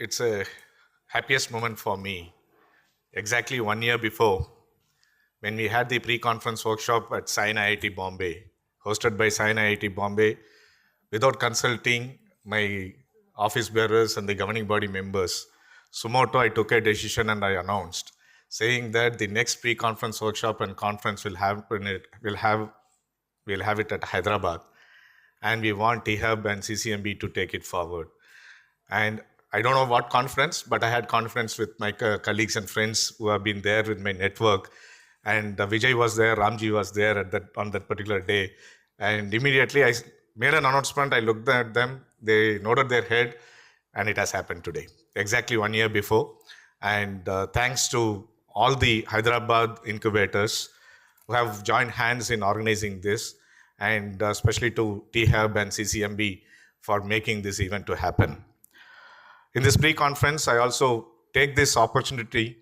it's a happiest moment for me. Exactly 1 year before, when we had the pre-conference workshop at Science IIT Bombay, hosted by Science IIT Bombay, without consulting my office bearers and the governing body members, sumoto I took a decision and I announced, saying that the next pre-conference workshop and conference we'll have it at Hyderabad, and we want THUB and CCMB to take it forward. And I don't know what conference, but I had conference with my colleagues and friends who have been there with my network. And Vijay was there, Ramji was there on that particular day. And immediately I made an announcement. I looked at them, they nodded their head, and it has happened today, exactly 1 year before. And thanks to all the Hyderabad incubators who have joined hands in organizing this, and especially to THUB and CCMB for making this event to happen. In this pre-conference, I also take this opportunity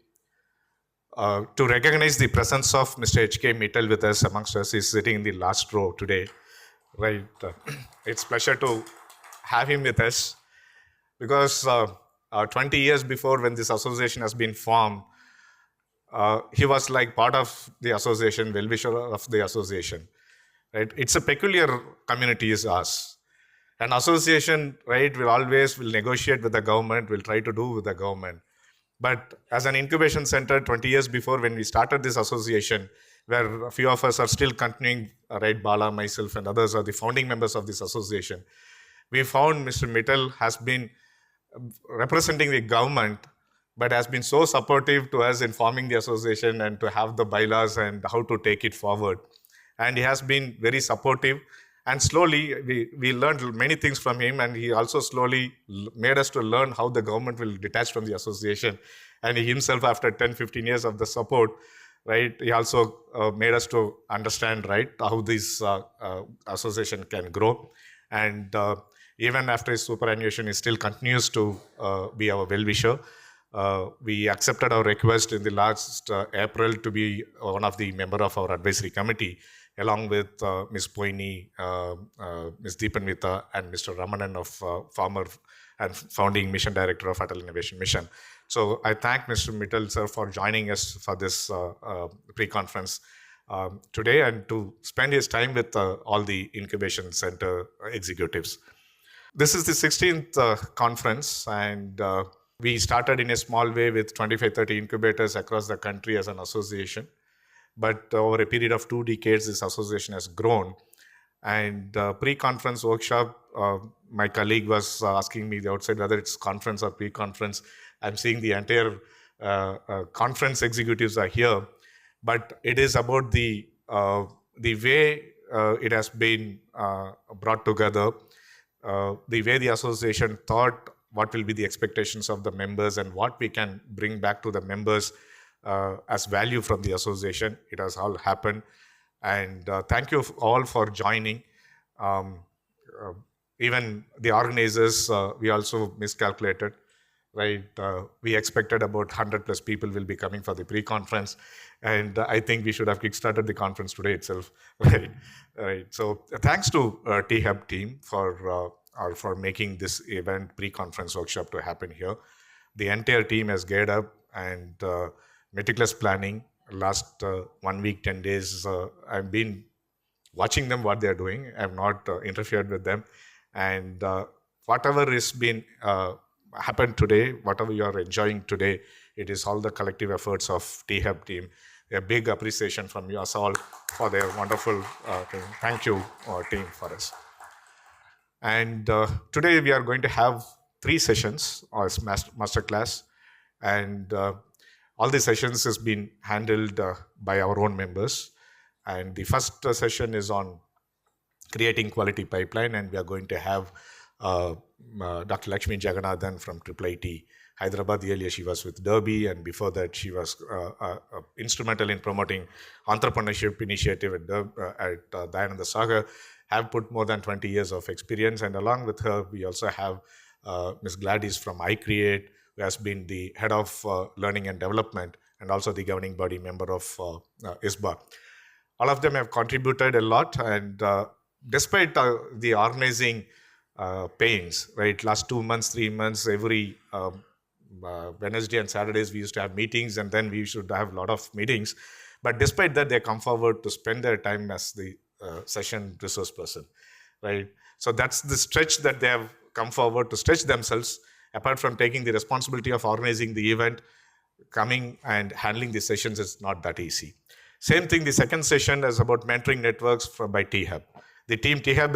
to recognize the presence of Mr. H.K. Mittal with us amongst us. He's sitting in the last row today. Right. It's a pleasure to have him with us because 20 years before, when this association has been formed, he was like part of the association, well-wisher of the association. Right? It's a peculiar community is ours. An association, right, will negotiate with the government, will try to do with the government. But as an incubation center, 20 years before when we started this association, where a few of us are still continuing, right, Bala, myself and others are the founding members of this association, we found Mr. Mittal has been representing the government, but has been so supportive to us in forming the association and to have the bylaws and how to take it forward. And he has been very supportive. And slowly, we learned many things from him, and he also slowly made us to learn how the government will detach from the association. And he himself, after 10, 15 years of the support, right, he also made us to understand, right, how this association can grow. And even after his superannuation, he still continues to be our well-wisher. We accepted our request in the last April to be one of the member of our advisory committee, along with Ms. Poini, Ms. Deepanvita, and Mr. Ramanan of former and founding mission director of Atal Innovation Mission. So I thank Mr. Mittal, sir, for joining us for this pre-conference today and to spend his time with all the incubation center executives. This is the 16th conference, and we started in a small way with 25-30 incubators across the country as an association. But over a period of 2 decades, this association has grown. And pre-conference workshop, my colleague was asking me the outside whether it's conference or pre-conference. I'm seeing the entire conference executives are here, but it is about the way it has been brought together, the way the association thought what will be the expectations of the members and what we can bring back to the members as value from the association. It has all happened. And thank you all for joining. Even the organizers, we also miscalculated, right? We expected about 100 plus people will be coming for the pre-conference. And I think we should have kickstarted the conference today itself, right? Right. So thanks to THUB team for making this event pre-conference workshop to happen here. The entire team has geared up and meticulous planning. Last 1 week, 10 days, I've been watching them, what they're doing. I've not interfered with them. And whatever has been happened today, whatever you are enjoying today, it is all the collective efforts of THUB team. A big appreciation from you all for their wonderful thing. Thank you, team, for us. And today we are going to have 3 sessions as masterclass. And all the sessions has been handled by our own members. And the first session is on creating quality pipeline, and we are going to have Dr. Lakshmi Jagannathan from IIIT Hyderabad. Earlier she was with Derby, and before that she was instrumental in promoting entrepreneurship initiative at Dayananda Sagar, have put more than 20 years of experience. And along with her, we also have Ms. Gladys from iCreate, who has been the head of learning and development and also the governing body member of ISBA. All of them have contributed a lot, and despite the organizing pains, right, last 2 months, 3 months, every Wednesday and Saturdays we used to have meetings, and then we should have a lot of meetings. But despite that, they come forward to spend their time as the session resource person, right? So that's the stretch that they have come forward to stretch themselves. Apart from taking the responsibility of organizing the event, coming and handling the sessions is not that easy. Same thing, the second session is about mentoring networks by T-Hub. The team T-Hub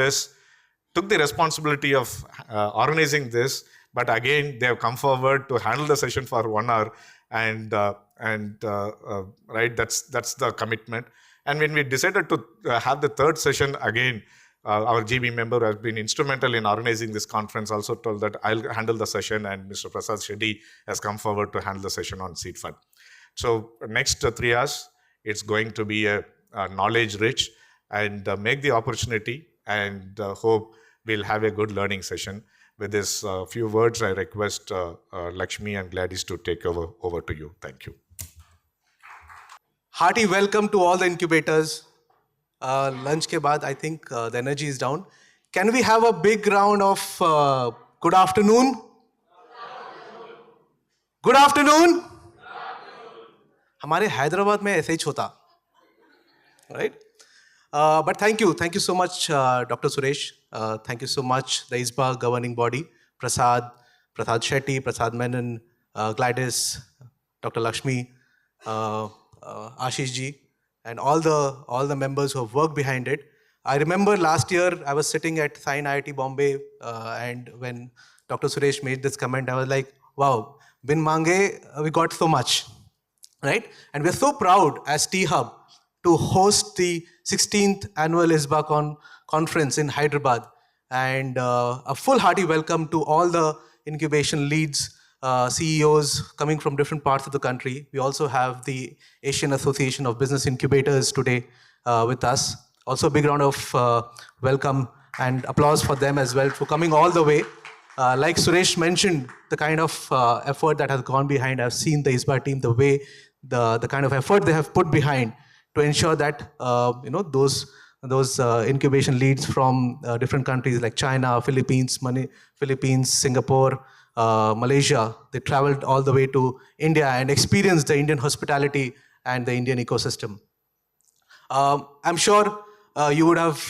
took the responsibility of organizing this, but again, they have come forward to handle the session for 1 hour, and right, that's the commitment. And when we decided to have the third session, again, our GB member has been instrumental in organizing this conference, also told that I'll handle the session, and Mr. Prasad Shetty has come forward to handle the session on seed fund. So next 3 hours, it's going to be a knowledge rich, and make the opportunity, and hope we'll have a good learning session. With this few words, I request Lakshmi and Gladys to take over to you. Thank you. Hearty welcome to all the incubators. Lunch ke baad, I think the energy is down. Can we have a big round of good afternoon? Good afternoon. हमारे हैदराबाद में ऐसे ही होता, right? But thank you so much, Dr. Suresh. Thank you so much, the ISBA governing body, Prasad Shetty, Prasad Menon, Gladys, Dr. Lakshmi, Ashish ji, and all the members who have worked behind it. I remember last year I was sitting at Sain IIT Bombay, and when Dr. Suresh made this comment, I was like, wow, bin mange, we got so much, right? And we're so proud as T-Hub to host the 16th annual Isbacon conference in Hyderabad. And a full hearty welcome to all the incubation leads, CEOs coming from different parts of the country. We also have the Asian Association of Business Incubators today with us. Also a big round of welcome and applause for them as well for coming all the way. Like Suresh mentioned, the kind of effort that has gone behind, I've seen the ISBA team, the way, the kind of effort they have put behind to ensure that those incubation leads from different countries like China, Philippines, Singapore, Malaysia, they traveled all the way to India and experienced the Indian hospitality and the Indian ecosystem. I'm sure you would have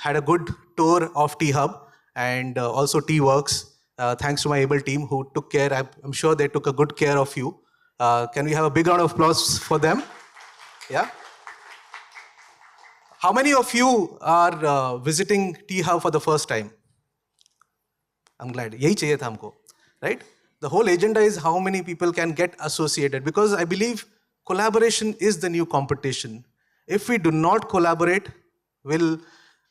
had a good tour of T-Hub and also T-Works. Thanks to my able team who took care. I'm sure they took a good care of you. Can we have a big round of applause for them? Yeah. How many of you are visiting T-Hub for the first time? I'm glad. Yahi chahiye tha humko, right? The whole agenda is how many people can get associated, because I believe collaboration is the new competition. If we do not collaborate, will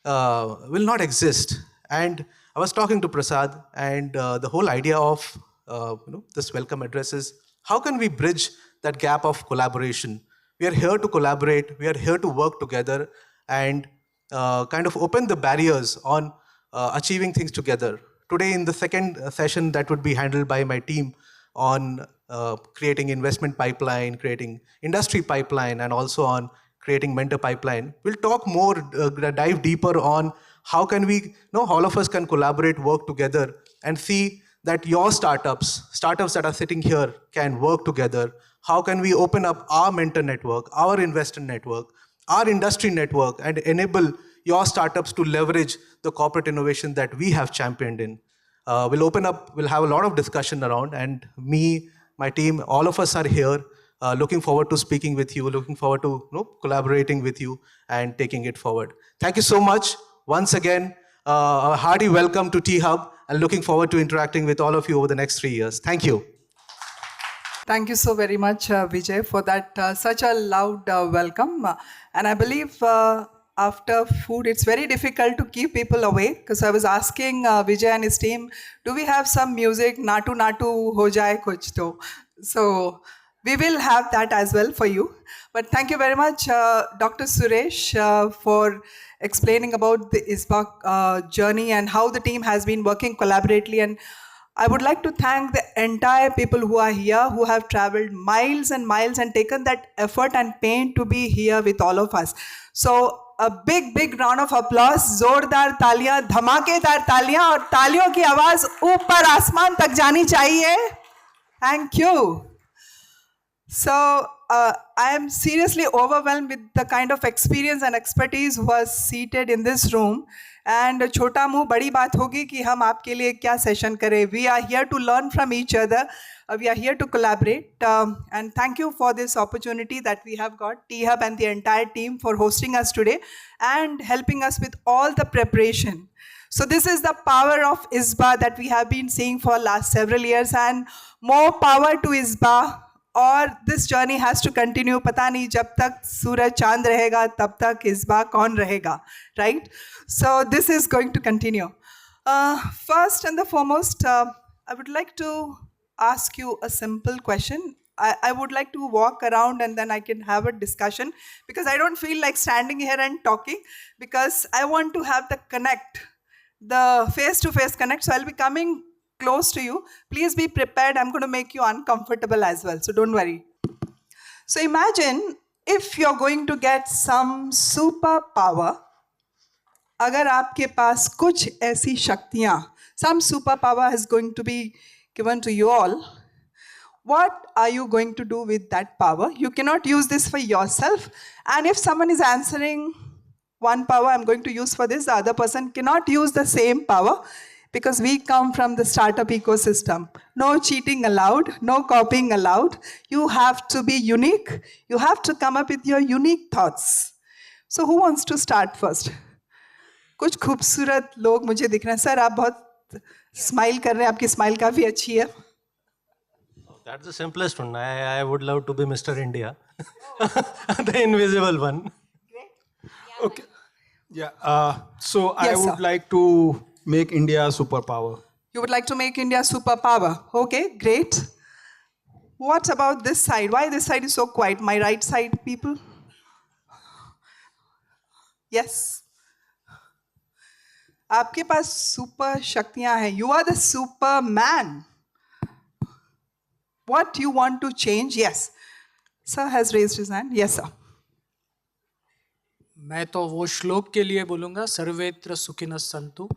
not exist. And I was talking to Prasad, and the whole idea of this welcome address is how can we bridge that gap of collaboration? We are here to collaborate. We are here to work together and kind of open the barriers on achieving things together. Today in the second session that would be handled by my team on creating investment pipeline, creating industry pipeline, and also on creating mentor pipeline, we'll talk more, dive deeper on how can we, all of us can collaborate, work together, and see that your startups that are sitting here can work together. How can we open up our mentor network, our investor network, our industry network, and enable your startups to leverage the corporate innovation that we have championed in. We'll have a lot of discussion around, and me, my team, all of us are here, looking forward to speaking with you, looking forward to collaborating with you and taking it forward. Thank you so much. Once again, a hearty welcome to T-Hub, and looking forward to interacting with all of you over the next 3 years. Thank you. Thank you so very much, Vijay, for that such a loud welcome. And I believe after food, it's very difficult to keep people awake, because I was asking Vijay and his team, do we have some music, Natu Natu Ho Jaye Kuch To? So we will have that as well for you. But thank you very much, Dr. Suresh, for explaining about the ISBA journey and how the team has been working collaboratively. And I would like to thank the entire people who are here, who have traveled miles and miles and taken that effort and pain to be here with all of us. So a big, big round of applause, जोरदार तालियां, धमाकेदार तालियां, और तालियों की आवाज ऊपर आसमान तक जानी चाहिए. Thank you. So I am seriously overwhelmed with the kind of experience and expertise who was seated in this room. And छोटा मुंह बड़ी बात होगी कि हम आपके लिए क्या session करें. We are here to learn from each other. We are here to collaborate. And thank you for this opportunity that we have got, T-Hub and the entire team for hosting us today and helping us with all the preparation. So this is the power of ISBA that we have been seeing for last several years, and more power to ISBA. और this journey has to continue. पता नहीं जब तक सूरज चांद रहेगा तब तक ISBA कौन रहेगा, right? So this is going to continue. First and the foremost, I would like to ask you a simple question. I would like to walk around and then I can have a discussion, because I don't feel like standing here and talking, because I want to have the connect, the face-to-face connect. So I'll be coming close to you. Please be prepared. I'm going to make you uncomfortable as well. So don't worry. So imagine if you're going to get some superpower. अगर आपके पास कुछ ऐसी शक्तियाँ, some superpower is going to be given to you all. What are you going to do with that power? You cannot use this for yourself. And if someone is answering one power I'm going to use for this, the other person cannot use the same power, because we come from the startup ecosystem. No cheating allowed, no copying allowed. You have to be unique. You have to come up with your unique thoughts. So who wants to start first? कुछ खूबसूरत लोग मुझे दिख रहे हैं. Sir, आप बहुत smile कर रहे हैं. आपकी स्माइल काफ़ी अच्छी है. That's the simplest one. I would love to be Mr. India. The invisible one. Okay. Yeah. So Yes, I would sir. like to make India a superpower. You would like to make India superpower. Okay, great. What about this side? Why this side is so quiet? My right side, people? Yes. आपके पास super शक्तियां हैं. You are the Superman. What you want to change? Yes. Sir has raised his hand. Yes, sir. मैं तो वो श्लोक के लिए बोलूँगा, सर्वेत्र सुखिनः सन्तु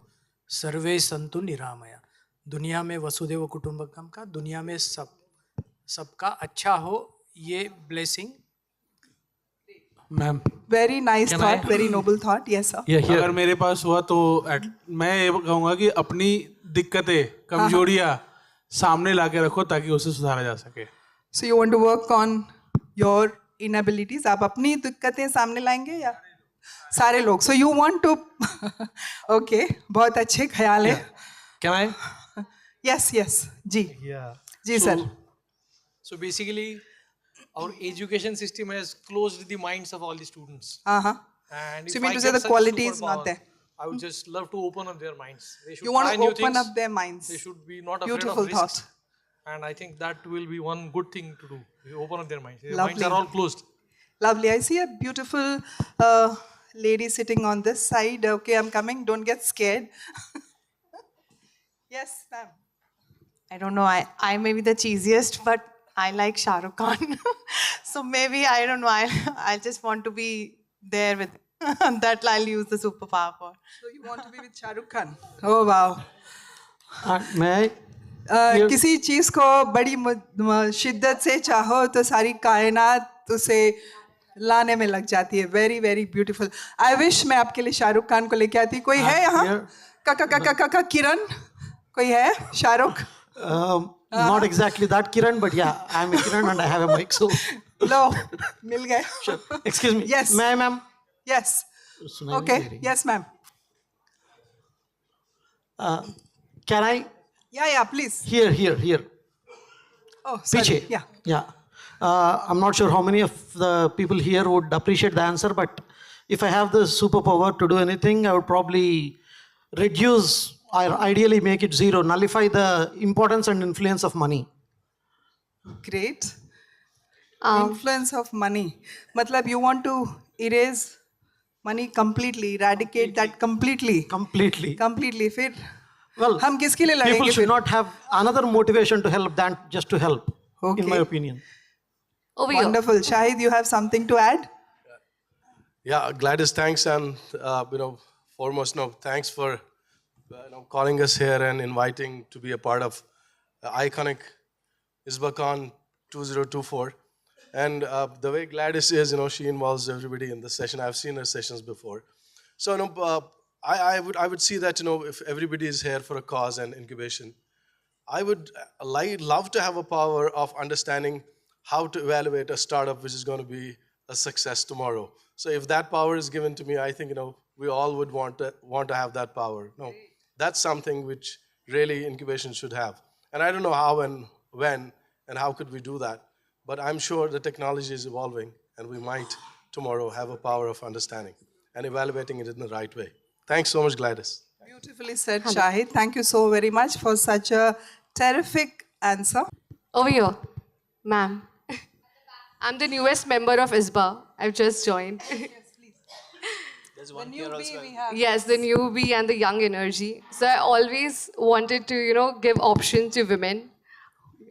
सर्वे सन्तु निरामया. दुनिया में वसुदेव कुटुंबकम का, दुनिया में सबका अच्छा हो, ये blessing. Ma'am, Very nice thought. Very noble thought. Yes, sir. अगर मेरे पास हुआ तो मैं ये कहूँगा कि अपनी दिक्कतें, कमजोरियाँ सामने लाके रखो ताकि उसे सुधारा जा सके. So you want to work on your inabilities. आप अपनी दिक्कतें सामने लाएंगे या सारे लोग? So you want to okay, बहुत अच्छे ख्याल है. Can I? Yes, yes. Ji. Yeah. Ji sir. So basically, our education system has closed the minds of all the students. Uh-huh. And So if you mean I to say get the such quality is not superpower, there? I would just love to open up their minds. They should You want try to new open things. up their minds. They should be not afraid Beautiful of risks. thought. And I think that will be one good thing to do. You open up their minds. Their Lovely. minds are all closed. Lovely. I see a beautiful lady sitting on this side. Okay, I'm coming. Don't get scared. Yes, ma'am. I don't know, I may be the cheesiest, but I like Shah Rukh Khan. So maybe, I don't know, I just want to be there with that I'll use the superpower for. So you want to be with Shah Rukh Khan? Oh, wow. May I? किसी चीज़ को बड़ी शिद्दत से चाहो तो सारी कायनात उसे लाने में लग जाती है. Very very beautiful. I wish मैं आपके लिए शाहरुख खान को लेके आती. कोई है यहाँ? काका किरण कोई है? Shahrukh? Not exactly that Kiran, but yeah, I'm a Kiran and I have a mic, so. लो मिल गए. Sure. Excuse me. Yes. May I, ma'am? Yes. So, ma'am, Okay. hearing. Yes, ma'am. Can I? Yeah, please. Here. Oh, sorry. Piche. Yeah. Yeah. I'm not sure how many of the people here would appreciate the answer, but if I have the superpower to do anything, I would probably reduce or ideally make it zero, nullify the importance and influence of money. Great. Influence of money. मतलब you want to erase money completely, eradicate that completely. Completely. फिर Well, हम किसके लिए लड़ेंगे people फिर? should not have another motivation to help than just to help, in my Okay. opinion. Over here. Wonderful. Shahid, you have something to add? Yeah, Gladys, thanks, and foremost, thanks for calling us here and inviting to be a part of the iconic Isbacon 2024. And the way Gladys is, she involves everybody in the session. I've seen her sessions before. So, I would see that, if everybody is here for a cause and incubation, I would love to have a power of understanding how to evaluate a startup which is going to be a success tomorrow. So if that power is given to me, I think we all would want to have that power. No, that's something which really incubation should have. And I don't know how and when and how could we do that, but I'm sure the technology is evolving, and we might tomorrow have a power of understanding and evaluating it in the right way. Thanks so much, Gladys. Beautifully said, Shahid. Thank you so very much for such a terrific answer. Over here, ma'am. I'm the newest member of ISBA. I've just joined. The newbie we have. Yes, the newbie and the young energy. So I always wanted to, give options to women.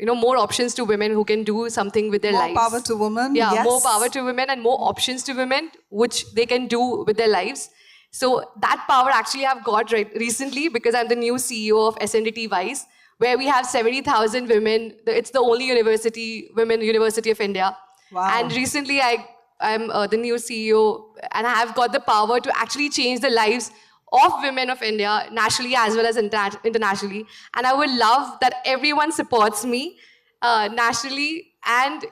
More options to women who can do something with their lives. More power to women. Yeah, yes. more power to women and more options to women, which they can do with their lives. So that power actually I've got recently because I'm the new CEO of SNDT Vice, where we have 70,000 women. It's the only women university of India. Wow. And recently I'm the new CEO, and I have got the power to actually change the lives of women of India, nationally as well as internationally. And I would love that everyone supports me nationally. And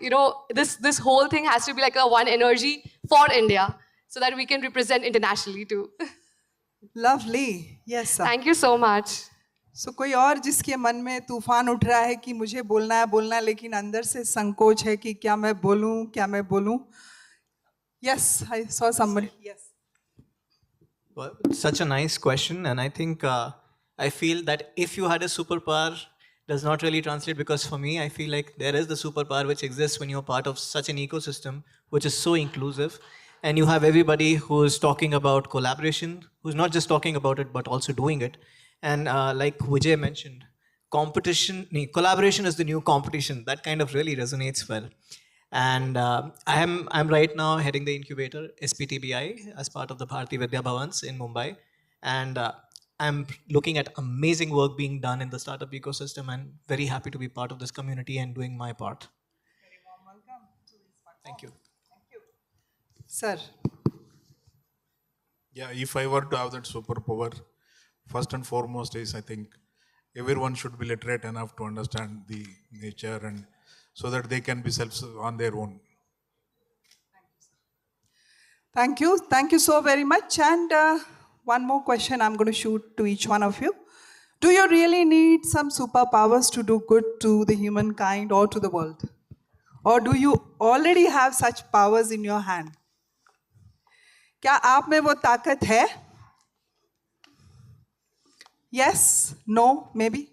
this whole thing has to be like a one energy for India, so that we can represent internationally too. Lovely. Yes, sir. Thank you so much. So कोई और जिसके मन में तूफान उठ रहा है कि मुझे बोलना है लेकिन अंदर से संकोच है कि क्या मैं बोलूं? Yes, I saw somebody. Yes. Well, such a nice question, and I think I feel that if you had a superpower does not really translate, because for me, I feel like there is the superpower which exists when you're part of such an ecosystem which is so inclusive, and you have everybody who's talking about collaboration, who's not just talking about it but also doing it. And like Vijay mentioned, collaboration is the new competition. That kind of really resonates well. And I'm right now heading the incubator, SPTBI, as part of the Bharati Vidya Bhavans in Mumbai. And I'm looking at amazing work being done in the startup ecosystem, and very happy to be part of this community and doing my part. Very warm welcome to Isbacon. Thank you. Thank you. Sir. Yeah, if I were to have that superpower, first and foremost is I think everyone should be literate enough to understand the nature, and so that they can be self on their own. Thank you. Thank you so very much. And one more question I'm going to shoot to each one of you. Do you really need some superpowers to do good to the humankind or to the world? Or do you already have such powers in your hand? क्या आप में वो ताकत है? Yes, no, maybe?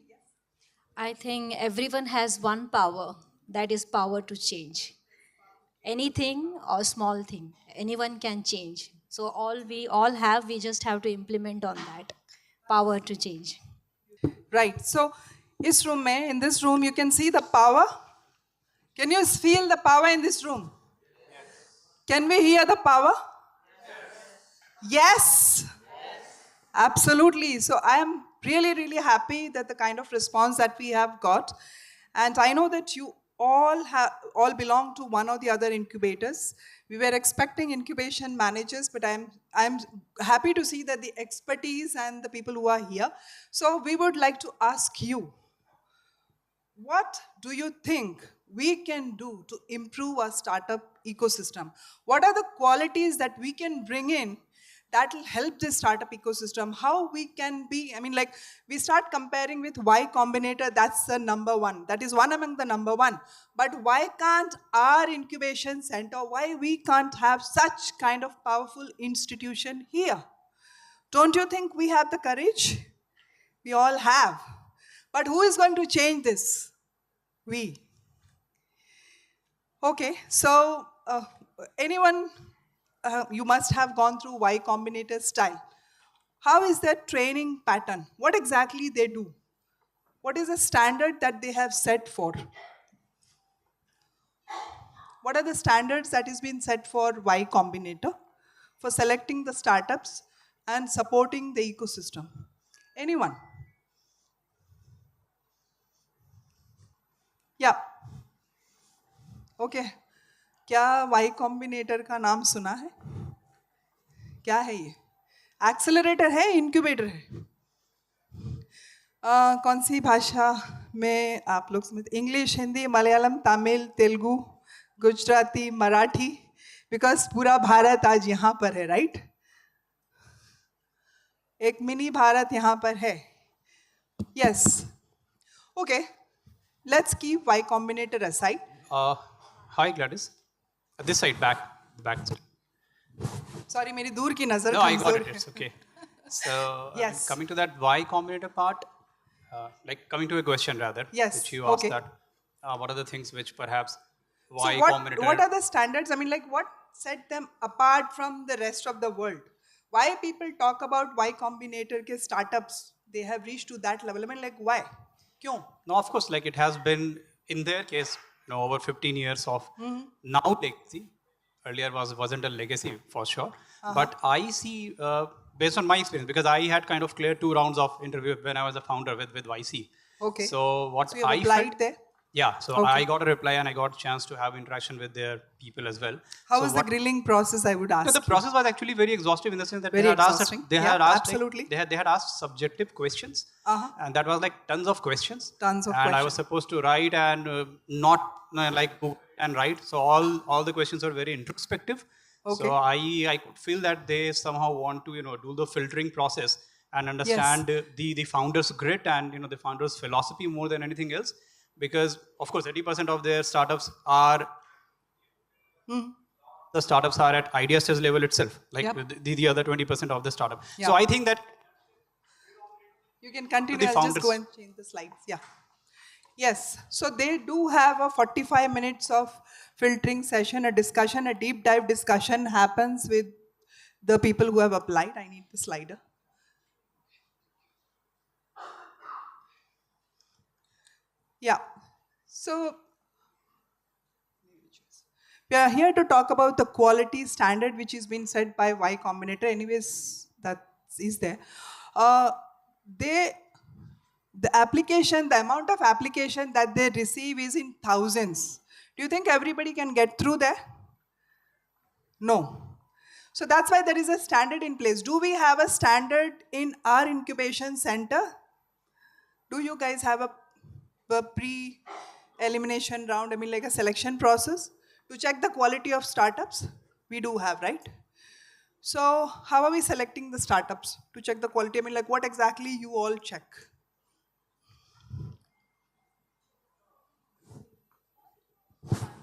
I think everyone has one power, that is power to change. Anything or small thing, anyone can change. So we just have to implement on that power to change. Right. So in this room, you can see the power. Can you feel the power in this room? Yes. Can we hear the power? Yes. Yes. Absolutely. So I am really, really happy that the kind of response that we have got. And I know that you all belong to one or the other incubators. We were expecting incubation managers, but I'm happy to see that the expertise and the people who are here. So we would like to ask you, what do you think we can do to improve our startup ecosystem? What are the qualities that we can bring in that will help this startup ecosystem? How we can be, we start comparing with Y Combinator, that's the number one. That is one among the number one. But why can't our incubation center, why we can't have such kind of powerful institution here? Don't you think we have the courage? We all have. But who is going to change this? We. Okay, so anyone, you must have gone through Y Combinator style. How is their training pattern? What exactly they do? What is the standard that they have set for? What are the standards that has been set for Y Combinator for selecting the startups and supporting the ecosystem? Anyone? Yeah. Okay क्या Y combinator का नाम सुना है? क्या है ये? Accelerator है, incubator है? कौन सी भाषा में आप लोग समझते? इंग्लिश, हिंदी, मलयालम, तमिल, तेलुगु, गुजराती, मराठी? बिकॉज पूरा भारत आज यहाँ पर है, राइट? एक मिनी भारत यहाँ पर है. Yes. Okay, let's keep Y Combinator aside. Hi Gladys. This side, back. Sorry, मेरी दूर की नजर No, I got कमजोर it. है. It's okay. So Yes. coming to that Y Combinator part, like coming to a question rather, Yes, which you asked okay. that, what are the things which perhaps So Y what Combinator? are the standards? I mean, like, what set them apart from the rest of the world? Why people talk about Y Combinator ke startups, they have reached to that level? I mean, like, why? Kyun? No, of course, like it has been in their case, over 15 years of now legacy. Earlier wasn't a legacy for sure, but I see based on my experience, because I had kind of cleared 2 rounds of interview when I was a founder with YC. Okay. So what So you have I applied felt, there? yeah. So Okay. I got a reply and I got a chance to have interaction with their people as well. How so was the grilling process, I would ask? No, the process was actually very exhaustive in the sense that Very they had asked, exhausting. they Yeah, had asked, absolutely. like, they had asked subjective questions, and that was like tons of questions. Tons of and I was questions. supposed to write and not like go and write. So all the questions were very introspective. Okay. So I could feel that they somehow want to do the filtering process and understand the founder's grit and the founder's philosophy more than anything else, because of course 80% of their startups are the startups are at idea stage level itself, like Yep. the other 20% of the startup. Yeah. So I think that You can continue. the I'll just go founders. and change the slides. Yeah. Yes. So they do have a 45 minutes of filtering session, a discussion, a deep dive discussion happens with the people who have applied. I need the slider. Yeah. So we are here to talk about the quality standard which is being set by Y Combinator. Anyways, that is there. The application, the amount of application that they receive is in thousands. Do you think everybody can get through there? No. So that's why there is a standard in place. Do we have a standard in our incubation center? Do you guys have a pre-elimination round, I mean like a selection process to check the quality of startups? We do have, right? So how are we selecting the startups to check the quality? I mean, like, what exactly you all check?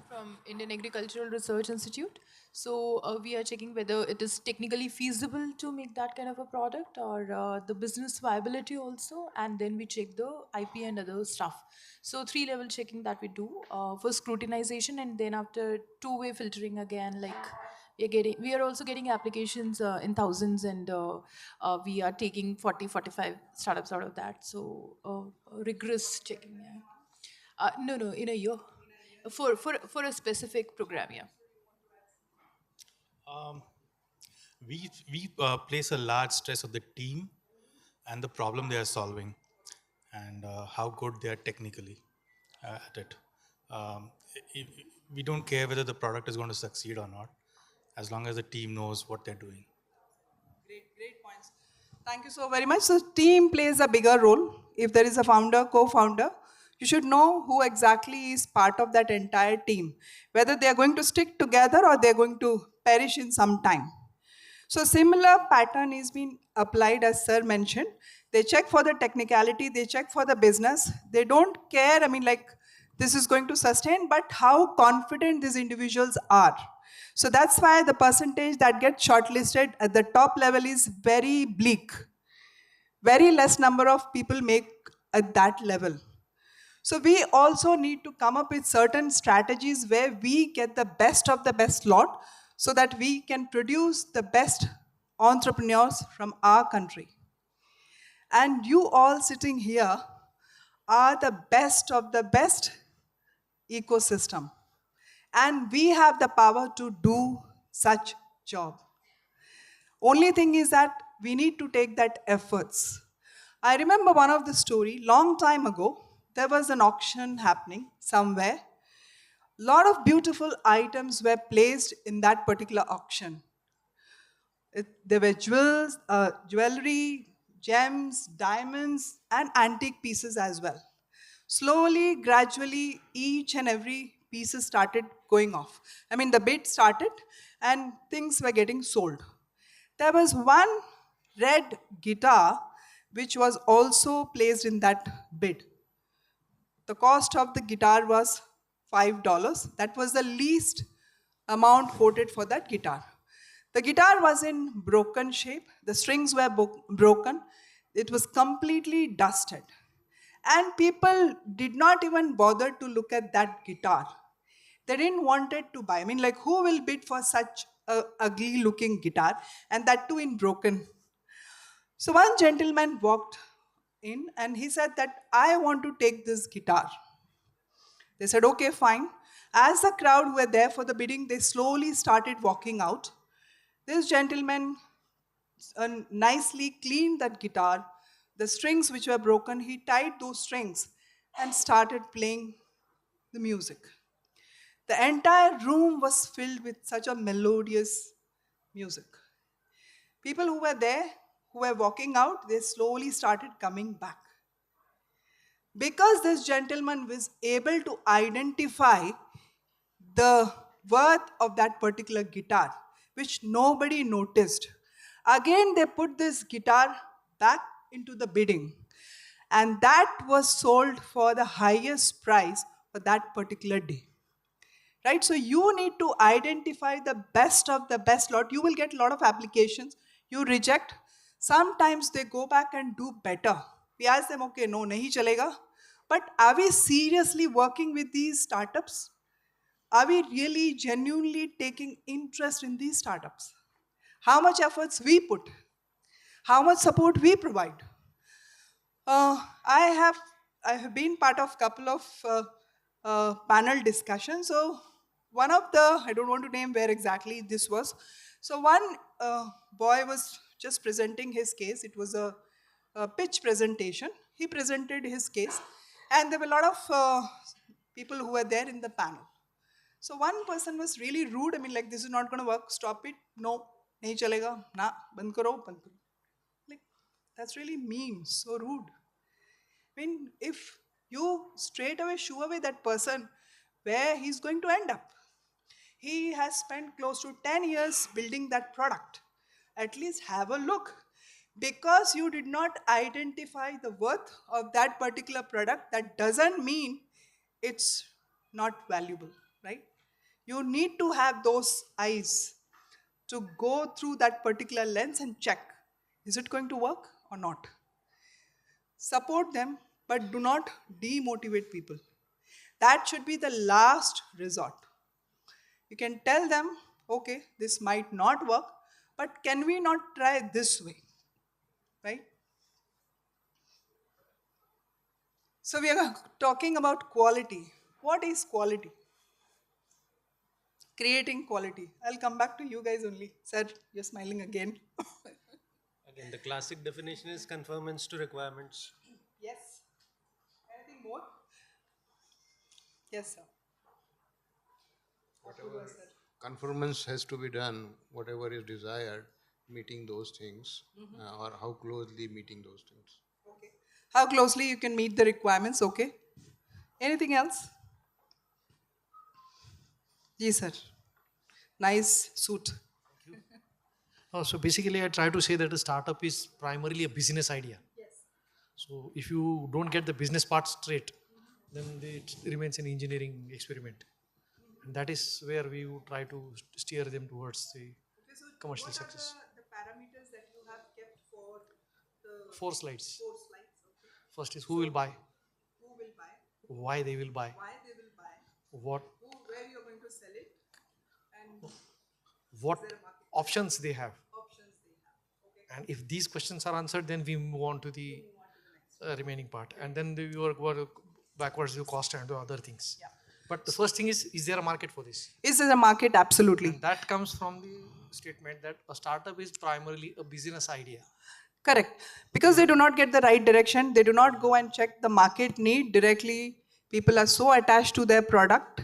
From Indian Agricultural Research Institute. So we are checking whether it is technically feasible to make that kind of a product, or the business viability also, and then we check the IP and other stuff. So 3-level checking that we do for scrutinization, and then after 2-way filtering again, like we are also getting applications in thousands, and we are taking 40-45 startups out of that. So rigorous checking. Yeah. No, in a year. For a specific program, yeah. We place a large stress on the team and the problem they are solving, and how good they are technically at it. We don't care whether the product is going to succeed or not, as long as the team knows what they're doing. Great points. Thank you so very much. So team plays a bigger role. If there is a founder, co-founder, you should know who exactly is part of that entire team, whether they are going to stick together or they're going to perish in some time. So similar pattern is being applied, as sir mentioned. They check for the technicality, they check for the business. They don't care, I mean, like, this is going to sustain, but how confident these individuals are. So that's why the percentage that gets shortlisted at the top level is very bleak. Very less number of people make at that level. So we also need to come up with certain strategies where we get the best of the best lot so that we can produce the best entrepreneurs from our country. And you all sitting here are the best of the best ecosystem. And we have the power to do such job. Only thing is that we need to take that efforts. I remember one of the story, long time ago, there was an auction happening somewhere. Lot of beautiful items were placed in that particular auction. There were jewelry, gems, diamonds, and antique pieces as well. Slowly, gradually, each and every piece started going off. I mean, the bid started and things were getting sold. There was one red guitar which was also placed in that bid. The cost of the guitar was $5. That was the least amount quoted for that guitar. The guitar was in broken shape. The strings were broken. It was completely dusted. And people did not even bother to look at that guitar. They didn't want it to buy. I mean, like, who will bid for such a ugly looking guitar, and that too in broken? So one gentleman walked in and he said that, I want to take this guitar. They said, okay, fine. As the crowd who were there for the bidding, they slowly started walking out. This gentleman nicely cleaned that guitar. The strings which were broken, he tied those strings and started playing the music. The entire room was filled with such a melodious music. People who were there, who were walking out, they slowly started coming back. Because this gentleman was able to identify the worth of that particular guitar, which nobody noticed. Again, they put this guitar back into the bidding, and that was sold for the highest price for that particular day. Right? So you need to identify the best of the best lot. You will get a lot of applications. You reject. Sometimes they go back and do better. We ask them, okay, no, nahi chalega. But are we seriously working with these startups? Are we really genuinely taking interest in these startups? How much efforts we put? How much support we provide? I have been part of a couple of panel discussions. So one of the, I don't want to name where exactly this was. So one boy was just presenting his case. It was a pitch presentation. He presented his case, and there were a lot of people who were there in the panel. So one person was really rude. I mean, like, this is not going to work. Stop it. No, nahi chalega. Na, band karo, band karo. Like, that's really mean, so rude. I mean, if you straight away shoo away that person, where he's going to end up? He has spent close to 10 years building that product. At least have a look. Because you did not identify the worth of that particular product, that doesn't mean it's not valuable, right? You need to have those eyes to go through that particular lens and check, is it going to work or not? Support them, but do not demotivate people. That should be the last resort. You can tell them, okay, this might not work, but can we not try this way, right? So we are talking about quality. What is quality? Creating quality. I'll come back to you guys only. Sir, you're smiling again. Again, the classic definition is conformance to requirements. Yes. Anything more? Yes, sir. Whatever conformance has to be done, whatever is desired, meeting those things, or how closely meeting those things. Okay. How closely you can meet the requirements, okay. Anything else? Yes, sir. Nice suit. So basically, I try to say that a startup is primarily a business idea. Yes. So if you don't get the business part straight, then it remains an engineering experiment. And that is where we would try to steer them towards the commercial success. The parameters that you have kept for the 4 slides. 4 slides. Okay. First is who will buy, Who will buy? why they will buy, Why they will buy? what Where you're going to sell it? And what options they have. options they have. Okay. And if these questions are answered, then we move on to the remaining part. And then we work backwards to cost and to other things. Yeah. But the first thing is there a market for this? Is there a market? Absolutely. And that comes from the statement that a startup is primarily a business idea. Correct. Because they do not get the right direction. They do not go and check the market need directly. People are so attached to their product.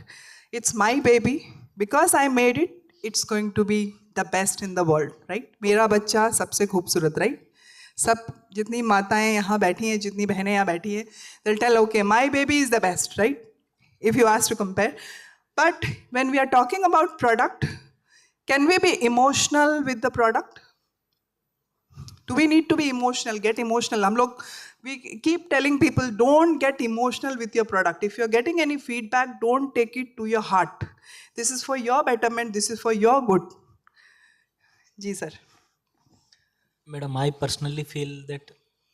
It's my baby. Because I made it, it's going to be the best in the world, right? मेरा बच्चा सबसे खूबसूरत, right? सब जितनी माताएं यहाँ बैठी हैं, जितनी बहनें यहाँ बैठी हैं, they'll tell, okay, my baby is the best, right? If you ask to compare. But when we are talking about product, can we be emotional with the product? Do we need to be emotional? Get emotional. We keep telling people, don't get emotional with your product. If you're getting any feedback, don't take it to your heart. This is for your betterment. This is for your good. Ji, sir. Madam, I personally feel that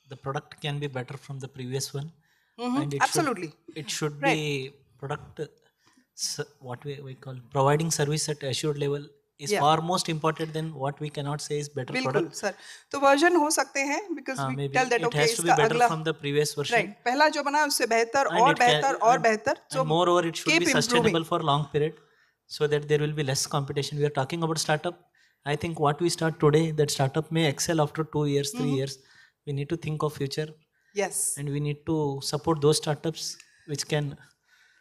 the product can be better from the previous one. And Absolutely. It should be product, what we call providing service at assured level is far most important than what we cannot say is better बिल्कुल product. Sir तो version हो सकते हैं because we Maybe tell that it okay has to be इसका better अगला from the previous version. right पहला जो बना उससे बेहतर And और it can- बेहतर और बेहतर And moreover, it should keep be improving. sustainable for long period so that there will be less competition. We are talking about startup. I think what we start today, that startup may excel after 2 years, 3 years. We need to think of future. Yes. And we need to support those startups which can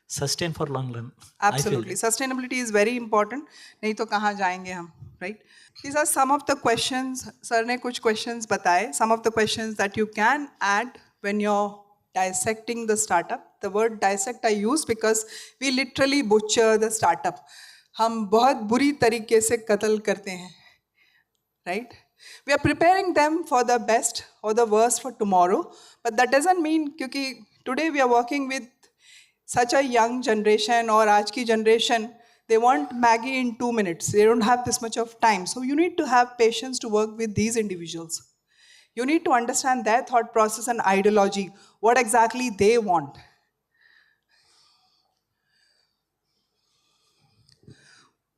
sustain for long run. I feel Absolutely. Sustainability is very important. नहीं तो कहाँ जाएंगे हम, right? These are some of the questions. Sir ने कुछ questions बताए. Some of the questions that you can add when you're dissecting the startup. The word dissect I use because we literally butcher the startup. हम बहुत बुरी तरीके से कत्ल करते हैं, right? We are preparing them for the best or the worst for tomorrow, but that doesn't mean क्योंकि today we are working with such a young generation or आज की generation, they want Maggie in 2 minutes. They don't have this much of time. So you need to have patience to work with these individuals. You need to understand their thought process and ideology, what exactly they want.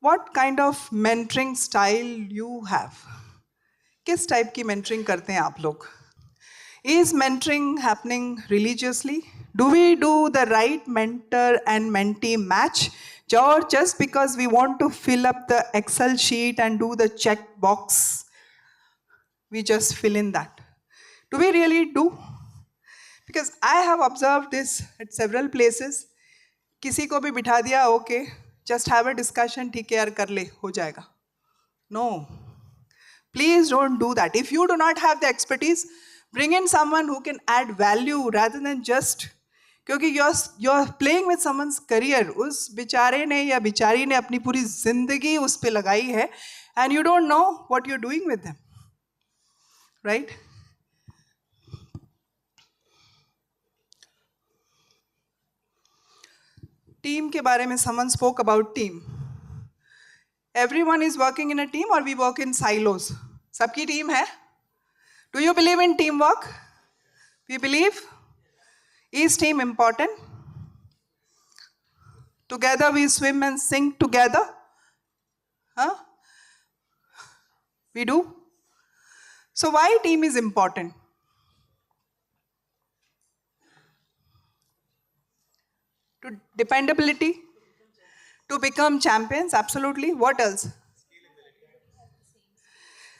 What kind of mentoring style you have? किस type की mentoring करते हैं आप लोग? Is mentoring happening religiously? Do we do the right mentor and mentee match? Or just because we want to fill up the Excel sheet and do the check box, we just fill in that? Do we really do? Because I have observed this at several places. किसी को भी बिठा दिया, okay, just have a discussion, ठीक है यार कर ले, हो जाएगा. No. Please don't do that. If you do not have the expertise, bring in someone who can add value rather than just क्योंकि you're playing with someone's career. उस बेचारे ने या बेचारी ने अपनी पूरी जिंदगी उस पे लगाई है and you don't know what you're doing with them, right? Team के बारे में someone spoke about team. Everyone is working in a team or we work in silos? सबकी team है? Do you believe in teamwork? We believe? Is team important? Together we swim and sing together? Huh? We do? So why team is important? To dependability? To become champions? Absolutely. What else?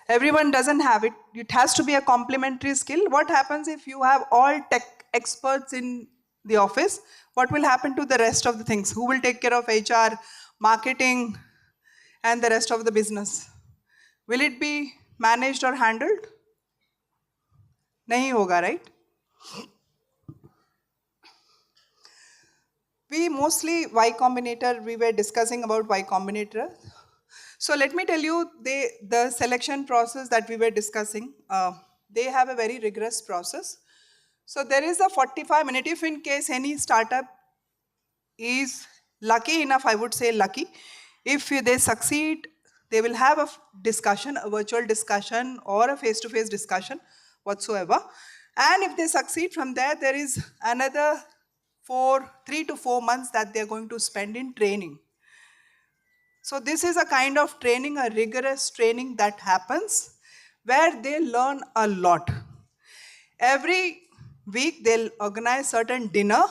Everyone doesn't have it. It has to be a complementary skill. What happens if you have all tech experts in the office? What will happen to the rest of the things? Who will take care of HR, marketing, and the rest of the business? Will it be managed or handled? Nahi hoga, right? We mostly Y Combinator, we were discussing about Y Combinator. So let me tell you, the selection process that we were discussing, they have a very rigorous process. So there is a 45-minute, if in case any startup is lucky enough, I would say lucky, if they succeed, they will have a discussion, a virtual discussion or a face-to-face discussion whatsoever. And if they succeed from there, there is another 3 to 4 months that they're going to spend in training. So this is a kind of training, a rigorous training that happens where they learn a lot. Every week they'll organize certain dinner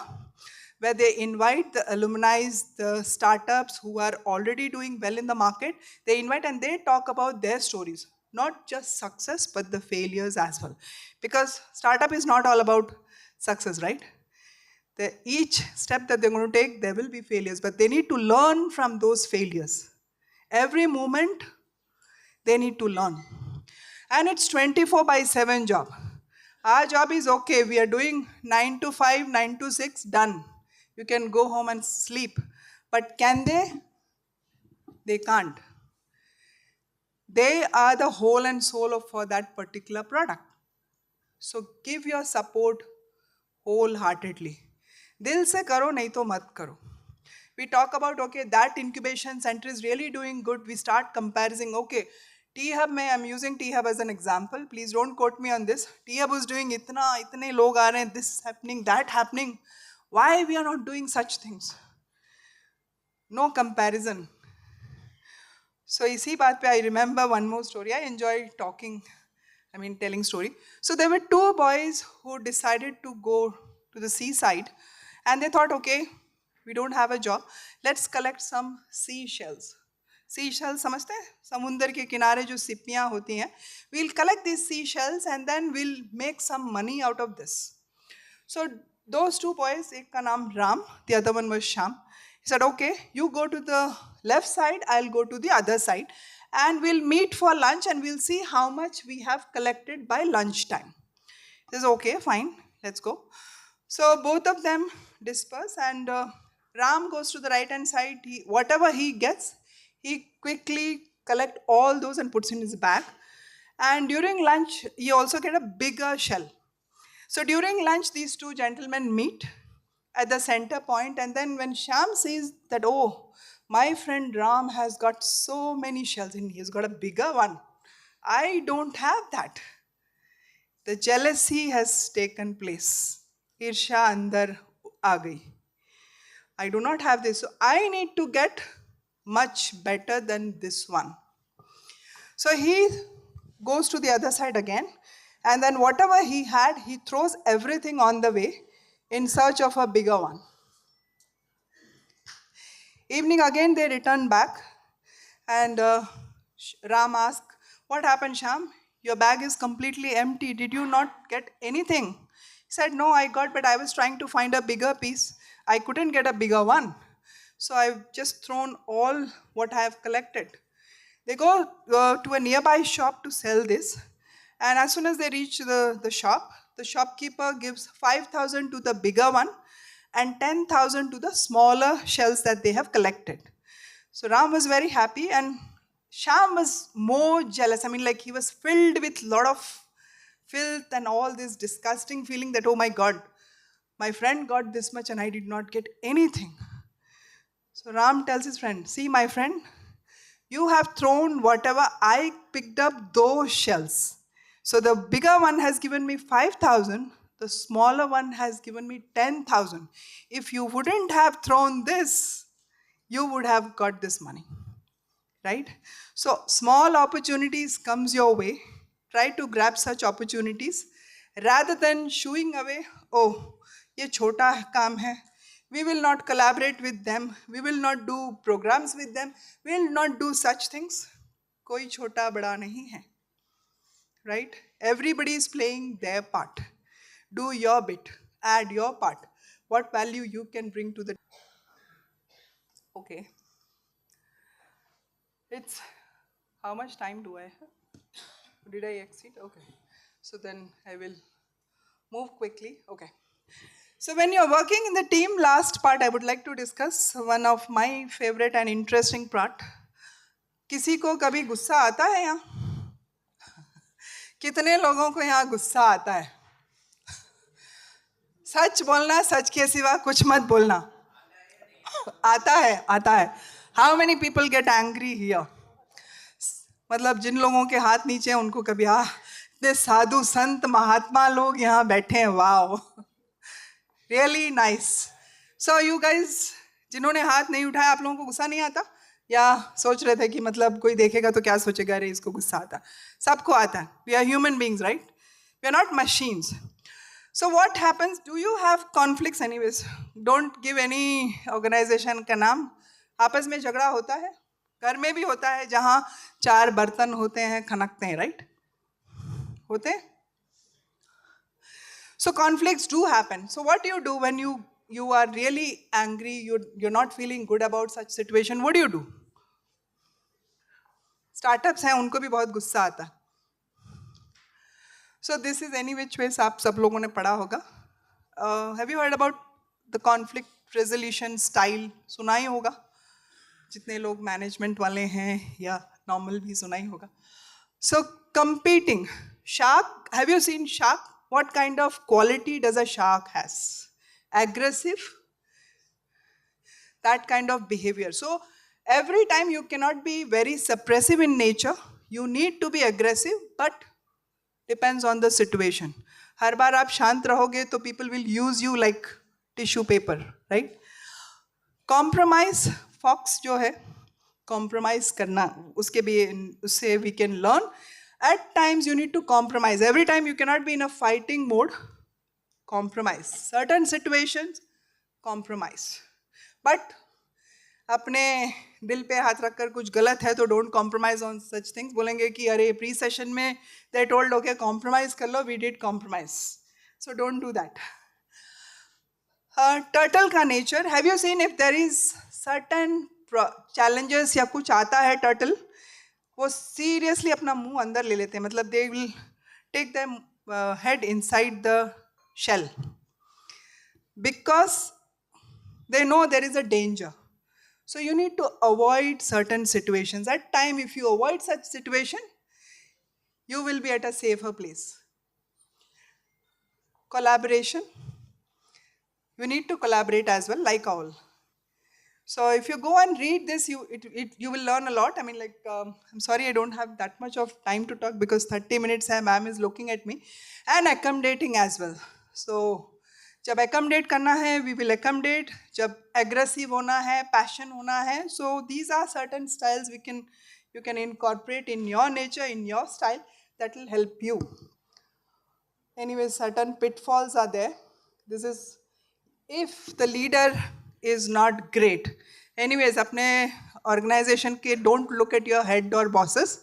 where they invite the alumni, the startups who are already doing well in the market. They invite and they talk about their stories, not just success, but the failures as well. Because startup is not all about success, right? Each step that they're going to take, there will be failures, but they need to learn from those failures. Every moment, they need to learn. And it's 24/7 job. Our job is okay, we are doing 9 to 5, 9 to 6, done. You can go home and sleep. But can they? They can't. They are the whole and soul for that particular product. So give your support wholeheartedly. Dil se karo, nahi to mat karo. We talk about, okay, that incubation center is really doing good. We start comparing, okay, T-Hub, I'm using T-Hub as an example. Please don't quote me on this. T-Hub is doing itne log aa rahe hain, this happening, that happening. Why we are not doing such things? No comparison. So isi baat pe I remember one more story. I enjoy telling story. So there were two boys who decided to go to the seaside and they thought, okay, we don't have a job, let's collect some seashells. Seashells, समझते हैं? समुंदर के किनारे जो सिप्पियाँ होती हैं. We'll collect these seashells and then we'll make some money out of this. So those two boys, एक का नाम Ram, the other one was Sham. He said, okay, you go to the left side, I'll go to the other side, and we'll meet for lunch and we'll see how much we have collected by lunchtime. He says, okay, fine, let's go. So both of them disperse and Ram goes to the right hand side. Whatever he gets, he quickly collects all those and puts in his bag. And during lunch, he also gets a bigger shell. So during lunch, these two gentlemen meet at the center point, and then when Sham sees that, oh, my friend Ram has got so many shells and he's got a bigger one, I don't have that. The jealousy has taken place. Irsha andar aa gayi. I do not have this, so I need to get much better than this one. So he goes to the other side again, and then whatever he had, he throws everything on the way in search of a bigger one. Evening again, they return back, and Ram asks, what happened, Sham? Your bag is completely empty. Did you not get anything? He said, no, I got, but I was trying to find a bigger piece. I couldn't get a bigger one. So I've just thrown all what I have collected. They go to a nearby shop to sell this. And as soon as they reach the shop, the shopkeeper gives 5,000 to the bigger one and 10,000 to the smaller shells that they have collected. So Ram was very happy and Sham was more jealous. He was filled with a lot of filth and all this disgusting feeling that, oh my God, my friend got this much and I did not get anything. So Ram tells his friend, see my friend, you have thrown whatever I picked up those shells. So the bigger one has given me 5,000, the smaller one has given me 10,000. If you wouldn't have thrown this, you would have got this money, right? So small opportunities comes your way. Try to grab such opportunities rather than shooing away, oh, ye chota kaam hai. We will not collaborate with them. We will not do programs with them. We will not do such things. Koi chota bada nahi hai. Right? Everybody is playing their part. Do your bit. Add your part. What value you can bring to the... Okay. It's... How much time do I have? Did I exceed? Okay. So then I will move quickly. Okay. So when you're working in the team, last part I would like to discuss one of my favorite and interesting part. किसी को कभी गुस्सा आता है यहाँ? कितने लोगों को यहाँ गुस्सा आता है? सच बोलना, सच के सिवा कुछ मत बोलना. आता है, आता है. How many people get angry here? मतलब जिन लोगों के हाथ नीचे हैं उनको कभी इतने साधु संत महात्मा लोग यहाँ बैठे हैं, wow. Really nice. So you guys, जिन्होंने हाथ नहीं उठाया, आप लोगों को गुस्सा नहीं आता? या सोच रहे थे कि मतलब कोई देखेगा तो क्या सोचेगा, अरे इसको गुस्सा आता? सबको आता है. We are human beings, right? We are not machines. So what happens? Do you have conflicts anyways? Don't give any organization का नाम. आपस में झगड़ा होता है? घर में भी होता है, जहाँ 4 बर्तन होते हैं, खनकते हैं, right? होते हैं? So conflicts do happen. So what do you do when you you are really angry, you're not feeling good about such situation, what do? Startups हैं, उनको भी बहुत गुस्सा आता है. So this is any which ways आप सब लोगों ने पढ़ा होगा. Have you heard about the conflict resolution style? सुना ही होगा. जितने लोग management वाले हैं या normal भी सुना ही होगा. So competing. Shark, have you seen shark? What kind of quality does a shark has? Aggressive? That kind of behavior. So every time you cannot be very suppressive in nature. You need to be aggressive, but depends on the situation. हर बार आप शांत रहोगे तो people will use you like tissue paper, right? Compromise, fox जो है, compromise करना, उसके भी उससे we can learn. At times you need to compromise. Every time you cannot be in a fighting mode. Compromise. Certain situations, compromise. But अपने दिल पे हाथ रखकर कुछ गलत है तो don't compromise on such things. बोलेंगे कि अरे pre-session में they told okay compromise कर लो, we did compromise. So don't do that. Turtle का nature. Have you seen if there is certain challenges या कुछ आता है turtle, वो seriously अपना मुंह अंदर ले लेते हैं. मतलब they will take their head inside the shell because they know there is a danger. So you need to avoid certain situations. At time, if you avoid such situation, you will be at a safer place. Collaboration. You need to collaborate as well, like all. So if you go and read this, you will learn a lot. I mean, like, I'm sorry I don't have that much of time to talk because 30 minutes ma'am is looking at me. And accommodating as well. So जब accommodate करना है, we will accommodate. जब aggressive होना है, passion होना है. So these are certain styles you can incorporate in your nature, in your style, that will help you. Anyway, certain pitfalls are there. This is if the leader is not great. Anyways, अपने organization के don't look at your head or bosses.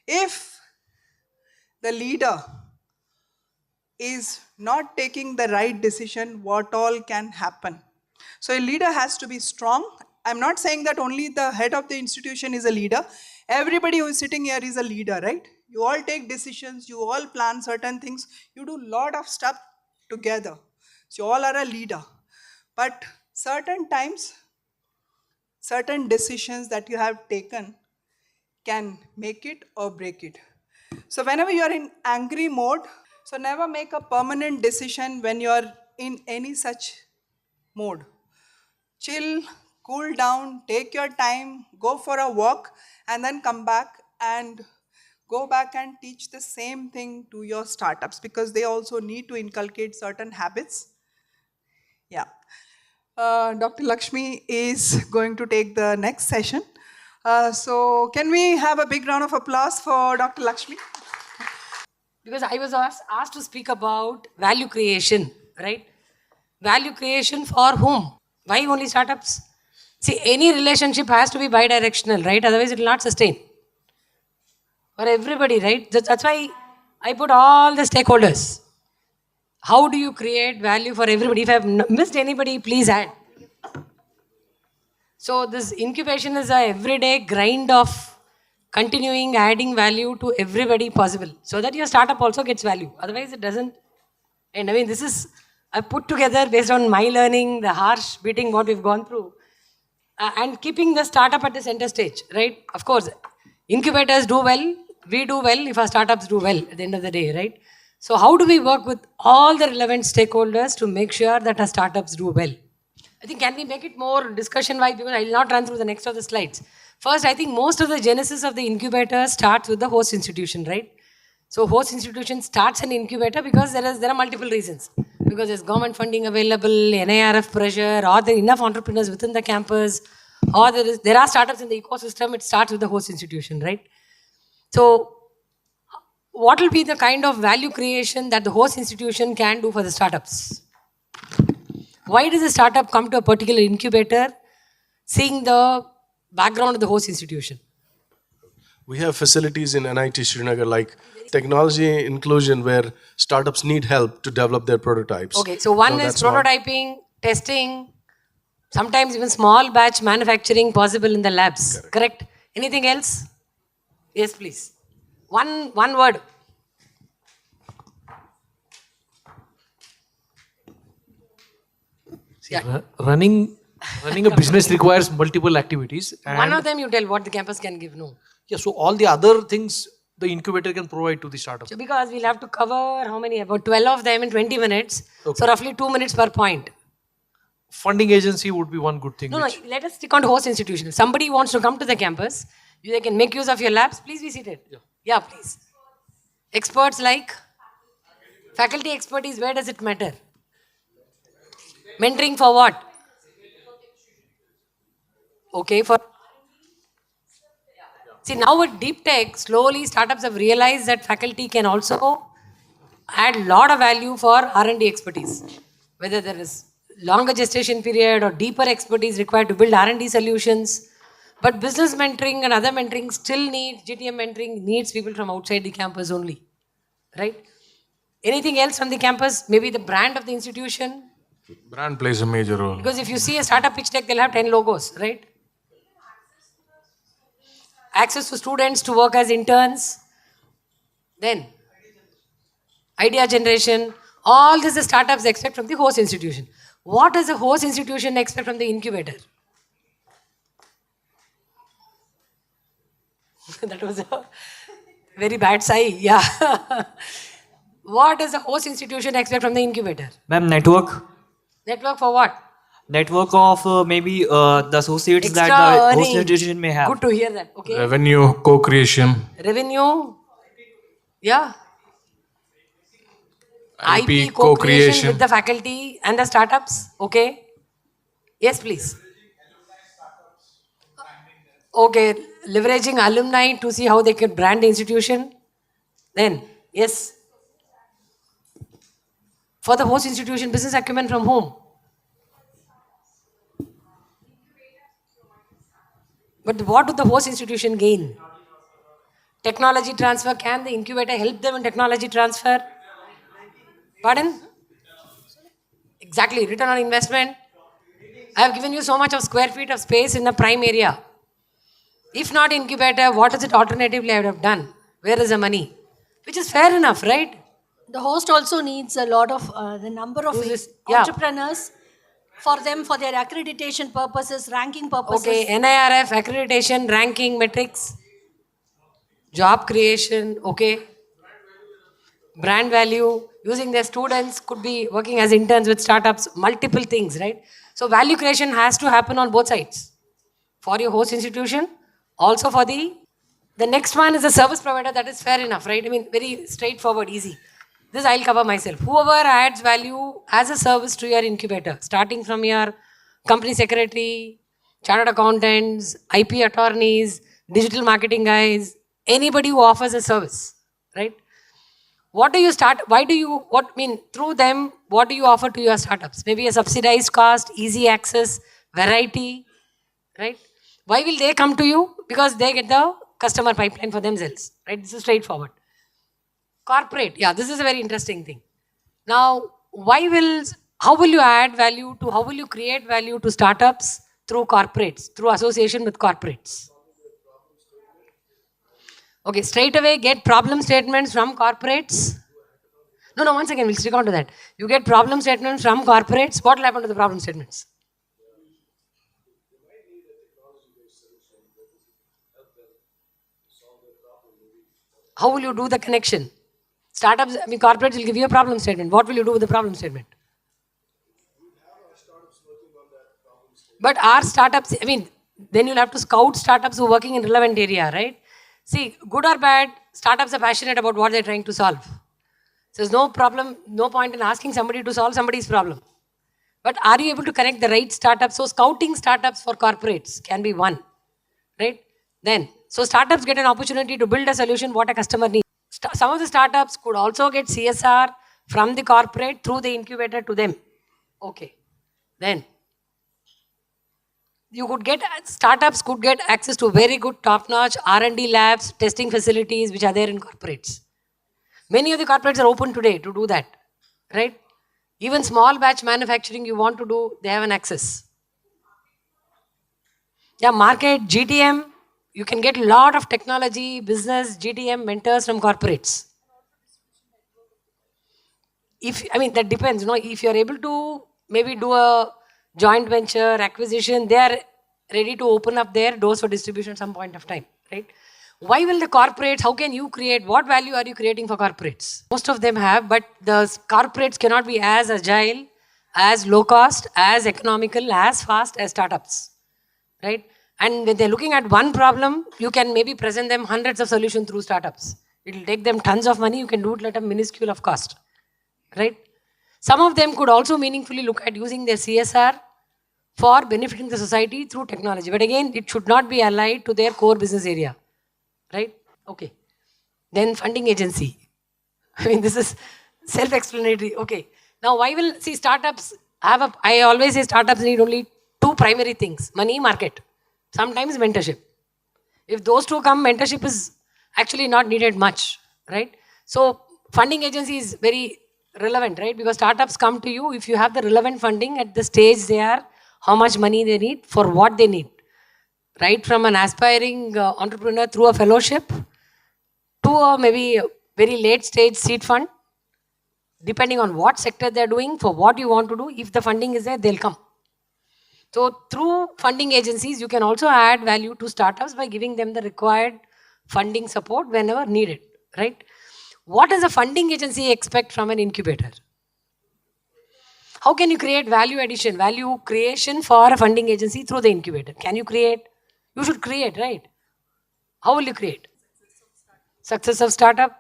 If the leader is not taking the right decision, what all can happen. So a leader has to be strong. I'm not saying that only the head of the institution is a leader. Everybody who is sitting here is a leader, right? You all take decisions, you all plan certain things, you do a lot of stuff together. So you all are a leader. But certain times, certain decisions that you have taken can make it or break it. So whenever you are in angry mode, so never make a permanent decision when you are in any such mode. Chill, cool down, take your time, go for a walk, and then come back and go back and teach the same thing to your startups because they also need to inculcate certain habits. Yeah. Dr. Lakshmi is going to take the next session. So can we have a big round of applause for Dr. Lakshmi? Because I was asked to speak about value creation, right? Value creation for whom? Why only startups? See, any relationship has to be bidirectional, right? Otherwise, it will not sustain. For everybody, right? That's why I put all the stakeholders. How do you create value for everybody? If I have missed anybody, please add. So this incubation is a everyday grind of continuing adding value to everybody possible so that your startup also gets value. Otherwise, it doesn't. And I mean, this is I put together based on my learning, the harsh beating what we've gone through, and keeping the startup at the center stage, right? Of course, incubators do well. We do well if our startups do well at the end of the day, right? So how do we work with all the relevant stakeholders to make sure that our startups do well? I think can we make it more discussion-wise because I will not run through the next of the slides. First, I think most of the genesis of the incubator starts with the host institution, right? So host institution starts an incubator because there are multiple reasons. Because there's government funding available, NIRF pressure, or there are enough entrepreneurs within the campus, or there are startups in the ecosystem, it starts with the host institution, right? So what will be the kind of value creation that the host institution can do for the startups? Why does a startup come to a particular incubator seeing the background of the host institution? We have facilities in NIT Srinagar like technology inclusion where startups need help to develop their prototypes. Okay, so one is prototyping, testing, sometimes even small batch manufacturing possible in the labs. Correct? Anything else? Yes, please. One word. See, running a business requires multiple activities. One of them you tell what the campus can give. No. Yeah, so all the other things the incubator can provide to the startup. So because we'll have to cover how many? About 12 of them in 20 minutes. Okay. So roughly 2 minutes per point. Funding agency would be one good thing. No, let us stick on to host institution. If somebody wants to come to the campus, they can make use of your labs. Please be seated. Yeah, please. Experts like faculty expertise, where does it matter? Mentoring for what? Okay, for... See, now with deep tech, slowly startups have realized that faculty can also add a lot of value for R&D expertise. Whether there is longer gestation period or deeper expertise required to build R&D solutions. But business mentoring and other mentoring still needs, GTM mentoring needs people from outside the campus only. Right? Anything else from the campus? Maybe the brand of the institution? Brand plays a major role. Because if you see a startup pitch deck, they'll have 10 logos, right? Access to students to work as interns. Then, idea generation. All this the startups expect from the host institution. What does the host institution expect from the incubator? That was a very bad sigh. Yeah. What does the host institution expect from the incubator? Ma'am, network. Network for what? Network of maybe the associates Extra that the host earning. institution may have. Good to hear that. Okay. Revenue, co-creation, Revenue. Yeah. IP, co-creation co-creation. with the faculty and the startups. Okay. Yes, please. Okay. Leveraging alumni to see how they can brand the institution. Then, yes. For the host institution, business acumen from whom? But what would the host institution gain? Technology transfer. Can the incubator help them in technology transfer? Pardon? Exactly. Return on investment. I have given you so much of square feet of space in the prime area. If not incubator, what is it alternatively I would have done? Where is the money? Which is fair enough, right? The host also needs a lot of the number of Yeah. entrepreneurs for them, for their accreditation purposes, ranking purposes. Okay, NIRF, accreditation, ranking, metrics, job creation, okay. Brand value, using their students, could be working as interns with startups, multiple things, right? So value creation has to happen on both sides. For your host institution, also for the next one is a service provider, that is fair enough, right? I mean, very straightforward, easy. This I'll cover myself. Whoever adds value as a service to your incubator, starting from your company secretary, chartered accountants, IP attorneys, digital marketing guys, anybody who offers a service, right? What do you start? Through them, what do you offer to your startups? Maybe a subsidized cost, easy access, variety, right? Why will they come to you? Because they get the customer pipeline for themselves, right? This is straightforward. Corporate, yeah, this is a very interesting thing. Now, how will you add value to, how will you create value to startups through corporates, through association with corporates? Okay, straight away get problem statements from corporates. No, once again, we'll stick on to that. You get problem statements from corporates. What will happen to the problem statements? How will you do the connection? Startups, corporates will give you a problem statement. What will you do with the problem statement? But our startups, then you'll have to scout startups who are working in relevant area, right? See, good or bad, startups are passionate about what they're trying to solve. So there's no problem, no point in asking somebody to solve somebody's problem. But are you able to connect the right startups? So scouting startups for corporates can be one, right? Then, so startups get an opportunity to build a solution what a customer needs. Some of the startups could also get CSR from the corporate through the incubator to them. Okay. Then, startups could get access to very good top-notch R&D labs, testing facilities which are there in corporates. Many of the corporates are open today to do that, right? Even small batch manufacturing you want to do, they have an access. Yeah, market, GTM, you can get a lot of technology, business, GTM mentors from corporates. That depends, if you're able to maybe do a joint venture, acquisition, they are ready to open up their doors for distribution at some point of time, right? Why will the corporates, how can you create, what value are you creating for corporates? Most of them have, but the corporates cannot be as agile, as low cost, as economical, as fast as startups, right? And when they're looking at one problem, you can maybe present them hundreds of solutions through startups. It will take them tons of money, you can do it at a minuscule of cost, right? Some of them could also meaningfully look at using their CSR for benefiting the society through technology. But again, it should not be allied to their core business area, right? Okay. Then funding agency. This is self-explanatory. Okay. Now, startups I always say startups need only two primary things: money, market. Sometimes mentorship. If those two come, mentorship is actually not needed much, right? So funding agency is very relevant, right? Because startups come to you if you have the relevant funding at the stage they are, how much money they need, for what they need. Right from an aspiring entrepreneur through a fellowship to a maybe very late stage seed fund, depending on what sector they're doing, for what you want to do, if the funding is there, they'll come. So through funding agencies, you can also add value to startups by giving them the required funding support whenever needed, right? What does a funding agency expect from an incubator? How can you create value addition, value creation for a funding agency through the incubator? Can you create? You should create, right? How will you create? Success of startup?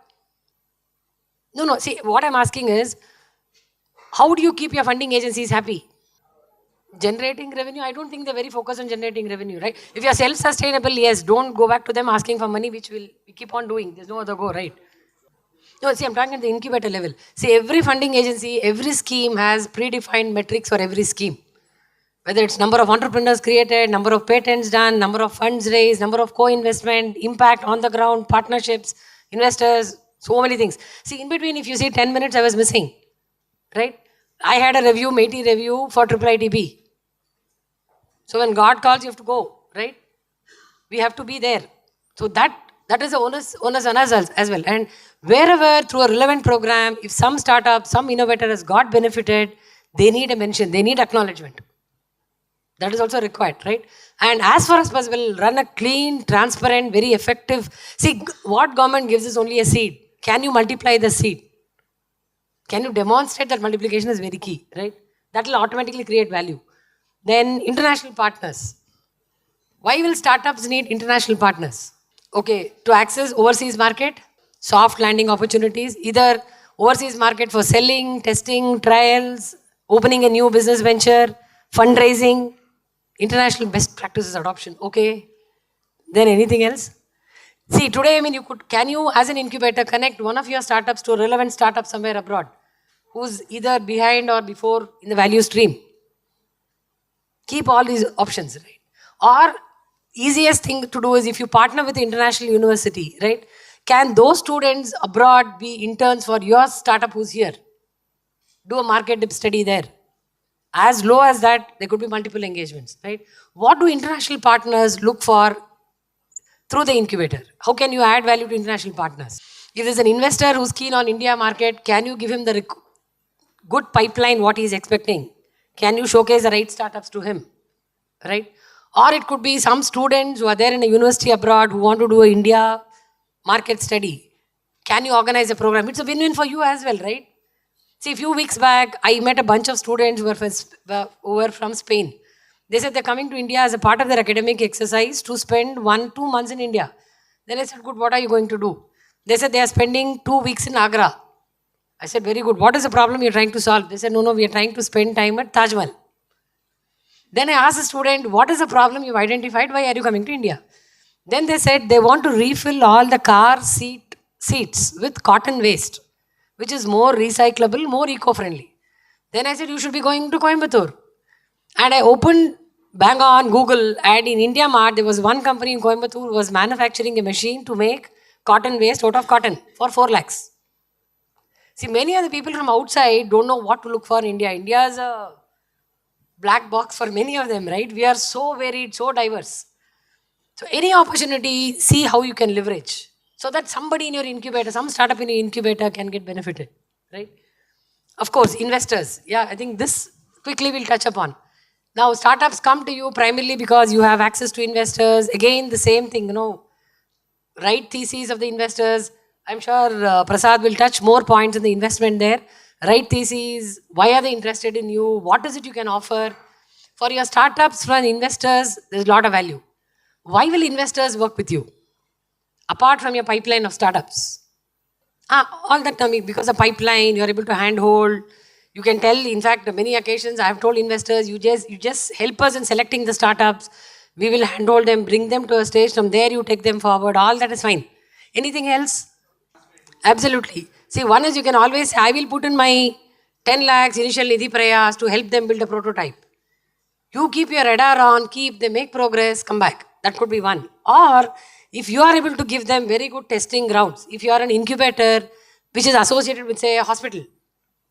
No. See, what I'm asking is, how do you keep your funding agencies happy? Generating revenue? I don't think they're very focused on generating revenue, right? If you're self-sustainable, yes, don't go back to them asking for money, which we keep on doing. There's no other go, right? No, see, I'm talking at the incubator level. See, every funding agency, every scheme has predefined metrics for every scheme. Whether it's number of entrepreneurs created, number of patents done, number of funds raised, number of co-investment, impact on the ground, partnerships, investors, so many things. See, in between, if you see 10 minutes, I was missing, right? I had a review, matey review for IIITB. So when God calls, you have to go, right? We have to be there. So that is the onus on us as well. And wherever through a relevant program, if some startup, some innovator has got benefited, they need a mention, they need acknowledgement. That is also required, right? And as far as possible, run a clean, transparent, very effective. See, what government gives is only a seed. Can you multiply the seed? Can you demonstrate that multiplication is very key, right? That will automatically create value. Then international partners. Why will startups need international partners? Okay, to access overseas market, soft landing opportunities, either overseas market for selling, testing, trials, opening a new business venture, fundraising, international best practices adoption. Okay, then anything else? See, today, can you as an incubator connect one of your startups to a relevant startup somewhere abroad who's either behind or before in the value stream? Keep all these options, right? Or easiest thing to do is if you partner with the international university, right? Can those students abroad be interns for your startup who's here? Do a market dip study there. As low as that, there could be multiple engagements, right? What do international partners look for through the incubator? How can you add value to international partners? If there's an investor who's keen on India market, can you give him the good pipeline, what he's expecting? Can you showcase the right startups to him, right? Or it could be some students who are there in a university abroad who want to do an India market study. Can you organize a program? It's a win-win for you as well, right? See, a few weeks back, I met a bunch of students who were from Spain. They said they're coming to India as a part of their academic exercise to spend 1-2 months in India. Then I said, good, what are you going to do? They said they are spending 2 weeks in Agra. I said, very good. What is the problem you're trying to solve? They said, no, we are trying to spend time at Taj Mahal. Then I asked the student, what is the problem you've identified? Why are you coming to India? Then they said they want to refill all the car seats with cotton waste, which is more recyclable, more eco-friendly. Then I said, you should be going to Coimbatore. And I opened bang on Google, and in India Mart, there was one company in Coimbatore who was manufacturing a machine to make cotton waste out of cotton for 4 lakhs. See, many of the people from outside don't know what to look for in India. India is a black box for many of them, right? We are so varied, so diverse. So any opportunity, see how you can leverage. So that somebody in your incubator, some startup in your incubator can get benefited, right? Of course, investors. Yeah, I think this quickly we'll touch upon. Now, startups come to you primarily because you have access to investors. Again, the same thing, right theses of the investors. I'm sure Prasad will touch more points in the investment there. Right theses, why are they interested in you? What is it you can offer? For your startups, for investors, there's a lot of value. Why will investors work with you? Apart from your pipeline of startups. All that coming because of pipeline, you're able to handhold. You can tell, in fact, many occasions I have told investors, you just help us in selecting the startups. We will handhold them, bring them to a stage. From there, you take them forward. All that is fine. Anything else? Absolutely. See, one is you can always say, I will put in my 10 lakhs initial Nidhi Prayas to help them build a prototype. You keep your radar on, they make progress, come back. That could be one. Or if you are able to give them very good testing grounds, if you are an incubator which is associated with, say, a hospital,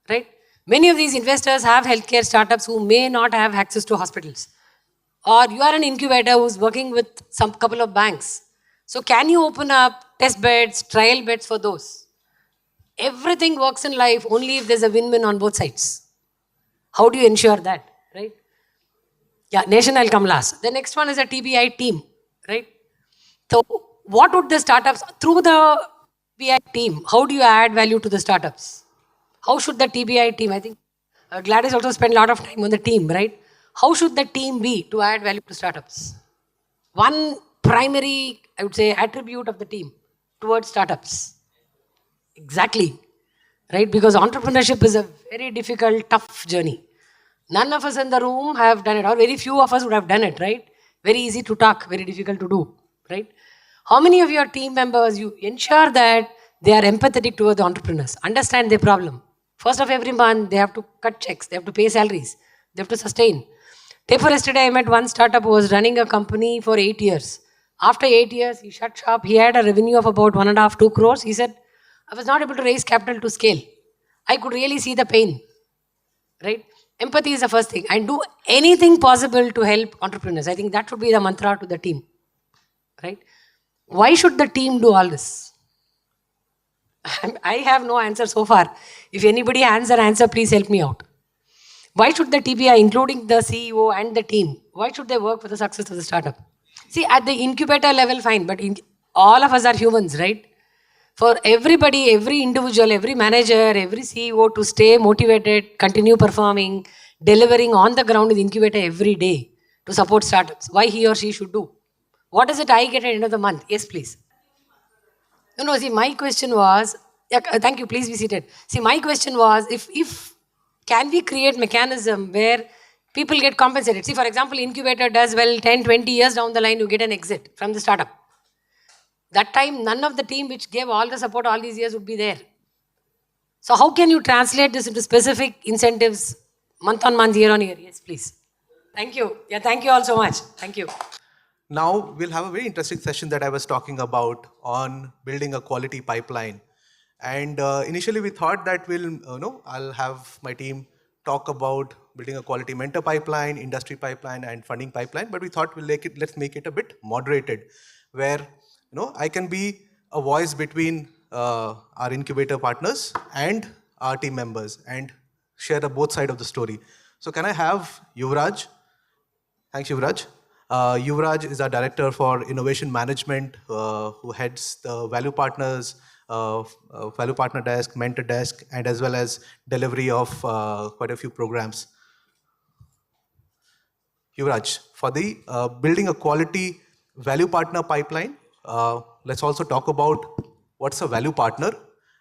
right? Many of these investors have healthcare startups who may not have access to hospitals. Or you are an incubator who's working with some couple of banks. So can you open up test beds, trial beds for those? Everything works in life only if there's a win-win on both sides. How do you ensure that, right? Yeah, nation I'll come last. The next one is a TBI team, right? So what would the startups, through the TBI team, how do you add value to the startups? How should the TBI team, I think Gladys also spent a lot of time on the team, right? How should the team be to add value to startups? One primary, I would say, attribute of the team towards startups. Exactly, right? Because entrepreneurship is a very difficult, tough journey. None of us in the room have done it, or very few of us would have done it, right? Very easy to talk, very difficult to do, right? How many of your team members, you ensure that they are empathetic towards the entrepreneurs, understand their problem? First of every month, they have to cut checks, they have to pay salaries, they have to sustain. Day before yesterday, I met one startup who was running a company for 8 years. After 8 years, he shut shop. He had a revenue of about 1.5, 2 crores. He said, I was not able to raise capital to scale. I could really see the pain, right? Empathy is the first thing. And do anything possible to help entrepreneurs. I think that should be the mantra to the team, right? Why should the team do all this? I have no answer so far. If anybody has an answer, please help me out. Why should the TBI, including the CEO and the team, why should they work for the success of the startup? See, at the incubator level, fine, but all of us are humans, right? For everybody, every individual, every manager, every CEO to stay motivated, continue performing, delivering on the ground in the incubator every day to support startups. Why he or she should do? What is it I get at the end of the month? Yes, please. No, see, my question was, thank you, please be seated. See, my question was, if can we create mechanism where people get compensated? See, for example, incubator does well, 10, 20 years down the line, you get an exit from the startup. That time, none of the team which gave all the support all these years would be there. So how can you translate this into specific incentives month on month, year on year? Yes, please. Thank you. Yeah, thank you all so much. Thank you. Now we'll have a very interesting session that I was talking about on building a quality pipeline. And initially we thought that I'll have my team talk about building a quality mentor pipeline, industry pipeline, and funding pipeline. But we thought let's make it a bit moderated, where I can be a voice between our incubator partners and our team members and share both sides of the story. So can I have Yuvraj? Thanks, Yuvraj. Yuvraj is our director for innovation management, who heads the value partners, value partner desk, mentor desk, and as well as delivery of quite a few programs. Yuvraj, for the building a quality value partner pipeline, let's also talk about what's a value partner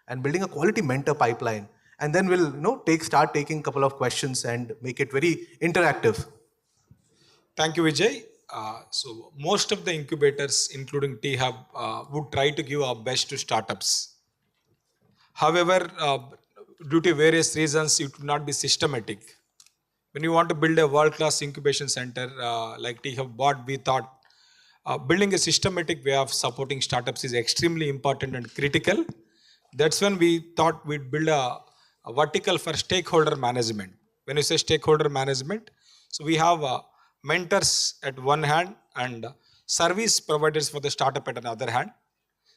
and building a quality mentor pipeline. And then we'll start taking a couple of questions and make it very interactive. Thank you, Vijay. So most of the incubators, including T-Hub, would try to give our best to startups. However, due to various reasons, it would not be systematic. When you want to build a world-class incubation center like T-Hub, what we thought, building a systematic way of supporting startups is extremely important and critical. That's when we thought we'd build a vertical for stakeholder management. When you say stakeholder management, so we have mentors at one hand and service providers for the startup at another hand.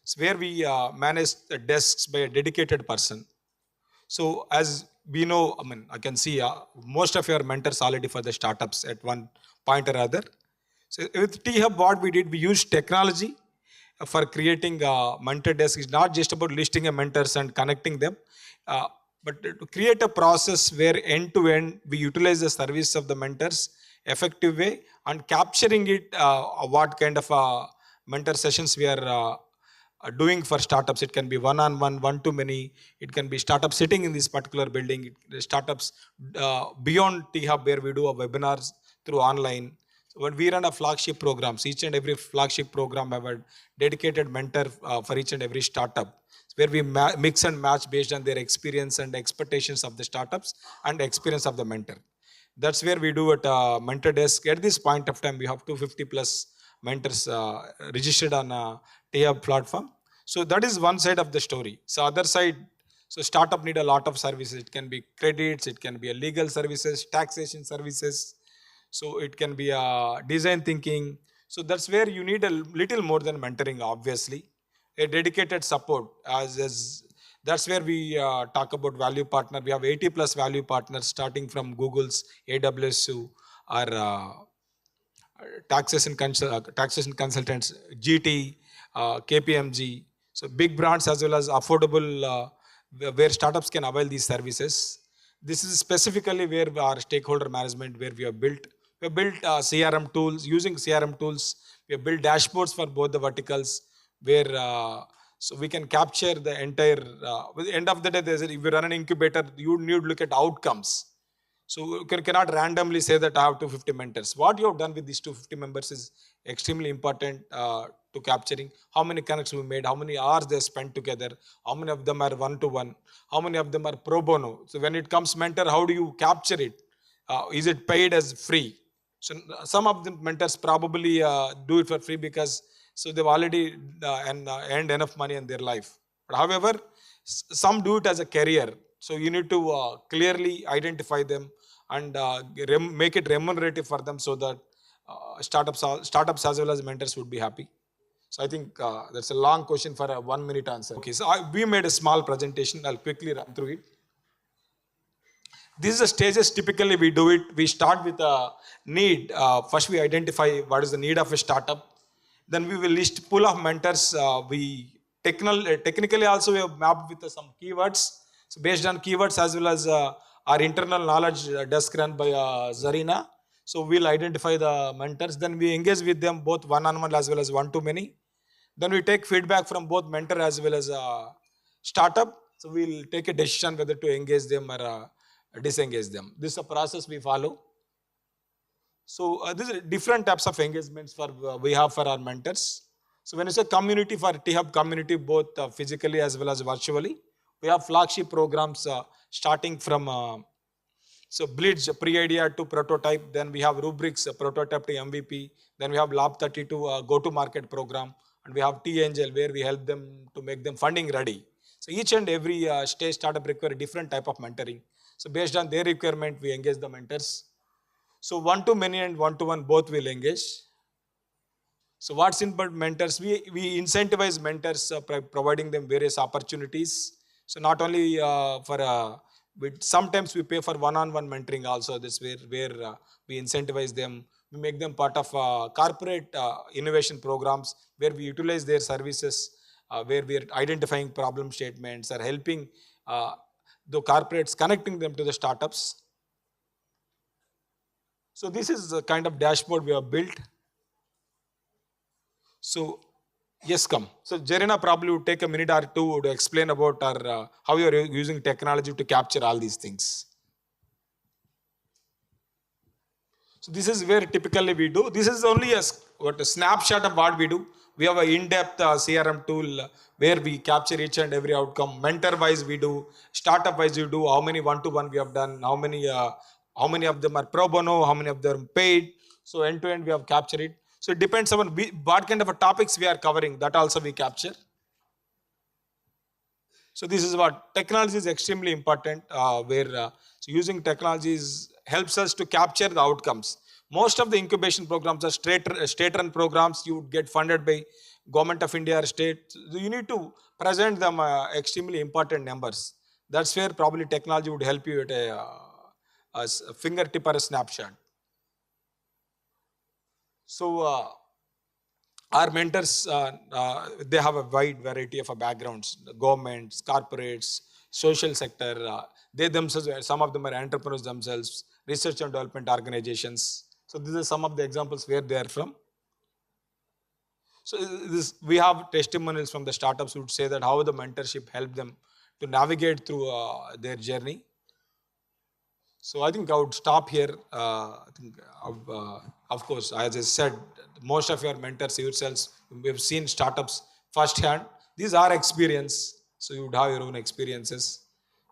So where we manage the desks by a dedicated person. So as we know, I can see most of your mentors already for the startups at one point or other. So with T-Hub, what we did, we used technology for creating a mentor desk. It's not just about listing a mentors and connecting them, but to create a process where end to end we utilize the service of the mentors effective way and capturing it, what kind of mentor sessions we are doing for startups. It can be one-on-one, one-to-many. It can be startups sitting in this particular building. Startups beyond T-Hub where we do webinars through online. So when we run a flagship programs, each and every flagship program have a dedicated mentor for each and every startup, where we mix and match based on their experience and expectations of the startups and experience of the mentor. That's where we do at mentor desk. At this point of time, we have 250 plus mentors registered on T-Hub platform. So that is one side of the story. So other side, so startup need a lot of services. It can be credits, it can be a legal services, taxation services. So it can be a design thinking. So that's where you need a little more than mentoring, obviously. A dedicated support as that's where we talk about value partner. We have 80 plus value partners starting from Google's, AWS, who are taxation consultants, GT, KPMG. So big brands as well as affordable, where startups can avail these services. This is specifically where our stakeholder management, where we have built. We have built CRM tools. Using CRM tools, we have built dashboards for both the verticals, where so we can capture the entire. At the end of the day, if you run an incubator, you need to look at outcomes. So you cannot randomly say that I have 250 mentors. What you have done with these 250 members is extremely important to capturing how many connections we made, how many hours they spent together, how many of them are one-to-one, how many of them are pro bono. So when it comes mentor, how do you capture it? Is it paid as free? So some of the mentors probably do it for free because so they've already earned enough money in their life. But however, some do it as a career. So you need to clearly identify them and make it remunerative for them so that startups as well as mentors would be happy. So I think that's a long question for a 1 minute answer. Okay, so we made a small presentation. I'll quickly run through it. This is the stages typically we do it. We start with a need. First we identify what is the need of a startup. Then we will list pool of mentors. Technically also we have mapped with some keywords. So based on keywords as well as our internal knowledge desk run by Zarina. So we'll identify the mentors. Then we engage with them both one-on-one as well as one-to-many. Then we take feedback from both mentor as well as startup. So we'll take a decision whether to engage them or disengage them. This is a process we follow. So these are different types of engagements for we have for our mentors. So when you say community, for T-Hub community, both physically as well as virtually, we have flagship programs starting from so Blitz, pre-idea to prototype. Then we have rubrics, prototype to MVP. Then we have Lab 32 go-to-market program. And we have T-Angel, where we help them to make them funding ready. So each and every stage startup require a different type of mentoring. So based on their requirement, we engage the mentors. So one-to-many and one-to-one both will engage. So what's in but mentors? We incentivize mentors, providing them various opportunities. So not only sometimes we pay for one-on-one mentoring also. This where we incentivize them. We make them part of corporate innovation programs where we utilize their services, where we are identifying problem statements or helping the corporates, connecting them to the startups. So this is the kind of dashboard we have built. So yes, come. So Jarina probably would take a minute or two to explain about how you are using technology to capture all these things. So this is where typically we do. This is only a snapshot of what we do. We have an in-depth CRM tool where we capture each and every outcome. Mentor-wise we do, startup-wise we do, how many one-to-one we have done, how many of them are pro bono, how many of them are paid. So end-to-end we have captured it. So it depends on what kind of topics we are covering, that also we capture. So this is what technology is extremely important, so using technologies helps us to capture the outcomes. Most of the incubation programs are state-run programs. You would get funded by government of India or state. So you need to present them extremely important numbers. That's where probably technology would help you at a fingertip or a snapshot. So our mentors, they have a wide variety of backgrounds: governments, corporates, social sector. They themselves, some of them are entrepreneurs themselves, research and development organizations. So these are some of the examples where they are from. So we have testimonials from the startups who would say that how the mentorship helped them to navigate through their journey. So I think I would stop here. Of course, as I said, most of your mentors yourselves, we have seen startups firsthand. These are experience, so you would have your own experiences.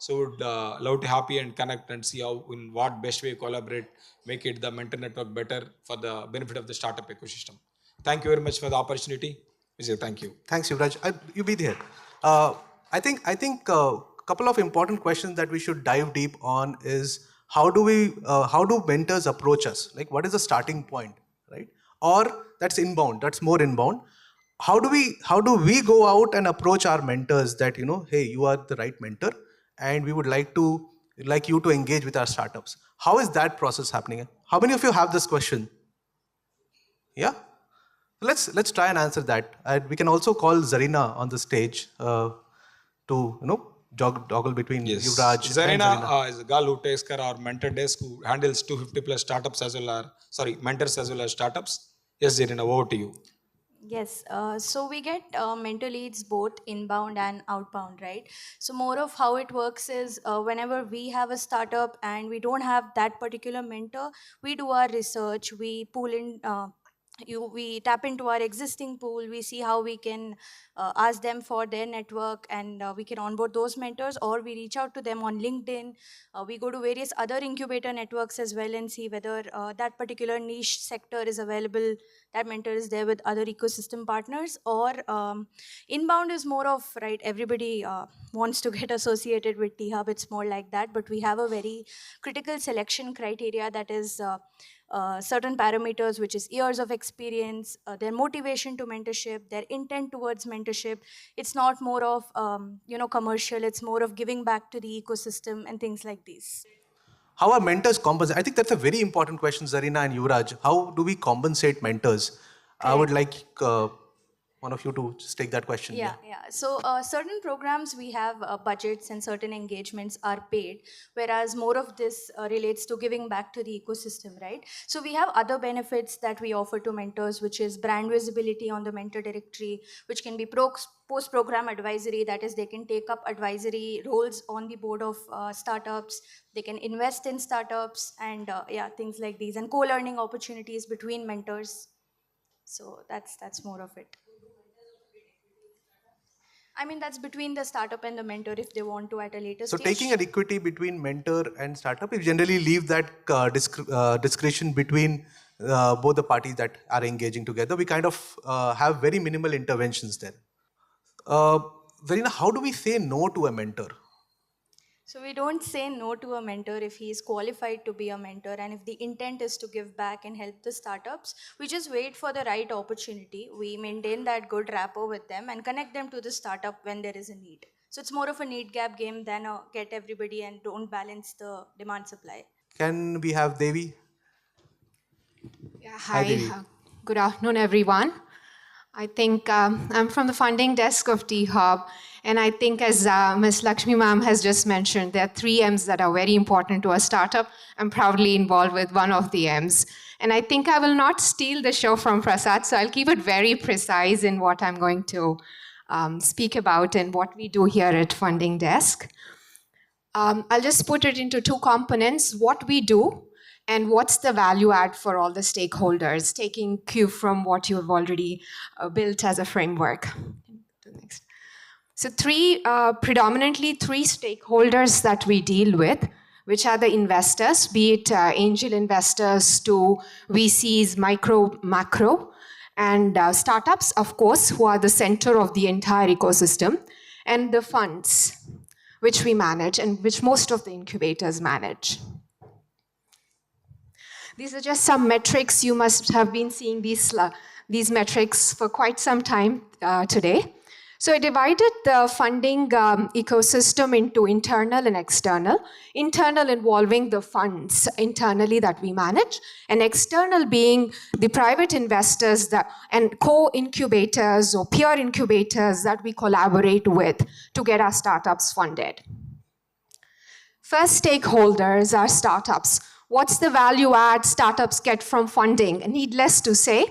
So would love to happy and connect and see how, in what best way collaborate, make it the mentor network better for the benefit of the startup ecosystem. Thank you very much for the opportunity. Vijay, thank you. Thanks, Yuvraj. You be there. I think couple of important questions that we should dive deep on is how do mentors approach us? Like, what is the starting point, right? Or that's inbound. That's more inbound. How do we go out and approach our mentors that, hey, you are the right mentor, and we would like you to engage with our startups. How is that process happening? How many of you have this question? Yeah. Let's try and answer that. We can also call Zarina on the stage to toggle between Yuvraj and Zarina. Is a girl who takes care of our mentor desk, who handles 250 plus startups as well as mentors as well as startups. Yes, Zarina, over to you. Yes, so we get mentor leads both inbound and outbound, right? So more of how it works is whenever we have a startup and we don't have that particular mentor, we do our research, we pull in, we tap into our existing pool, we see how we can ask them for their network, and we can onboard those mentors, or we reach out to them on LinkedIn. We go to various other incubator networks as well and see whether that particular niche sector is available, that mentor is there with other ecosystem partners. Or inbound is more of, right, everybody wants to get associated with T-Hub, it's more like that, but we have a very critical selection criteria that is certain parameters, which is years of experience, their motivation to mentorship, their intent towards mentorship. It's not more of commercial, it's more of giving back to the ecosystem and things like these. How are mentors compensated? I think that's a very important question, Zarina and Yuvraj. How do we compensate mentors? Correct. I would like one of you to just take that question. Yeah. So certain programs we have budgets, and certain engagements are paid, whereas more of this relates to giving back to the ecosystem, right? So we have other benefits that we offer to mentors, which is brand visibility on the mentor directory, which can be post-program advisory, that is, they can take up advisory roles on the board of startups, they can invest in startups, and things like these, and co-learning opportunities between mentors. So that's more of it. I mean, that's between the startup and the mentor if they want to at a later stage. So taking an equity between mentor and startup, we generally leave that discretion between both the parties that are engaging together. We kind of have very minimal interventions there. Zarina, how do we say no to a mentor? So we don't say no to a mentor if he is qualified to be a mentor, and if the intent is to give back and help the startups, we just wait for the right opportunity. We maintain that good rapport with them and connect them to the startup when there is a need. So it's more of a need gap game than a get everybody and don't balance the demand supply. Can we have Devi? Yeah, hi. Devi. Good afternoon, everyone. I think I'm from the funding desk of T-Hub. And I think, as Ms. Lakshmi ma'am has just mentioned, there are 3 M's that are very important to a startup. I'm proudly involved with one of the M's. And I think I will not steal the show from Prasad, so I'll keep it very precise in what I'm going to speak about and what we do here at Funding Desk. I'll just put it into 2 components: what we do and what's the value add for all the stakeholders, taking cue from what you have already built as a framework. Next. So predominantly three stakeholders that we deal with, which are the investors, be it angel investors to VCs, micro, macro, and startups, of course, who are the center of the entire ecosystem. and the funds which we manage and which most of the incubators manage. These are just some metrics. You must have been seeing these metrics for quite some time today. So I divided the funding ecosystem into internal and external. Internal involving the funds internally that we manage, and external being the private investors and co-incubators or peer incubators that we collaborate with to get our startups funded. First stakeholders are startups. What's the value add startups get from funding? Needless to say,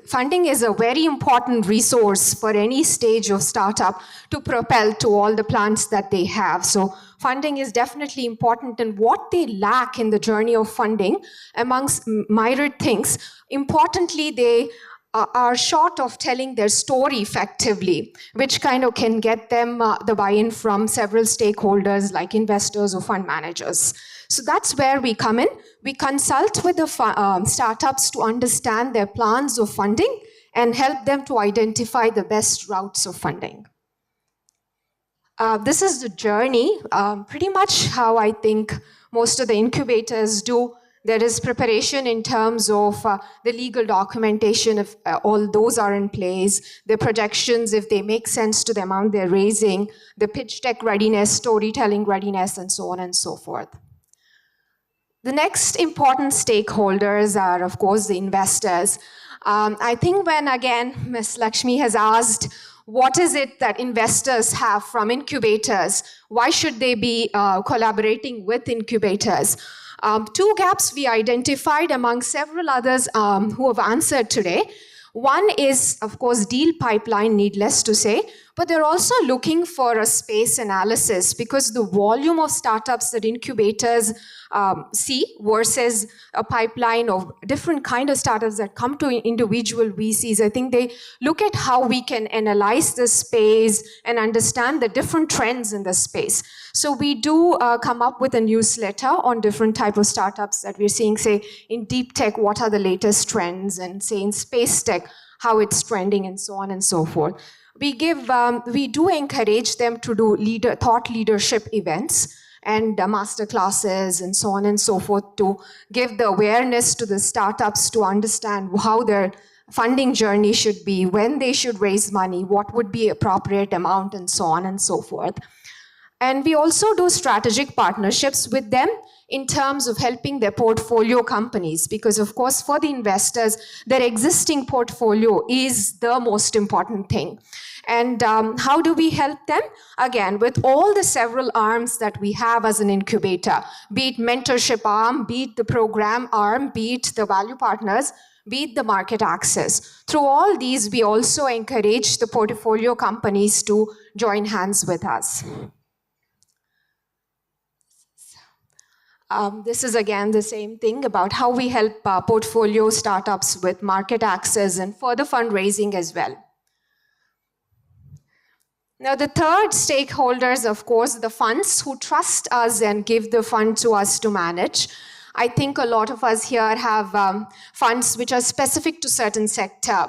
funding is a very important resource for any stage of startup to propel to all the plans that they have. So funding is definitely important, and what they lack in the journey of funding, amongst myriad things, importantly, they are short of telling their story effectively, which kind of can get them the buy-in from several stakeholders like investors or fund managers. So that's where we come in. We consult with the startups to understand their plans of funding and help them to identify the best routes of funding. This is the journey, pretty much how I think most of the incubators do. There is preparation in terms of the legal documentation, if all those are in place, the projections, if they make sense to the amount they're raising, the pitch deck readiness, storytelling readiness, and so on and so forth. The next important stakeholders are, of course, the investors. I think when, again, Ms. Lakshmi has asked, what is it that investors have from incubators? Why should they be collaborating with incubators? Two gaps we identified among several others who have answered today. One is, of course, deal pipeline, needless to say, but they're also looking for a space analysis because the volume of startups that incubators see versus a pipeline of different kind of startups that come to individual VCs, I think they look at how we can analyze the space and understand the different trends in the space. So we do come up with a newsletter on different type of startups that we're seeing, say, in deep tech, what are the latest trends, and say in space tech, how it's trending, and so on and so forth. We do encourage them to do thought leadership events and master classes and so on and so forth to give the awareness to the startups to understand how their funding journey should be, when they should raise money, what would be appropriate amount, and so on and so forth. And we also do strategic partnerships with them in terms of helping their portfolio companies, because of course for the investors, their existing portfolio is the most important thing. And how do we help them? Again, with all the several arms that we have as an incubator, be it mentorship arm, be it the program arm, be it the value partners, be it the market access. Through all these, we also encourage the portfolio companies to join hands with us. This is again the same thing about how we help portfolio startups with market access and further fundraising as well. Now, the third stakeholders, of course, the funds who trust us and give the fund to us to manage. I think a lot of us here have funds which are specific to certain sector.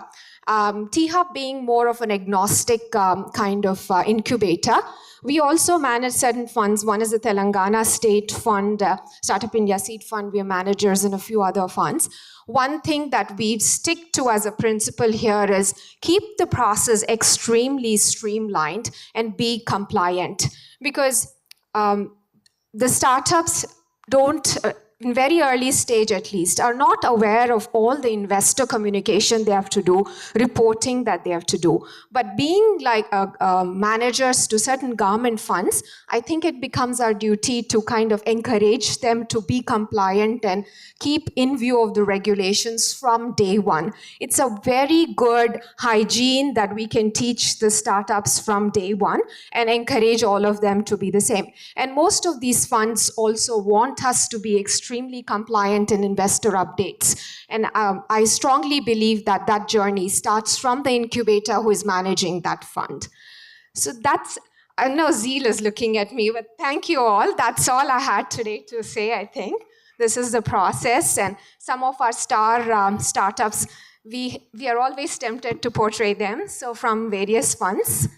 T-Hub being more of an agnostic kind of incubator. We also manage certain funds. One is the Telangana State Fund, Startup India Seed Fund. We are managers in a few other funds. One thing that we stick to as a principle here is keep the process extremely streamlined and be compliant, because the startups don't, in very early stage at least, are not aware of all the investor communication they have to do, reporting that they have to do. But being like managers to certain government funds, I think it becomes our duty to kind of encourage them to be compliant and keep in view of the regulations from day one. It's a very good hygiene that we can teach the startups from day one and encourage all of them to be the same. And most of these funds also want us to be extremely compliant in investor updates. And I strongly believe that that journey starts from the incubator who is managing that fund. So that's, I know Zeel is looking at me, but thank you all. That's all I had today to say, I think. This is the process, and some of our star startups, we are always tempted to portray them, so from various funds.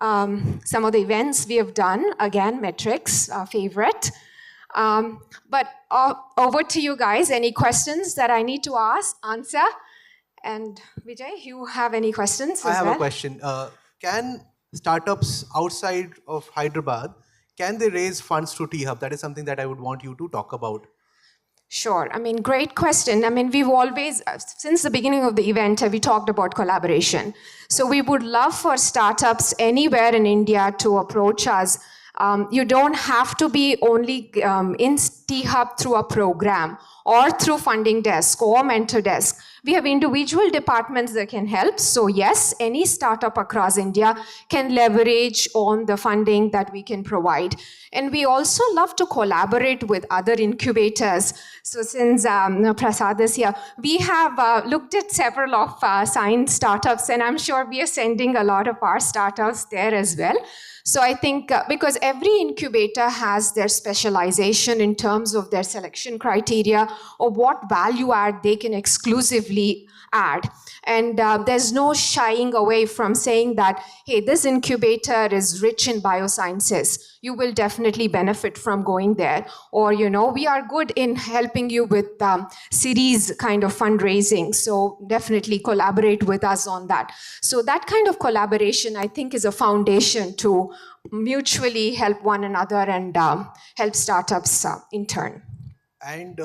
some of the events we have done. Again, metrics, our favorite. But over to you guys. Any questions that I need to answer? And Vijay, you have any questions? I have a question. Can startups outside of Hyderabad, can they raise funds through T-Hub? That is something that I would want you to talk about. Sure. I mean, great question. I mean, we've always, since the beginning of the event, we talked about collaboration. So we would love for startups anywhere in India to approach us. You don't have to be only in T-Hub through a program or through funding desk or mentor desk. We have individual departments that can help. So yes, any startup across India can leverage on the funding that we can provide. And we also love to collaborate with other incubators. So since Prasad is here, we have looked at several of signed startups, and I'm sure we are sending a lot of our startups there as well. So I think because every incubator has their specialization in terms of their selection criteria or what value add they can exclusively add. And there's no shying away from saying that, hey, this incubator is rich in biosciences. You will definitely benefit from going there. Or, you know, we are good in helping you with series kind of fundraising. So definitely collaborate with us on that. So that kind of collaboration, I think, is a foundation to mutually help one another and help startups in turn. And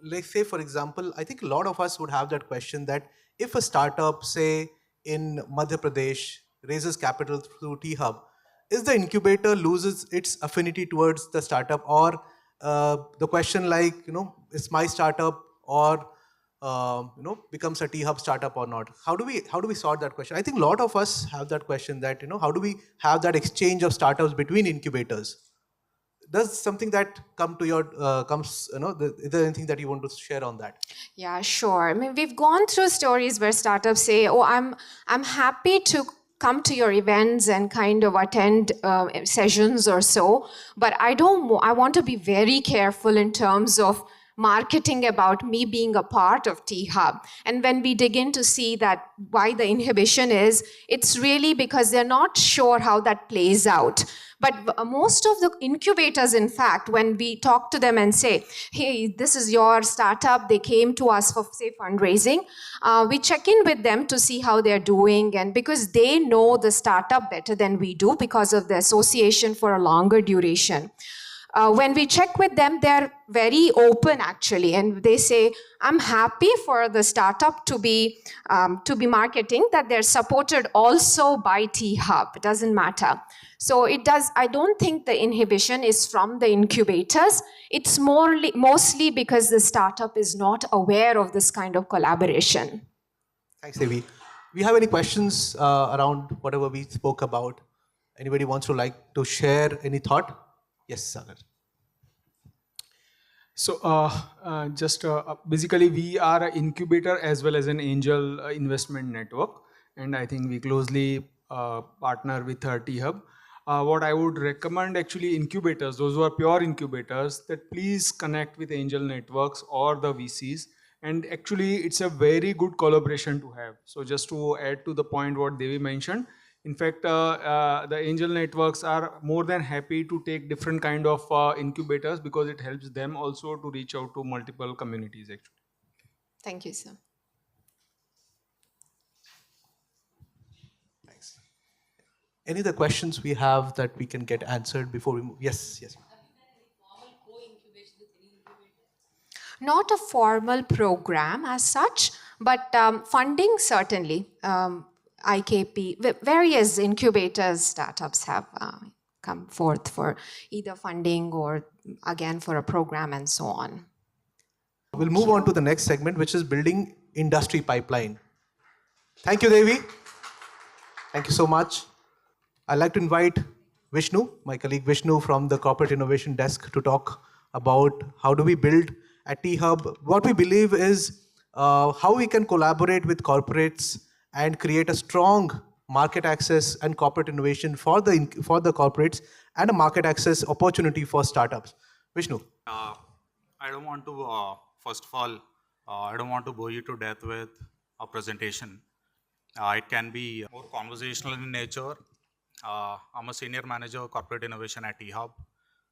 let's say, for example, I think a lot of us would have that question that if a startup, say in Madhya Pradesh, raises capital through T-Hub, is the incubator loses its affinity towards the startup? Or the question like, you know, is my startup or you know, becomes a T-Hub startup or not? How do we sort that question? I think a lot of us have that question that, you know, how do we have that exchange of startups between incubators? Does something that come to your you know, is there anything that you want to share on that? Yeah, sure. I mean, we've gone through stories where startups say, "Oh, I'm happy to come to your events and kind of attend sessions or so, but I want to be very careful in terms of marketing about me being a part of T-Hub." And when we dig in to see that why the inhibition is, it's really because they're not sure how that plays out. But most of the incubators, in fact, when we talk to them and say, hey, this is your startup, they came to us for, say, fundraising, we check in with them to see how they're doing. And because they know the startup better than we do because of the association for a longer duration. When we check with them, they're very open actually, and they say, I'm happy for the startup to be marketing that they're supported also by T-Hub. It doesn't matter. So I don't think the inhibition is from the incubators. It's mostly because the startup is not aware of this kind of collaboration. Thanks, Devi. We have any questions around whatever we spoke about? Anybody wants to like to share any thought? Yes, Sagar. So basically we are an incubator as well as an angel investment network, and I think we closely partner with T-Hub. What I would recommend actually incubators, those who are pure incubators, that please connect with angel networks or the VCs. And actually it's a very good collaboration to have. So just to add to the point what Devi mentioned, in fact, the angel networks are more than happy to take different kind of incubators because it helps them also to reach out to multiple communities actually. Thank you, sir. Thanks. Any other questions we have that we can get answered before we move? Yes, yes. Not a formal program as such, but funding certainly. IKP, various incubators, startups have come forth for either funding or again for a program and so on. We'll move on to the next segment, which is building industry pipeline. Thank you, Devi. Thank you so much. I'd like to invite Vishnu, my colleague Vishnu from the Corporate Innovation Desk, to talk about how do we build at T-Hub. What we believe is how we can collaborate with corporates and create a strong market access and corporate innovation for the corporates and a market access opportunity for startups. Vishnu. I don't want to, first of all, I don't want to bore you to death with a presentation. It can be more conversational in nature. I'm a senior manager corporate innovation at eHub.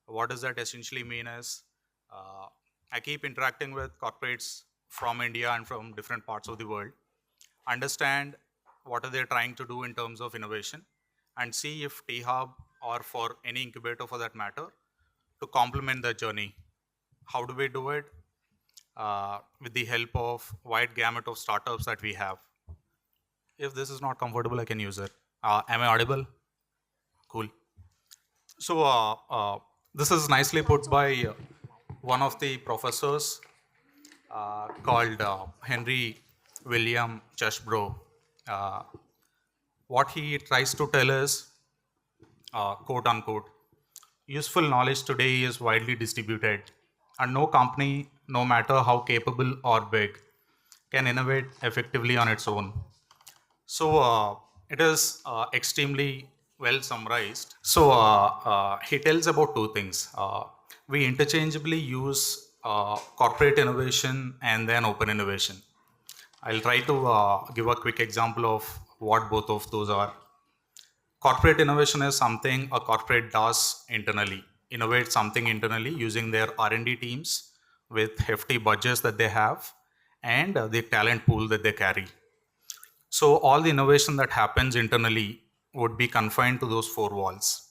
What does that essentially mean is I keep interacting with corporates from India and from different parts of the world, understand what are they trying to do in terms of innovation, and see if T-Hub or for any incubator for that matter to complement the journey. How do we do it? With the help of wide gamut of startups that we have. If this is not comfortable, I can use it. Am I audible? Cool. So this is nicely put by one of the professors called Henry William Cheshbro. What he tries to tell is, quote unquote, useful knowledge today is widely distributed, and no company, no matter how capable or big, can innovate effectively on its own. So it is extremely well summarized. So he tells about two things. We interchangeably use corporate innovation and then open innovation. I'll try to give a quick example of what both of those are. Corporate innovation is something a corporate does internally, innovate something internally using their R&D teams with hefty budgets that they have and the talent pool that they carry. So all the innovation that happens internally would be confined to those four walls.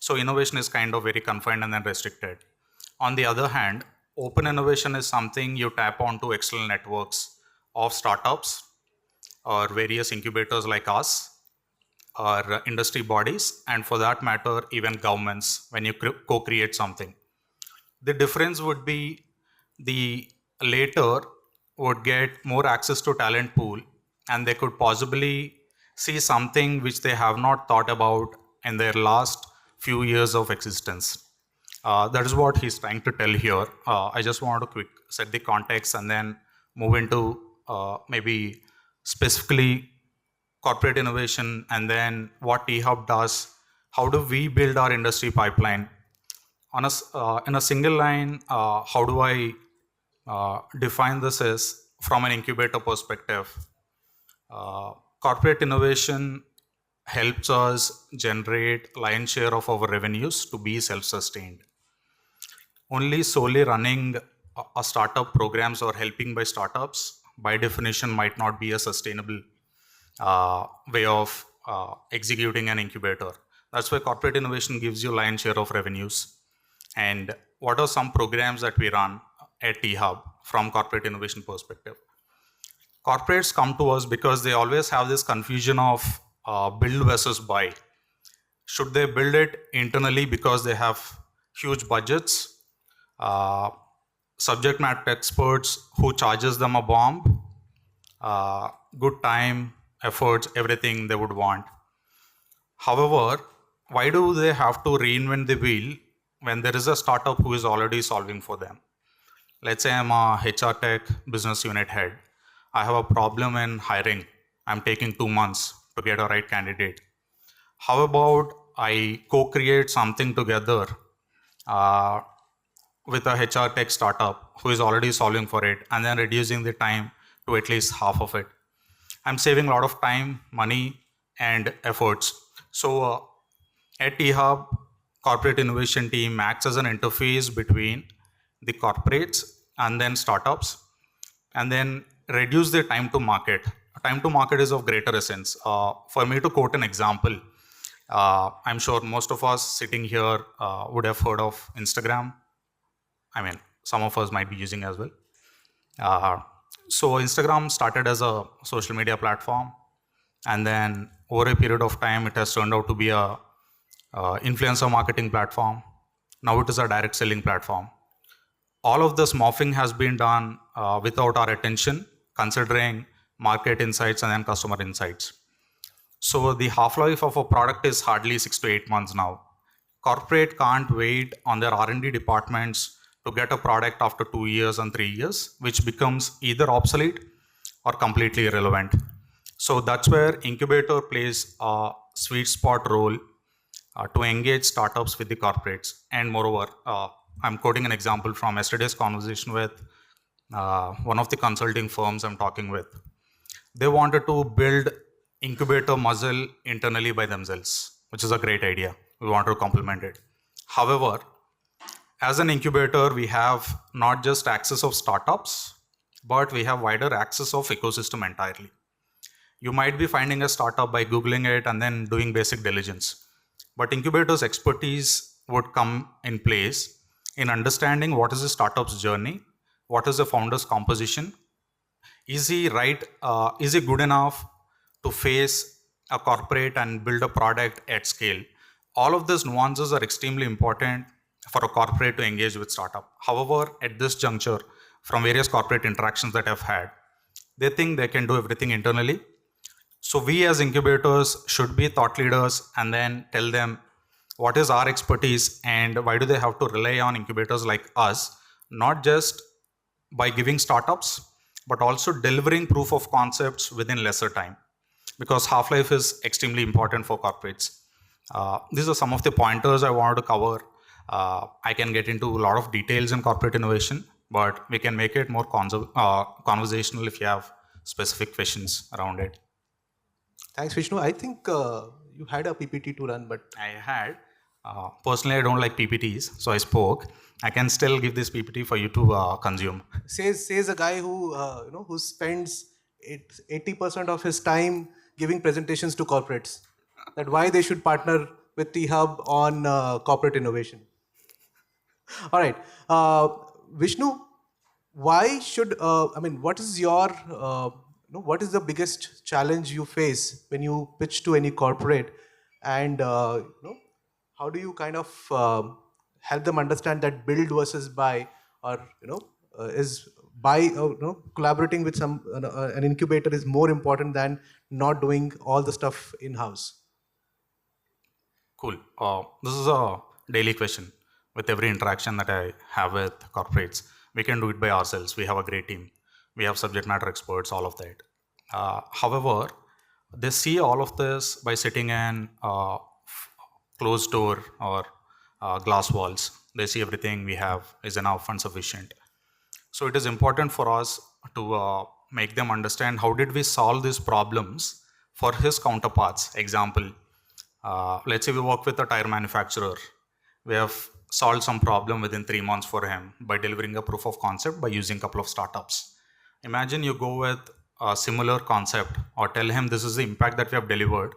So innovation is kind of very confined and then restricted. On the other hand, open innovation is something you tap onto external networks of startups or various incubators like us, or industry bodies, and for that matter, even governments when you co-create something. The difference would be the later would get more access to talent pool and they could possibly see something which they have not thought about in their last few years of existence. That is what he's trying to tell here. I just want to quick set the context and then move into maybe specifically corporate innovation and then what eHub does. How do we build our industry pipeline? In a single line, how do I define this as from an incubator perspective? Corporate innovation helps us generate lion's share of our revenues to be self-sustained. Only solely running a startup programs or helping by startups, by definition, might not be a sustainable way of executing an incubator. That's why corporate innovation gives you lion's share of revenues. And what are some programs that we run at eHub from corporate innovation perspective? Corporates come to us because they always have this confusion of build versus buy. Should they build it internally because they have huge budgets, subject matter experts who charges them a bomb, good time, efforts, everything they would want. However, why do they have to reinvent the wheel when there is a startup who is already solving for them? Let's say I'm a HR tech business unit head. I have a problem in hiring. I'm taking 2 months to get a right candidate. How about I co-create something together with a HR tech startup who is already solving for it and then reducing the time to at least half of it? I'm saving a lot of time, money, and efforts. So at eHub, corporate innovation team acts as an interface between the corporates and then startups, and then reduce their time to market. Time to market is of greater essence. For me to quote an example, I'm sure most of us sitting here would have heard of Instagram. I mean, some of us might be using as well. So Instagram started as a social media platform, and then over a period of time, it has turned out to be a influencer marketing platform. Now it is a direct selling platform. All of this morphing has been done without our attention, considering market insights and then customer insights. So the half-life of a product is hardly 6 to 8 months now. Corporate can't wait on their R&D departments to get a product after 2 years and 3 years, which becomes either obsolete or completely irrelevant. So that's where incubator plays a sweet spot role to engage startups with the corporates. And moreover, I'm quoting an example from yesterday's conversation with one of the consulting firms I'm talking with. They wanted to build incubator muscle internally by themselves. which is a great idea. We want to complement it. However, as an incubator, we have not just access of startups, but we have wider access of ecosystem entirely. You might be finding a startup by Googling it and then doing basic diligence. But incubator's expertise would come in place in understanding what is the startup's journey, what is the founder's composition, is he good enough to face a corporate and build a product at scale. All of these nuances are extremely important for a corporate to engage with startup. However, at this juncture, from various corporate interactions that I've had, they think they can do everything internally. So we as incubators should be thought leaders and then tell them what is our expertise and why do they have to rely on incubators like us, not just by giving startups, but also delivering proof of concepts within lesser time. Because half-life is extremely important for corporates. These are some of the pointers I wanted to cover. I can get into a lot of details in corporate innovation, but we can make it more conversational if you have specific questions around it. Thanks, Vishnu. I think you had a PPT to run, but I had. Personally, I don't like PPTs, so I spoke. I can still give this PPT for you to consume. says a guy who who spends 80% of his time giving presentations to corporates. That why they should partner with T-Hub on corporate innovation. All right, Vishnu, why should what is your what is the biggest challenge you face when you pitch to any corporate, and how do you kind of help them understand that build versus buy, or is buy collaborating with an incubator is more important than not doing all the stuff in house? Cool. This is a daily question with every interaction that I have with corporates. We can do it by ourselves. We have a great team. We have subject matter experts, all of that. However, they see all of this by sitting in closed door or glass walls. They see everything we have is enough and sufficient. So it is important for us to make them understand how did we solve these problems for his counterparts. Example, let's say we work with a tire manufacturer. We have solved some problem within 3 months for him by delivering a proof of concept by using a couple of startups. Imagine you go with a similar concept or tell him this is the impact that we have delivered,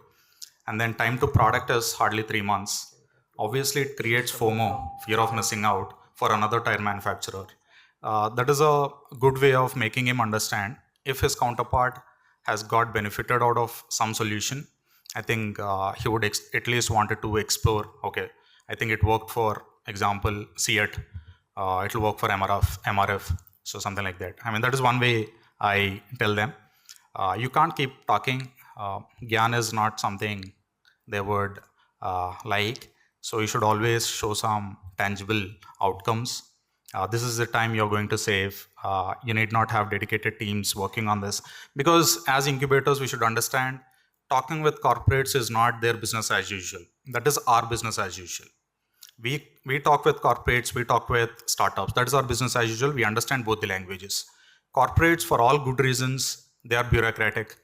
and then time to product is hardly 3 months. Obviously, it creates FOMO, fear of missing out, for another tire manufacturer. That is a good way of making him understand if his counterpart has got benefited out of some solution. I think he would at least wanted to explore, okay, I think it worked for example, Seat, it'll work for MRF, so something like that. I mean, that is one way I tell them. You can't keep talking. Gyan is not something they would like. So you should always show some tangible outcomes. This is the time you're going to save. You need not have dedicated teams working on this. Because as incubators, we should understand talking with corporates is not their business as usual. That is our business as usual. We talk with corporates, we talk with startups. That is our business as usual. We understand both the languages. Corporates, for all good reasons, they are bureaucratic.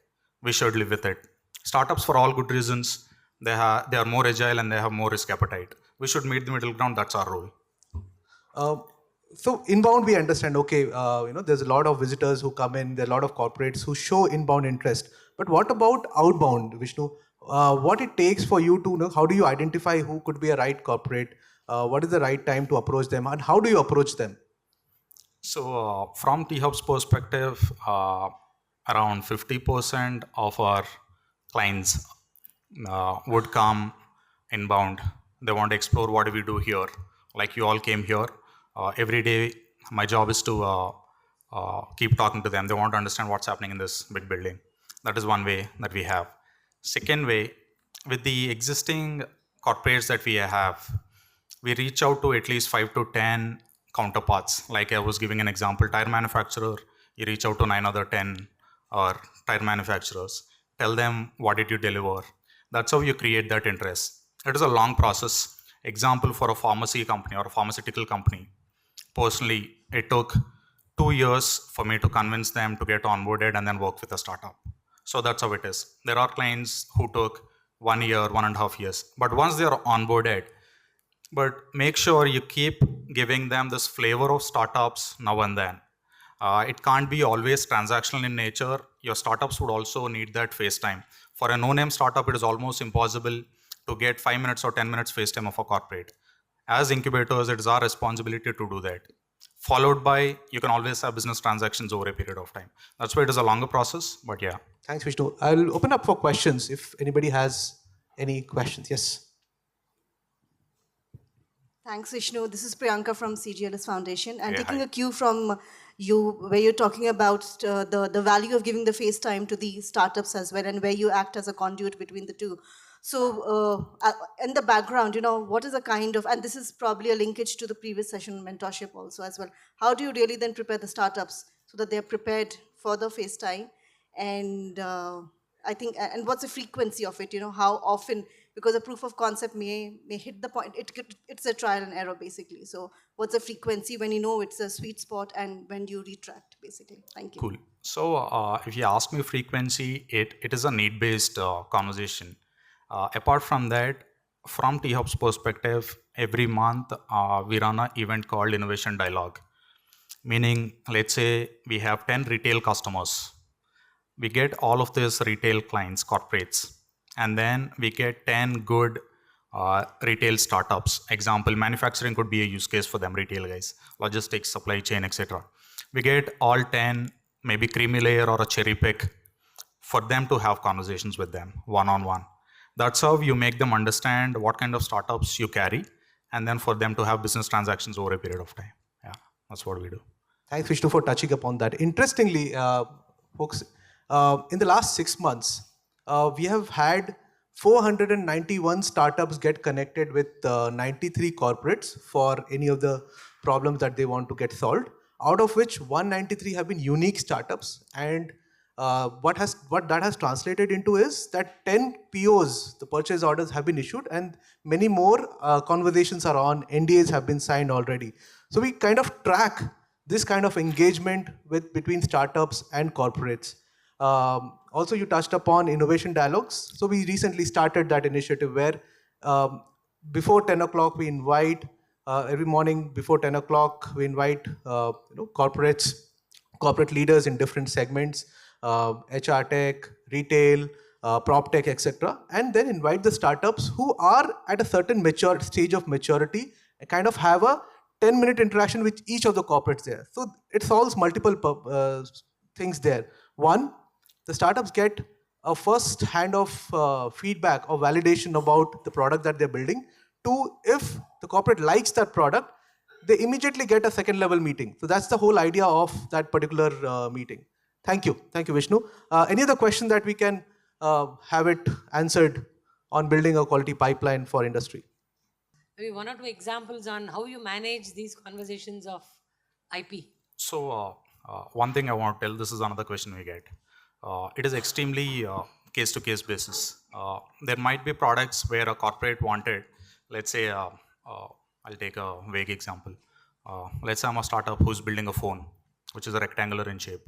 We should live with it. Startups, for all good reasons, they are more agile and they have more risk appetite. We should meet the middle ground. That's our role. So inbound, we understand, okay, there's a lot of visitors who come in, there are a lot of corporates who show inbound interest. But what about outbound, Vishnu? What it takes for you to know, how do you identify who could be a right corporate? What is the right time to approach them, and how do you approach them? So from T-Hub's perspective, around 50% of our clients would come inbound. They want to explore what do we do here. Like you all came here. Every day, my job is to keep talking to them. They want to understand what's happening in this big building. That is one way that we have. Second way, with the existing corporates that we have, we reach out to at least 5 to 10 counterparts. Like I was giving an example, tire manufacturer, you reach out to 9 other 10 or tire manufacturers. Tell them, what did you deliver? That's how you create that interest. It is a long process. Example, for a pharmacy company or a pharmaceutical company, personally, it took 2 years for me to convince them to get onboarded and then work with a startup. So that's how it is. There are clients who took 1 year, 1.5 years. But once they are onboarded, but make sure you keep giving them this flavor of startups now and then. It can't be always transactional in nature. Your startups would also need that face time. For a no-name startup, it is almost impossible to get 5 minutes or 10 minutes face time of a corporate. As incubators, it is our responsibility to do that. Followed by, you can always have business transactions over a period of time. That's why it is a longer process, but yeah. Thanks, Vishnu. I'll open up for questions if anybody has any questions. Yes. Thanks, Vishnu. This is Priyanka from CGLS Foundation. And Hey, taking hi. a cue from you, where you're talking about the value of giving the face time to the startups as well, and where you act as a conduit between the two. So in the background, what is the kind of, and this is probably a linkage to the previous session, mentorship also as well. How do you really then prepare the startups so that they're prepared for the face time? And I think, and what's the frequency of it? How often? Because a proof of concept may hit the point. It's a trial and error basically. So what's the frequency when you know it's a sweet spot, and when do you retract basically? Thank you. Cool. So if you ask me frequency, it is a need-based conversation. Apart from that, from T-Hub's perspective, every month we run an event called Innovation Dialogue. Meaning, let's say we have 10 retail customers. We get all of these retail clients, corporates, and then we get 10 good retail startups. Example, manufacturing could be a use case for them, retail guys, logistics, supply chain, etc. We get all 10, maybe creamy layer or a cherry pick for them to have conversations with them one-on-one. That's how you make them understand what kind of startups you carry, and then for them to have business transactions over a period of time. Yeah, that's what we do. Thanks, Vishnu, for touching upon that. Interestingly, folks, in the last 6 months, we have had 491 startups get connected with 93 corporates for any of the problems that they want to get solved, out of which 193 have been unique startups. And what that has translated into is that 10 POs, the purchase orders, have been issued, and many more conversations are on, NDAs have been signed already. So we kind of track this kind of engagement between startups and corporates. Also, you touched upon innovation dialogues. So we recently started that initiative where before 10 o'clock we invite, every morning before 10 o'clock we invite corporate leaders in different segments, HR tech, retail, prop tech, etc. And then invite the startups who are at a certain stage of maturity and kind of have a 10-minute interaction with each of the corporates there. So it solves multiple things there. One, the startups get a first hand of feedback or validation about the product that they're building. Two, if the corporate likes that product, they immediately get a second level meeting. So that's the whole idea of that particular meeting. Thank you. Thank you, Vishnu. Any other question that we can have it answered on building a quality pipeline for industry? Maybe one or two examples on how you manage these conversations of IP. So one thing I want to tell, this is another question we get. It is extremely case-to-case basis. There might be products where a corporate wanted, let's say, I'll take a vague example. Let's say I'm a startup who's building a phone, which is a rectangular in shape.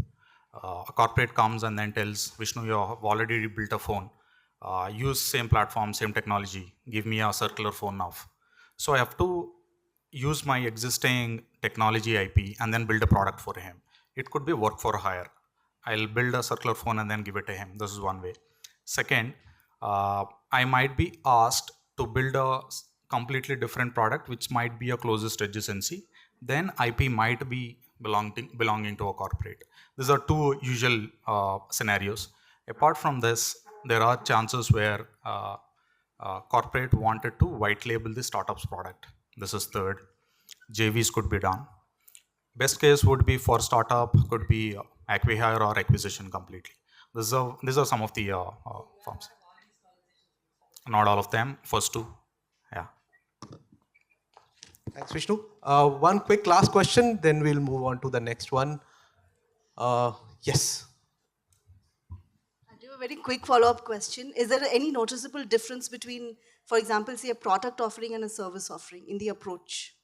A corporate comes and then tells, Vishnu, you have already built a phone. Use same platform, same technology. Give me a circular phone now. So I have to use my existing technology IP and then build a product for him. It could be work for hire. I'll build a circular phone and then give it to him. This is one way. Second, I might be asked to build a completely different product, which might be a closest adjacency. Then IP might be belonging to a corporate. These are two usual scenarios. Apart from this, there are chances where corporate wanted to white label the startup's product. This is third. JVs could be done. Best case would be for startup, could be acquihire or acquisition completely. These are some of the forms. Not all of them, first two. Yeah. Thanks, Vishnu. One quick last question, then we'll move on to the next one. Yes. I do a very quick follow-up question. Is there any noticeable difference between, for example, say a product offering and a service offering in the approach?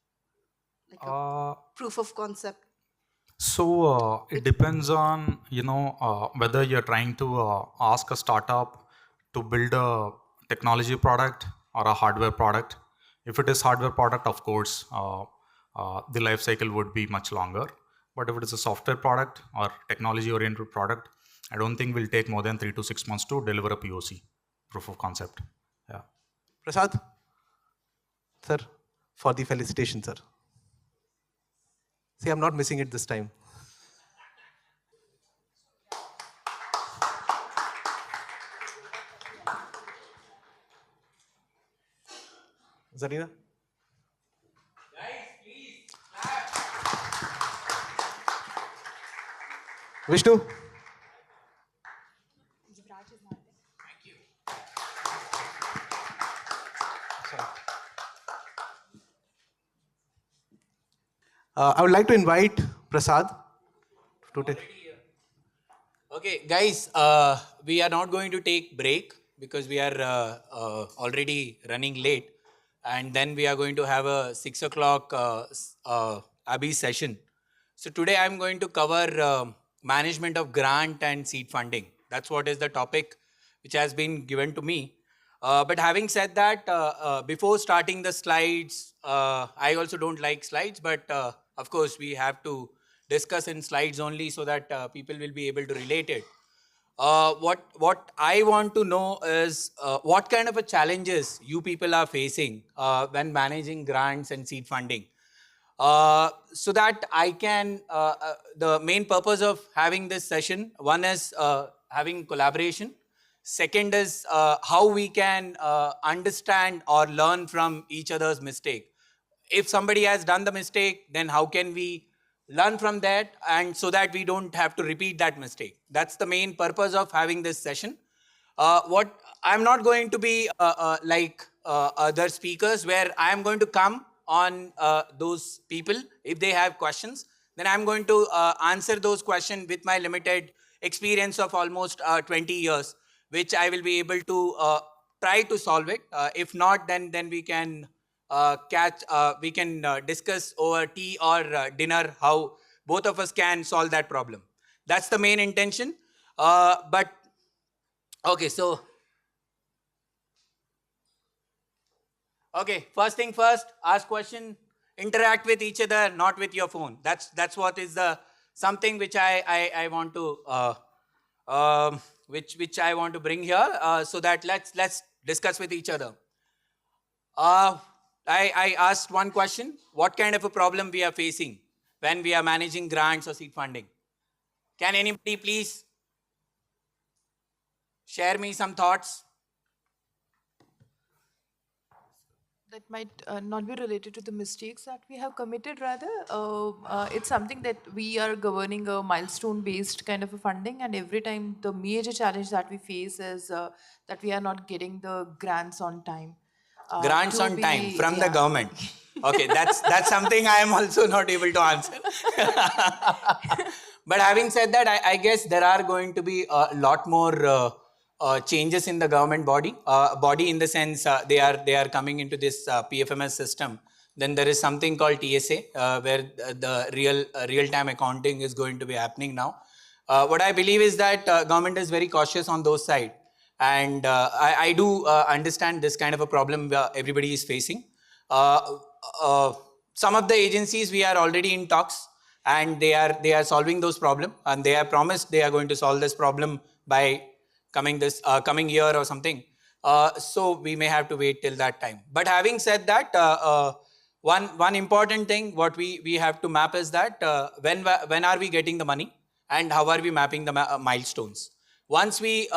Like a proof of concept? So it depends on, whether you're trying to ask a startup to build a technology product or a hardware product. If it is hardware product, of course, the life cycle would be much longer. But if it is a software product or technology-oriented product, I don't think will take more than 3 to 6 months to deliver a POC, proof of concept. Yeah. Prasad, sir, for the felicitation, sir. See, I'm not missing it this time. Zarina? Vishnu? I would like to invite Prasad to take. Okay, guys, we are not going to take break because we are already running late, and then we are going to have a 6 o'clock ABI session. So today I'm going to cover management of grant and seed funding. That's what is the topic which has been given to me. But having said that, before starting the slides, I also don't like slides, but of course we have to discuss in slides only so that people will be able to relate it. What I want to know is what kind of a challenges you people are facing when managing grants and seed funding. So that I can, the main purpose of having this session, one is having collaboration. Second is how we can understand or learn from each other's mistake. If somebody has done the mistake, then how can we learn from that, and so that we don't have to repeat that mistake. That's the main purpose of having this session. What I'm not going to be like other speakers where I am going to come on those people. If they have questions, then I'm going to answer those questions with my limited experience of almost 20 years, which I will be able to try to solve it. If not, then we can discuss over tea or dinner how both of us can solve that problem. That's the main intention. But okay, so okay, first thing first, ask question, interact with each other, not with your phone. That's what is the something which I want to which I want to bring here, so that let's discuss with each other. I asked one question: what kind of a problem we are facing when we are managing grants or seed funding? Can anybody please share me some thoughts? That might not be related to the mistakes that we have committed, rather. It's something that we are governing a milestone-based kind of a funding, and every time the major challenge that we face is that we are not getting the grants on time. Grants on time from the government. Okay, that's something I am also not able to answer. But having said that, I guess there are going to be a lot more changes in the government body in the sense they are coming into this PFMS system. Then there is something called TSA where the real-time accounting is going to be happening now. What I believe is that government is very cautious on those sides. And I do understand this kind of a problem everybody is facing. Some of the agencies we are already in talks, and they are solving those problems, and they have promised they are going to solve this problem by coming year or something. So we may have to wait till that time. But having said that, one important thing what we have to map is that when are we getting the money, and how are we mapping the milestones. Once we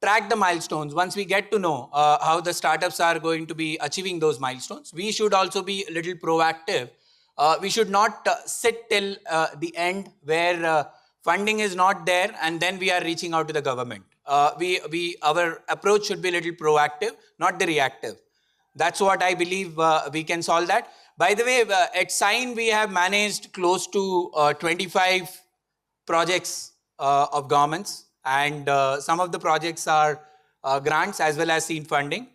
track the milestones, once we get to know how the startups are going to be achieving those milestones, we should also be a little proactive. We should not sit till the end where funding is not there and then we are reaching out to the government. Our approach should be a little proactive, not the reactive. That's what I believe we can solve that. By the way, at Sign we have managed close to 25 projects of governments, and some of the projects are grants as well as seed funding.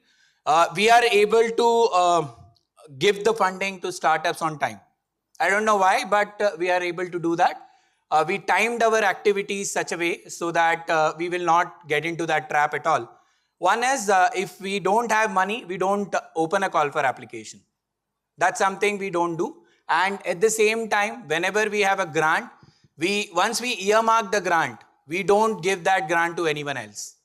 We are able to give the funding to startups on time. I don't know why, but we are able to do that. We timed our activities such a way so that we will not get into that trap at all. One is if we don't have money, we don't open a call for application. That's something we don't do. And at the same time, whenever we have a grant, once we earmark the grant, we don't give that grant to anyone else.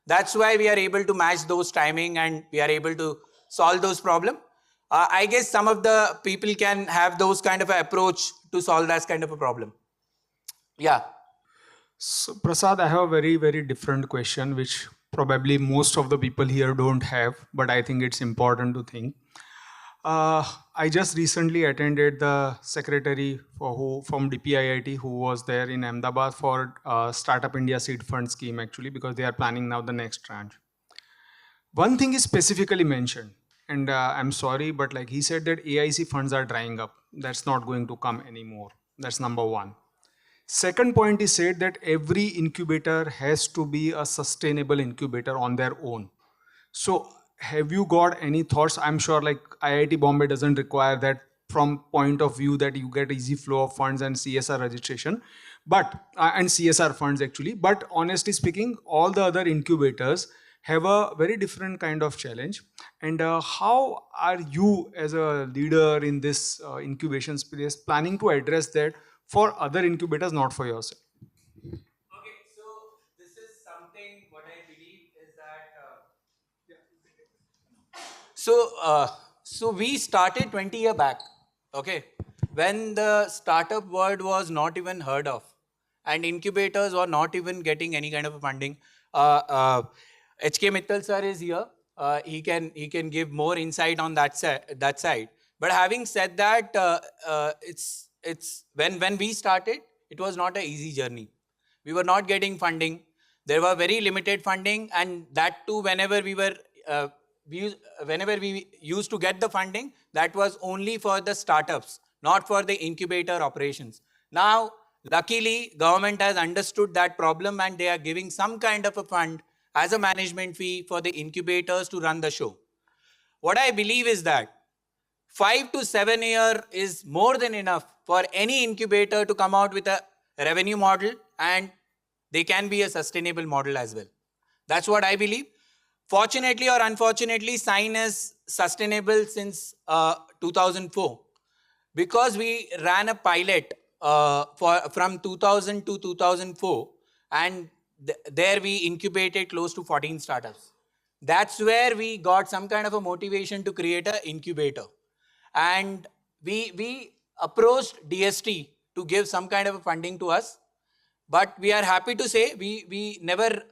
That's why we are able to match those timing and we are able to solve those problems. I guess some of the people can have those kind of an approach to solve that kind of a problem. Yeah. So Prasad, I have a very, very different question, which probably most of the people here don't have, but I think it's important to think. I just recently attended the secretary from DPIIT who was there in Ahmedabad for Startup India Seed Fund scheme actually, because they are planning now the next tranche. One thing is specifically mentioned, and I'm sorry, but like he said that AIC funds are drying up. That's not going to come anymore. That's number one. Second point is said that every incubator has to be a sustainable incubator on their own. So have you got any thoughts? I'm sure like IIT Bombay doesn't require that from point of view that you get easy flow of funds and CSR registration, but and CSR funds actually. But honestly speaking, all the other incubators have a very different kind of challenge. And how are you as a leader in this incubation space planning to address that for other incubators, not for yourself? Okay, so this is something what I believe is that so we started 20 years back, okay, when the startup word was not even heard of and incubators were not even getting any kind of funding. HK Mittal sir is here. He can give more insight on that side. But having said that, it's when we started, it was not an easy journey. We were not getting funding. There were very limited funding, and that too, whenever we used to get the funding, that was only for the startups, not for the incubator operations. Now, luckily, government has understood that problem and they are giving some kind of a fund as a management fee for the incubators to run the show. What I believe is that 5 to 7 years is more than enough for any incubator to come out with a revenue model, and they can be a sustainable model as well. That's what I believe. Fortunately or unfortunately, Sign is sustainable since 2004 because we ran a pilot from 2000 to 2004, and there we incubated close to 14 startups. That's where we got some kind of a motivation to create an incubator. And we approached DST to give some kind of a funding to us. But we are happy to say we never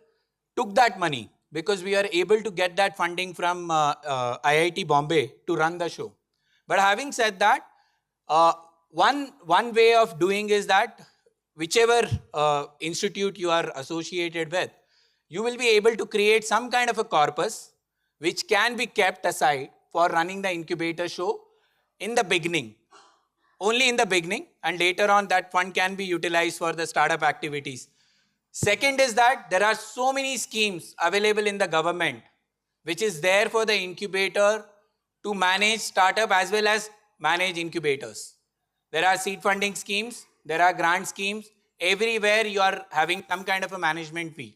took that money because we are able to get that funding from IIT Bombay to run the show. But having said that, one way of doing is that whichever institute you are associated with, you will be able to create some kind of a corpus which can be kept aside for running the incubator show in the beginning, only in the beginning, and later on that fund can be utilized for the startup activities. Second is that there are so many schemes available in the government which is there for the incubator to manage startup as well as manage incubators. There are seed funding schemes, there are grant schemes, everywhere you are having some kind of a management fee.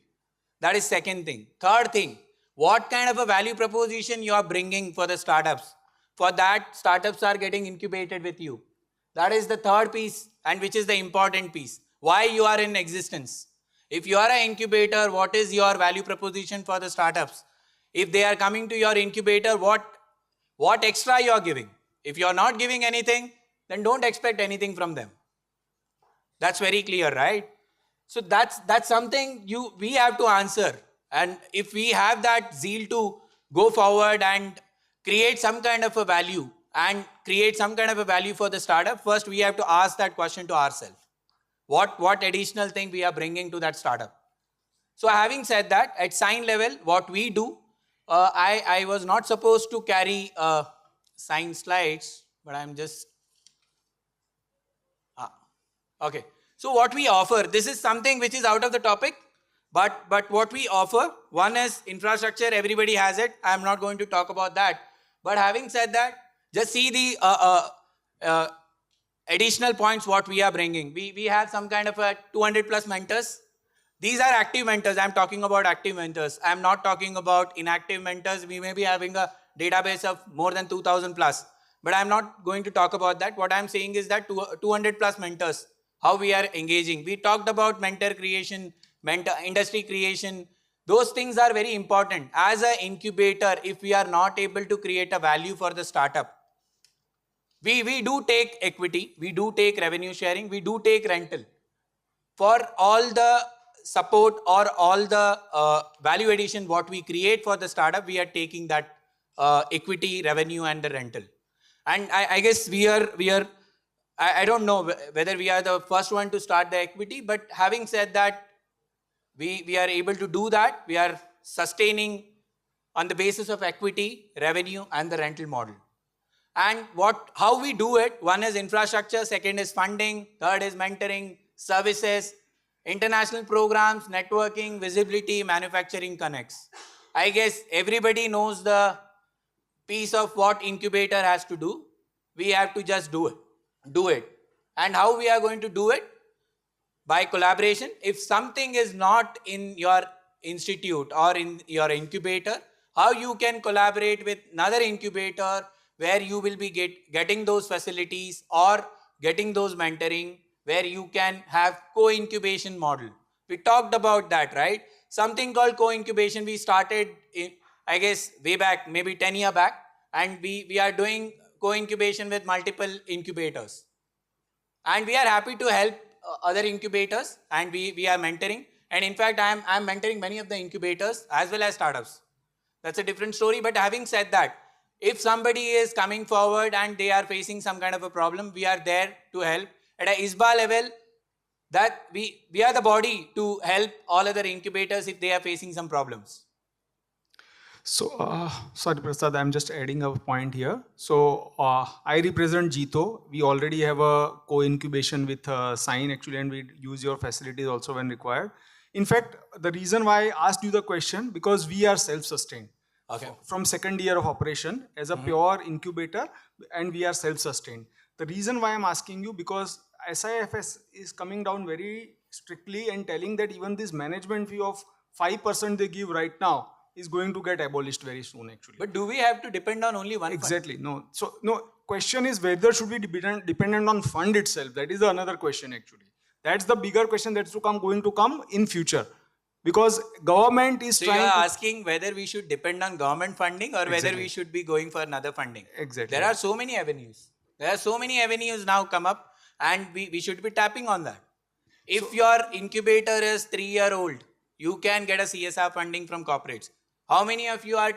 That is second thing. Third thing, what kind of a value proposition you are bringing for the startups? For that, startups are getting incubated with you. That is the third piece, and which is the important piece. Why you are in existence? If you are an incubator, what is your value proposition for the startups? If they are coming to your incubator, what extra you are giving? If you are not giving anything, then don't expect anything from them. That's very clear, right? So that's something we have to answer. And if we have that zeal to go forward and create some kind of a value and create some kind of a value for the startup, first we have to ask that question to ourselves. What additional thing we are bringing to that startup? So having said that, at Sign level, what we do, I was not supposed to carry Sign slides, but I'm just, okay. So what we offer, this is something which is out of the topic, but what we offer, one is infrastructure, everybody has it. I'm not going to talk about that. But having said that, just see the additional points what we are bringing. We have some kind of a 200 plus mentors. These are active mentors. I'm talking about active mentors. I'm not talking about inactive mentors. We may be having a database of more than 2000 plus, but I'm not going to talk about that. What I'm saying is that 200 plus mentors, how we are engaging. We talked about mentor creation, mentor industry creation. Those things are very important. As an incubator, if we are not able to create a value for the startup, we do take equity, we do take revenue sharing, we do take rental. For all the support or all the value addition what we create for the startup, we are taking that equity, revenue and the rental. And I guess I don't know whether we are the first one to start the equity, but having said that, we are able to do that. We are sustaining on the basis of equity, revenue and the rental model. And how we do it, one is infrastructure, second is funding, third is mentoring, services, international programs, networking, visibility, manufacturing connects. I guess everybody knows the piece of what incubator has to do. We have to just do it. And how we are going to do it? By collaboration. If something is not in your institute or in your incubator, how you can collaborate with another incubator where you will be getting those facilities or getting those mentoring, where you can have co-incubation model. We talked about that, right? Something called co-incubation. We started, I guess, way back, maybe 10 years back, and we are doing co-incubation with multiple incubators. And we are happy to help other incubators, and we are mentoring. And in fact, I'm mentoring many of the incubators as well as startups. That's a different story. But having said that, if somebody is coming forward and they are facing some kind of a problem, we are there to help. At a ISBA level, that we are the body to help all other incubators if they are facing some problems. So, sorry Prasad, I'm just adding a point here. So, I represent Jito. We already have a co-incubation with Sign actually, and we use your facilities also when required. In fact, the reason why I asked you the question, because we are self-sustained. Okay. From second year of operation as a pure incubator, and we are self-sustained. The reason why I'm asking you, because SIFS is coming down very strictly and telling that even this management fee of 5% they give right now is going to get abolished very soon actually. But do we have to depend on only one Exactly, no. So, no, question is whether should we be dependent on fund itself. That is another question actually. That's the bigger question that's going to come in future. Because government is trying you are to... asking whether we should depend on government funding or whether we should be going for another funding. Exactly. There are so many avenues. There are so many avenues now come up, and we should be tapping on that. If your incubator is 3-year-old, you can get a CSR funding from corporates. How many of you are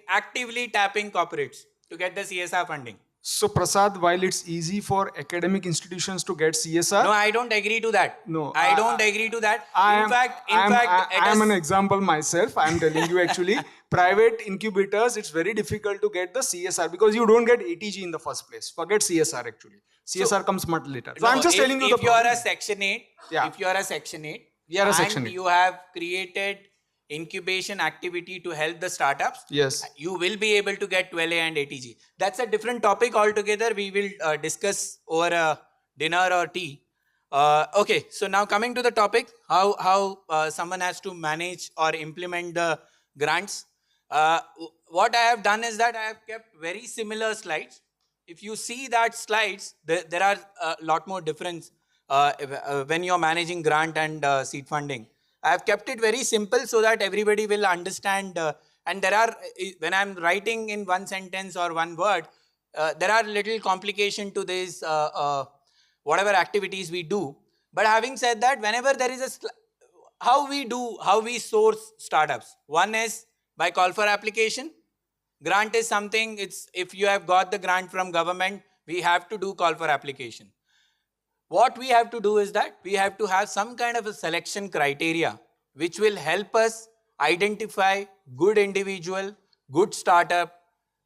actively tapping corporates to get the CSR funding? So Prasad, while it's easy for academic institutions to get CSR... No, I don't agree to that. No. I don't agree to that. In fact, I'm an example myself. I'm telling you actually, private incubators, it's very difficult to get the CSR because you don't get ATG in the first place. Forget CSR actually. CSR comes much later. So I'm just telling you if you are a Section 8, if you are a Section 8, and you have created incubation activity to help the startups, yes, you will be able to get 12A and ATG. That's a different topic altogether. We will discuss over a dinner or tea. Okay, so now coming to the topic, how someone has to manage or implement the grants. What I have done is that I have kept very similar slides. If you see that slides, there are a lot more difference when you're managing grant and seed funding. I have kept it very simple so that everybody will understand. And there are, when I'm writing in one sentence or one word, there are little complication to this, whatever activities we do. But having said that, whenever there is how we source startups. One is by call for application. Grant is something, if you have got the grant from government, we have to do call for application. What we have to do is that we have to have some kind of a selection criteria which will help us identify good individual, good startup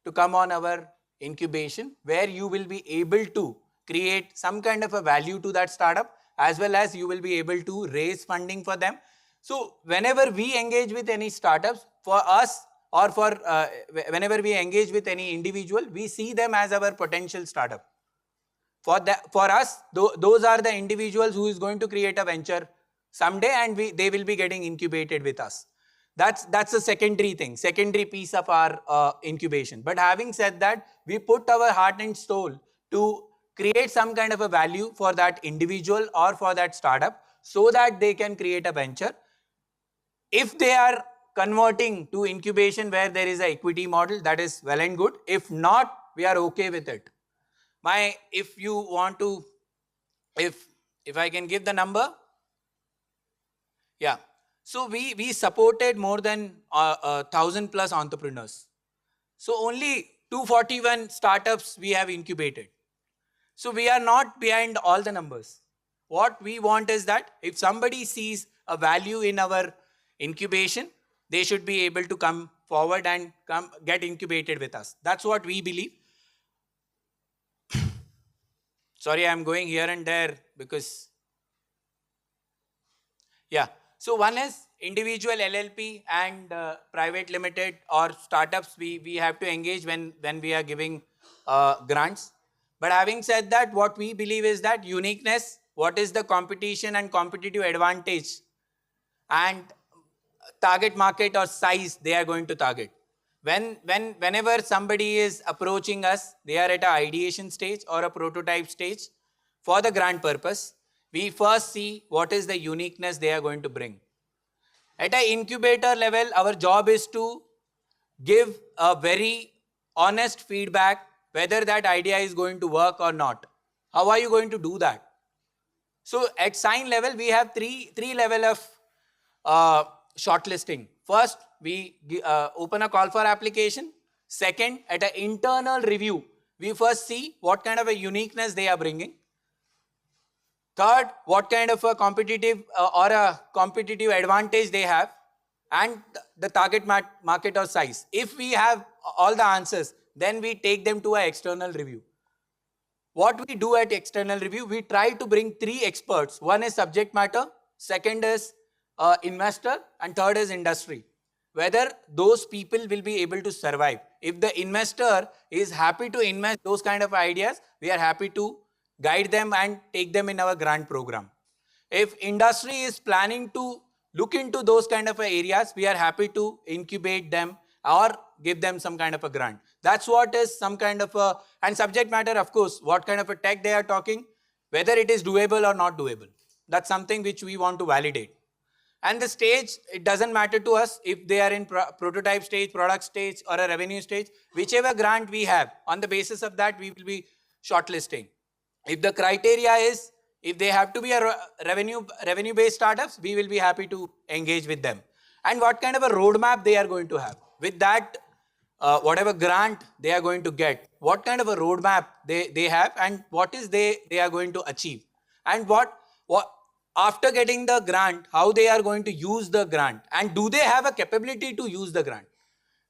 to come on our incubation, where you will be able to create some kind of a value to that startup, as well as you will be able to raise funding for them. So whenever we engage with any startups, for us or for whenever we engage with any individual, we see them as our potential startup. For us, those are the individuals who is going to create a venture someday, and they will be getting incubated with us. That's the secondary thing, secondary piece of our incubation. But having said that, we put our heart and soul to create some kind of a value for that individual or for that startup so that they can create a venture. If they are converting to incubation where there is an equity model, that is well and good. If not, we are okay with it. If you want to, if I can give the number, yeah. So we supported more than 1,000 plus entrepreneurs. So only 241 startups we have incubated. So we are not behind all the numbers. What we want is that if somebody sees a value in our incubation, they should be able to come forward and get incubated with us. That's what we believe. Sorry, I'm going here and there because, yeah. So one is individual LLP and private limited or startups we have to engage when we are giving grants. But having said that, what we believe is that uniqueness, what is the competition and competitive advantage and target market or size they are going to target. Whenever somebody is approaching us, they are at an ideation stage or a prototype stage for the grant purpose, we first see what is the uniqueness they are going to bring. At an incubator level, our job is to give a very honest feedback whether that idea is going to work or not. How are you going to do that? So at sign level, we have three level of shortlisting. First, we open a call for application. Second, at an internal review, we first see what kind of a uniqueness they are bringing. Third, what kind of a competitive or a competitive advantage they have, and the target market or size. If we have all the answers, then we take them to an external review. What we do at external review, we try to bring 3 experts. One is subject matter, second is investor, and third is industry. Whether those people will be able to survive. If the investor is happy to invest those kind of ideas, we are happy to guide them and take them in our grant program. If industry is planning to look into those kind of areas, we are happy to incubate them or give them some kind of a grant. That's what is some kind of a, and subject matter, of course, what kind of a tech they are talking, whether it is doable or not doable. That's something which we want to validate. And the stage, it doesn't matter to us if they are in prototype stage, product stage, or a revenue stage. Whichever grant we have, on the basis of that, we will be shortlisting. If the criteria is, if they have to be a revenue-based startups, we will be happy to engage with them. And what kind of a roadmap they are going to have. With that, whatever grant they are going to get, what kind of a roadmap they have, and what is they are going to achieve. And what after getting the grant, how they are going to use the grant, and do they have a capability to use the grant.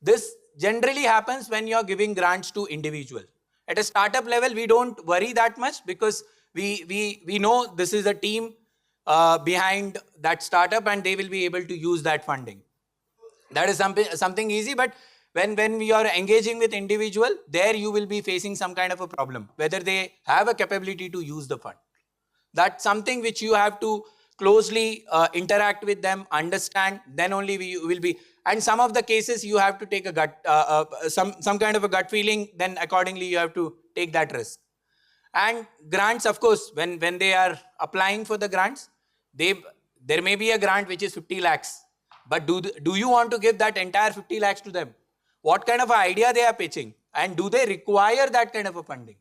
This generally happens when you are giving grants to individual. At a startup level, we don't worry that much because we know this is a team behind that startup and they will be able to use that funding. That is something easy, but when we are engaging with individual, there you will be facing some kind of a problem, whether they have a capability to use the fund. That's something which you have to closely interact with them, understand, then only we will be. And some of the cases you have to take a gut, some kind of a gut feeling, then accordingly you have to take that risk. And grants, of course, when they are applying for the grants, there may be a grant which is 50 lakhs. But do you want to give that entire 50 lakhs to them? What kind of idea they are pitching? And do they require that kind of a funding?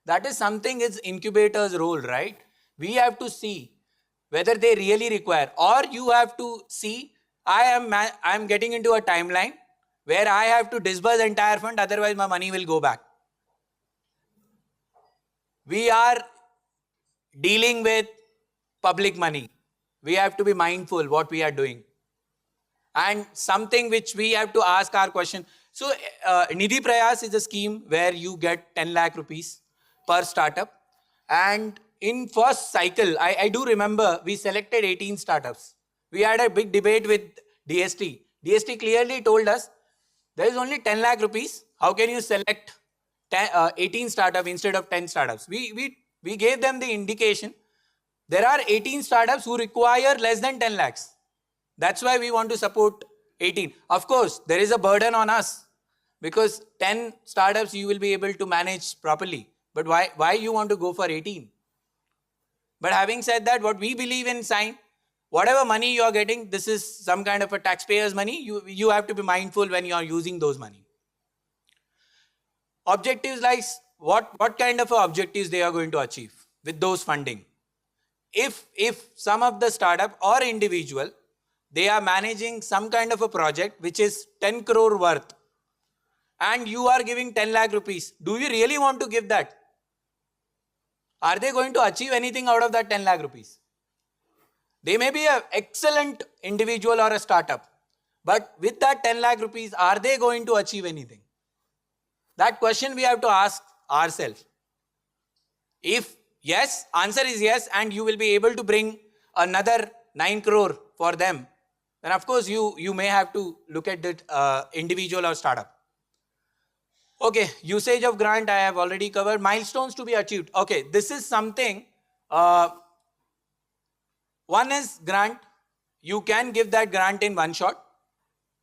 That is something is incubator's role, right? We have to see whether they really require, or you have to see, I am getting into a timeline where I have to disburse the entire fund, otherwise my money will go back. We are dealing with public money. We have to be mindful what we are doing. And something which we have to ask our question. So Nidhi Prayas is a scheme where you get 10 lakh rupees per startup. And in first cycle, I do remember we selected 18 startups. We had a big debate with DST. DST clearly told us there is only 10 lakh rupees. How can you select 18 startups instead of 10 startups? We gave them the indication. There are 18 startups who require less than 10 lakhs. That's why we want to support 18. Of course, there is a burden on us because 10 startups you will be able to manage properly. But why you want to go for 18? But having said that, what we believe in Sign, whatever money you are getting, this is some kind of a taxpayer's money. You have to be mindful when you are using those money. Objectives like what kind of objectives they are going to achieve with those funding. If some of the startup or individual, they are managing some kind of a project which is 10 crore worth and you are giving 10 lakh rupees, do you really want to give that? Are they going to achieve anything out of that 10 lakh rupees? They may be an excellent individual or a startup, but with that 10 lakh rupees, are they going to achieve anything? That question we have to ask ourselves. If yes, answer is yes, and you will be able to bring another 9 crore for them, then of course you may have to look at that individual or startup. Okay, usage of grant I have already covered. Milestones to be achieved. Okay, this is something, one is grant. You can give that grant in one shot.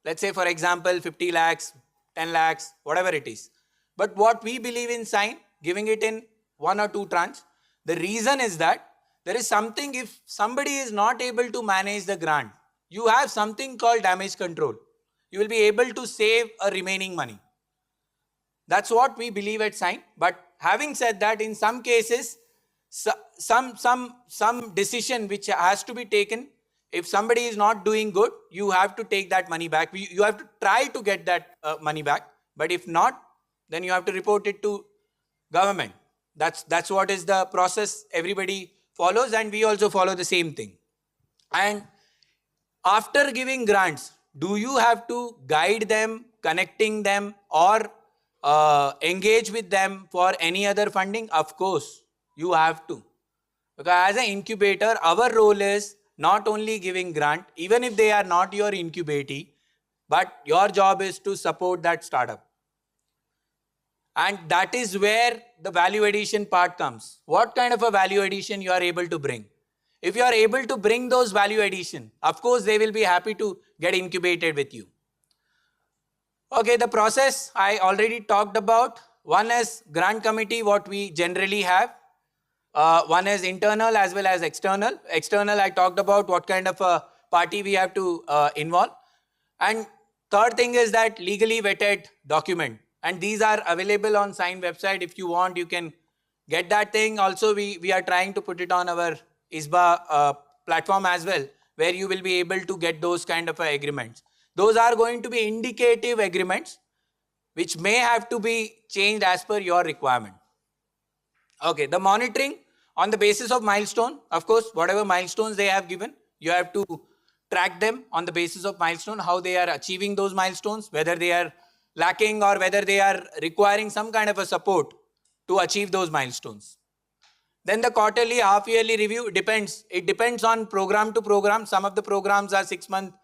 Let's say for example, 50 lakhs, 10 lakhs, whatever it is. But what we believe in Sign, giving it in 1 or 2 tranches. The reason is that there is something, if somebody is not able to manage the grant, you have something called damage control. You will be able to save a remaining money. That's what we believe at Sign. But having said that, in some cases, some decision which has to be taken. If somebody is not doing good, you have to take that money back. You have to try to get that money back. But if not, then you have to report it to government. That's what is the process everybody follows, and we also follow the same thing. And after giving grants, do you have to guide them, connecting them, or engage with them for any other funding? Of course, you have to. Because as an incubator, our role is not only giving grant, even if they are not your incubatee, but your job is to support that startup. And that is where the value addition part comes. What kind of a value addition you are able to bring? If you are able to bring those value addition, of course, they will be happy to get incubated with you. Okay, the process I already talked about. One is grant committee, what we generally have. One is internal as well as external. External, I talked about what kind of a party we have to involve. And third thing is that legally vetted document. And these are available on Sign website. If you want, you can get that thing. Also, we are trying to put it on our ISBA platform as well, where you will be able to get those kind of agreements. Those are going to be indicative agreements, which may have to be changed as per your requirement. Okay, the monitoring on the basis of milestone. Of course, whatever milestones they have given, you have to track them on the basis of milestone, how they are achieving those milestones, whether they are lacking or whether they are requiring some kind of a support to achieve those milestones. Then the quarterly, half-yearly review depends. It depends on program to program. Some of the programs are 6 months.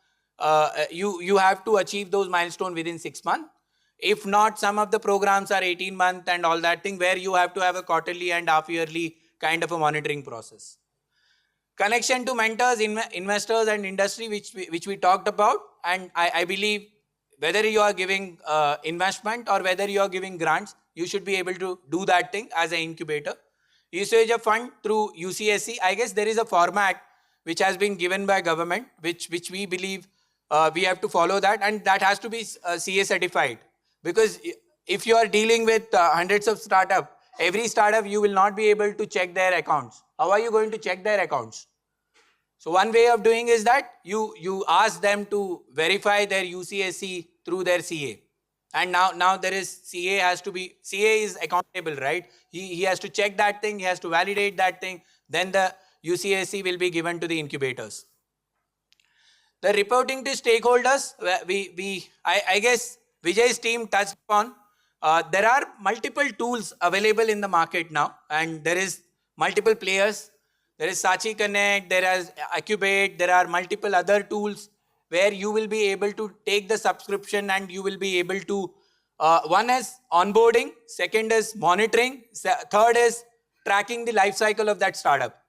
You have to achieve those milestones within 6 months. If not, some of the programs are 18 months and all that thing, where you have to have a quarterly and half-yearly kind of a monitoring process. Connection to mentors, investors and industry, which we talked about. And I believe whether you are giving investment or whether you are giving grants, you should be able to do that thing as an incubator. Usage of fund through UCSC. I guess there is a format which has been given by government, which we believe we have to follow that, and that has to be CA certified. Because if you are dealing with hundreds of startups, every startup you will not be able to check their accounts. How are you going to check their accounts? So one way of doing is that you ask them to verify their UCSC through their CA. And now there is CA is accountable, right? He has to check that thing, he has to validate that thing, then the UCSC will be given to the incubators. The reporting to stakeholders, I guess Vijay's team touched upon. There are multiple tools available in the market now, and there is multiple players. There is Sachi Connect, there is Incubate, there are multiple other tools where you will be able to take the subscription and you will be able to, one is onboarding, second is monitoring, third is tracking the life cycle of that startup.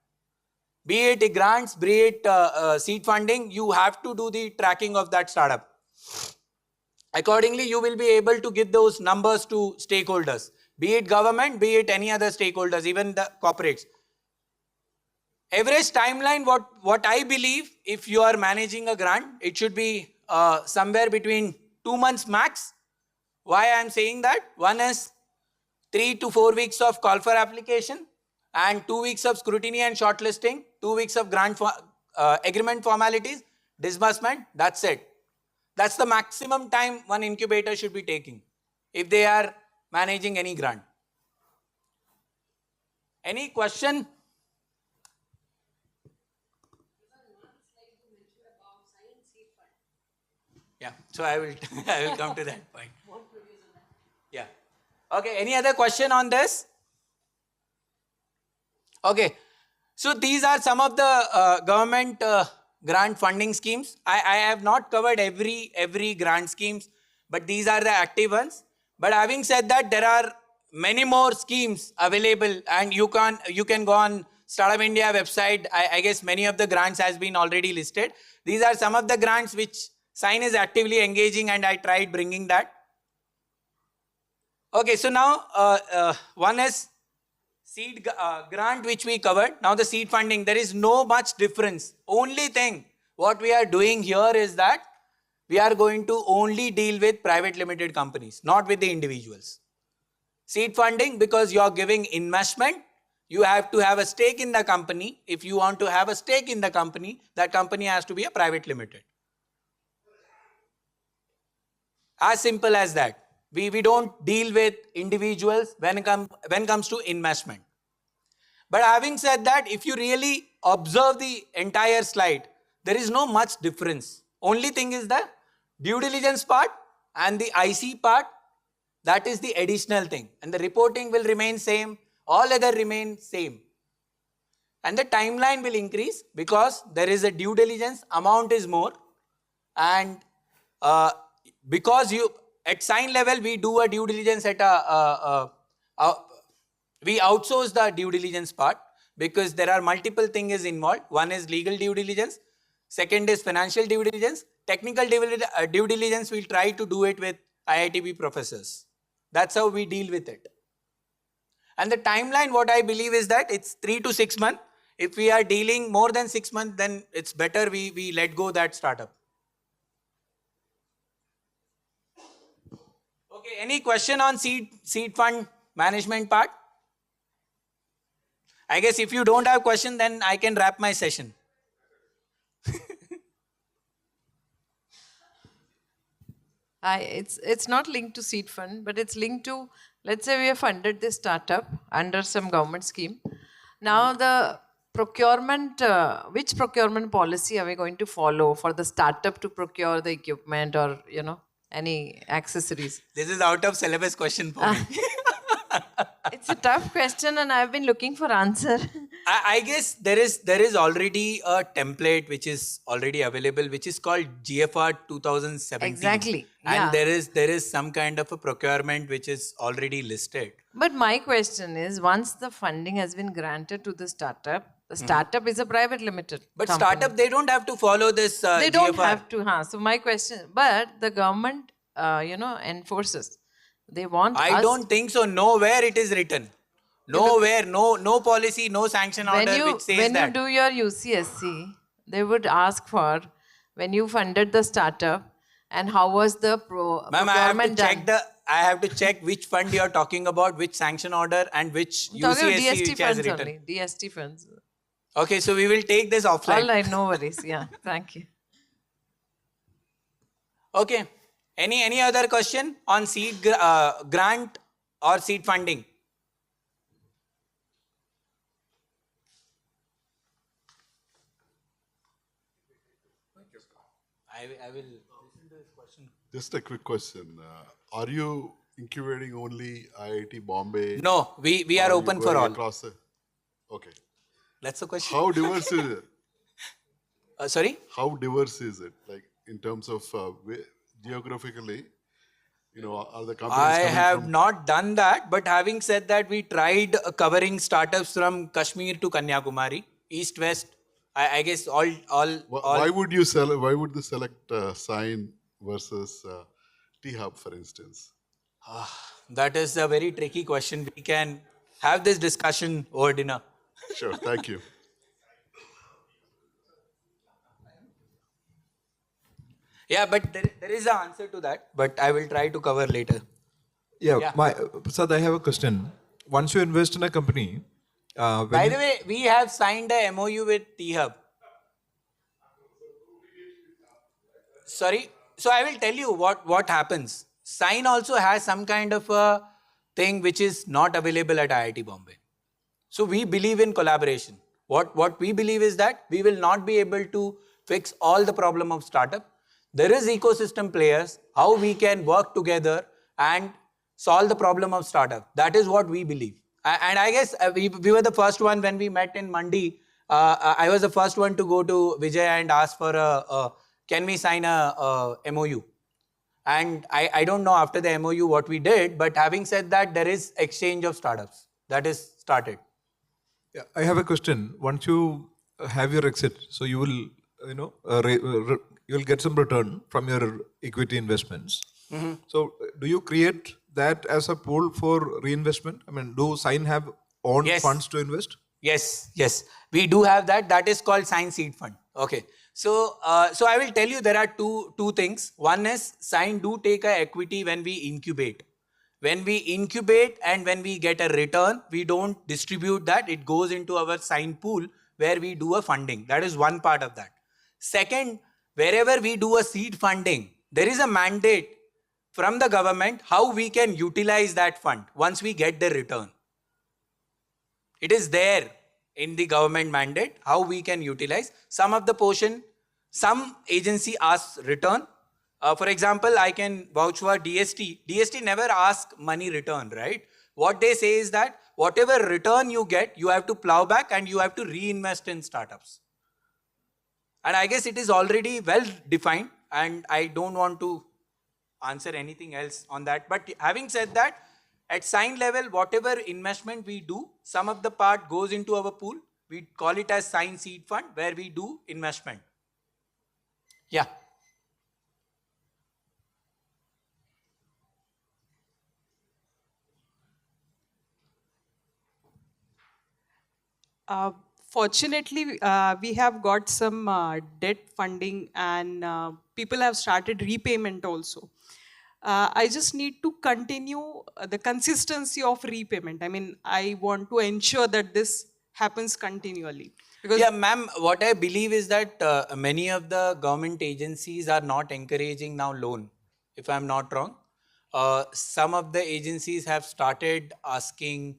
Be it grants, be it seed funding, you have to do the tracking of that startup. Accordingly, you will be able to give those numbers to stakeholders, be it government, be it any other stakeholders, even the corporates. Average timeline, what I believe, if you are managing a grant, it should be somewhere between 2 months max. Why I am saying that? One is 3 to 4 weeks of call for application and 2 weeks of scrutiny and shortlisting, 2 weeks of grant agreement formalities, disbursement, that's it. That's the maximum time one incubator should be taking if they are managing any grant. Any question? Yeah, so I will come to that point. Yeah. Okay, any other question on this? Okay, so these are some of the government grant funding schemes. I have not covered every grant schemes, but these are the active ones. But having said that, there are many more schemes available, and you can go on Startup India website. I guess many of the grants has been already listed. These are some of the grants which Sign is actively engaging, and I tried bringing that. Okay, so now one is seed grant, which we covered. Now the seed funding, there is no much difference. Only thing what we are doing here is that we are going to only deal with private limited companies, not with the individuals. Seed funding, because you are giving investment, you have to have a stake in the company. If you want to have a stake in the company, that company has to be a private limited. As simple as that. We don't deal with individuals when it comes to investment. But having said that, if you really observe the entire slide, there is no much difference. Only thing is the due diligence part and the IC part, that is the additional thing. And the reporting will remain same, all other remain same. And the timeline will increase because there is a due diligence, amount is more. And because at sign level, we do a due diligence at we outsource the due diligence part because there are multiple things involved. One is legal due diligence. Second is financial due diligence. Technical due diligence, we'll try to do it with IITB professors. That's how we deal with it. And the timeline, what I believe is that it's 3 to 6 months. If we are dealing more than 6 months, then it's better we let go that startup. Okay, any question on seed fund management part? I guess if you don't have question, then I can wrap my session. It's not linked to seed fund, but it's linked to, let's say we have funded this startup under some government scheme. Now the procurement, which procurement policy are we going to follow for the startup to procure the equipment or, any accessories? This is out of syllabus question for me. It's a tough question and I've been looking for answer. I guess there is already a template which is already available, which is called GFR 2017. Exactly. And there is some kind of a procurement which is already listed. But my question is, once the funding has been granted to the startup is a private limited But company. startup, they don't have to follow this They don't GFR. have to. So my question, but the government, enforces. They want I us, don't think so. Nowhere it is written. Nowhere, no policy, no sanction order which says when that. you do your UCSC, they would ask for when you funded the startup and how was the Ma'am, procurement done. I have to check which fund you are talking about, which sanction order and which I'm talking about UCSC DST which has funds written. only. DST funds. Okay, so we will take this offline. All right, no worries. Yeah, thank you. Okay. Any other question on seed grant or seed funding? I will listen to this question. Just a quick question. Are you incubating only IIT Bombay? No, we are open for all. Okay. That's the question. How diverse is it? Sorry? How diverse is it? Like in terms of geographically, are the companies I coming have from... not done that, but having said that, we tried covering startups from Kashmir to Kanyakumari. east, west. I guess all. Why would you Why would you select Sign versus T-Hub, for instance? That is a very tricky question. We can have this discussion over dinner. Sure, thank you. Yeah, but there is an answer to that, but I will try to cover later. Yeah. Prasad, I have a question. Once you invest in a company, By the way, we have signed a MOU with T-Hub. Sorry. So I will tell you what happens. Sign also has some kind of a thing which is not available at IIT Bombay. So we believe in collaboration. What we believe is that we will not be able to fix all the problem of startup. There is ecosystem players, how we can work together and solve the problem of startup. That is what we believe. And I guess we were the first one when we met in Mandi. I was the first one to go to Vijay and ask for can we sign a MOU? And I don't know after the MOU what we did, but having said that, there is exchange of startups. That is started. Yeah, I have a question. Once you have your exit, so you will, you will get some return from your equity investments. Mm-hmm. So, do you create that as a pool for reinvestment? I mean, do Sign have own funds to invest? Yes, we do have that. That is called Sign Seed Fund. Okay. So I will tell you there are two things. One is Sign do take a equity when we incubate. When we incubate and when we get a return, we don't distribute that. It goes into our Sign pool where we do a funding. That is one part of that. Second, wherever we do a seed funding, there is a mandate from the government how we can utilize that fund once we get the return. It is there in the government mandate how we can utilize some of the portion. Some agency asks return. For example, I can vouch for DST. DST never asks money return, right? What they say is that whatever return you get, you have to plow back and you have to reinvest in startups. And I guess it is already well defined and I don't want to answer anything else on that. But having said that, at Sign level, whatever investment we do, some of the part goes into our pool. We call it as Sign Seed Fund where we do investment. Yeah. Fortunately, we have got some debt funding and people have started repayment also. I just need to continue the consistency of repayment. I mean, I want to ensure that this happens continually. Because yeah, ma'am, what I believe is that many of the government agencies are not encouraging now loan, if I'm not wrong. Some of the agencies have started asking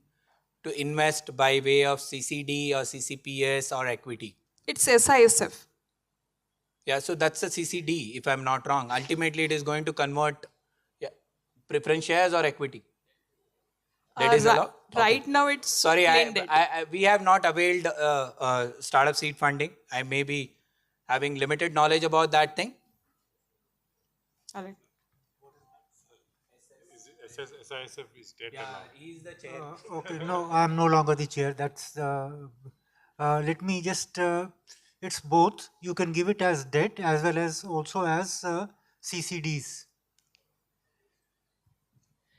to invest by way of CCD or CCPS or equity. It's SISF. Yeah, so that's a CCD, if I'm not wrong. Ultimately, it is going to convert preference shares or equity. That is allowed? Right now, it's sorry, blended. we have not availed startup seed funding. I may be having limited knowledge about that thing. All right. SISF is dead now. He is the chair. Okay, no, I am no longer the chair. That's let me just. It's both. You can give it as debt as well as also as CCDs.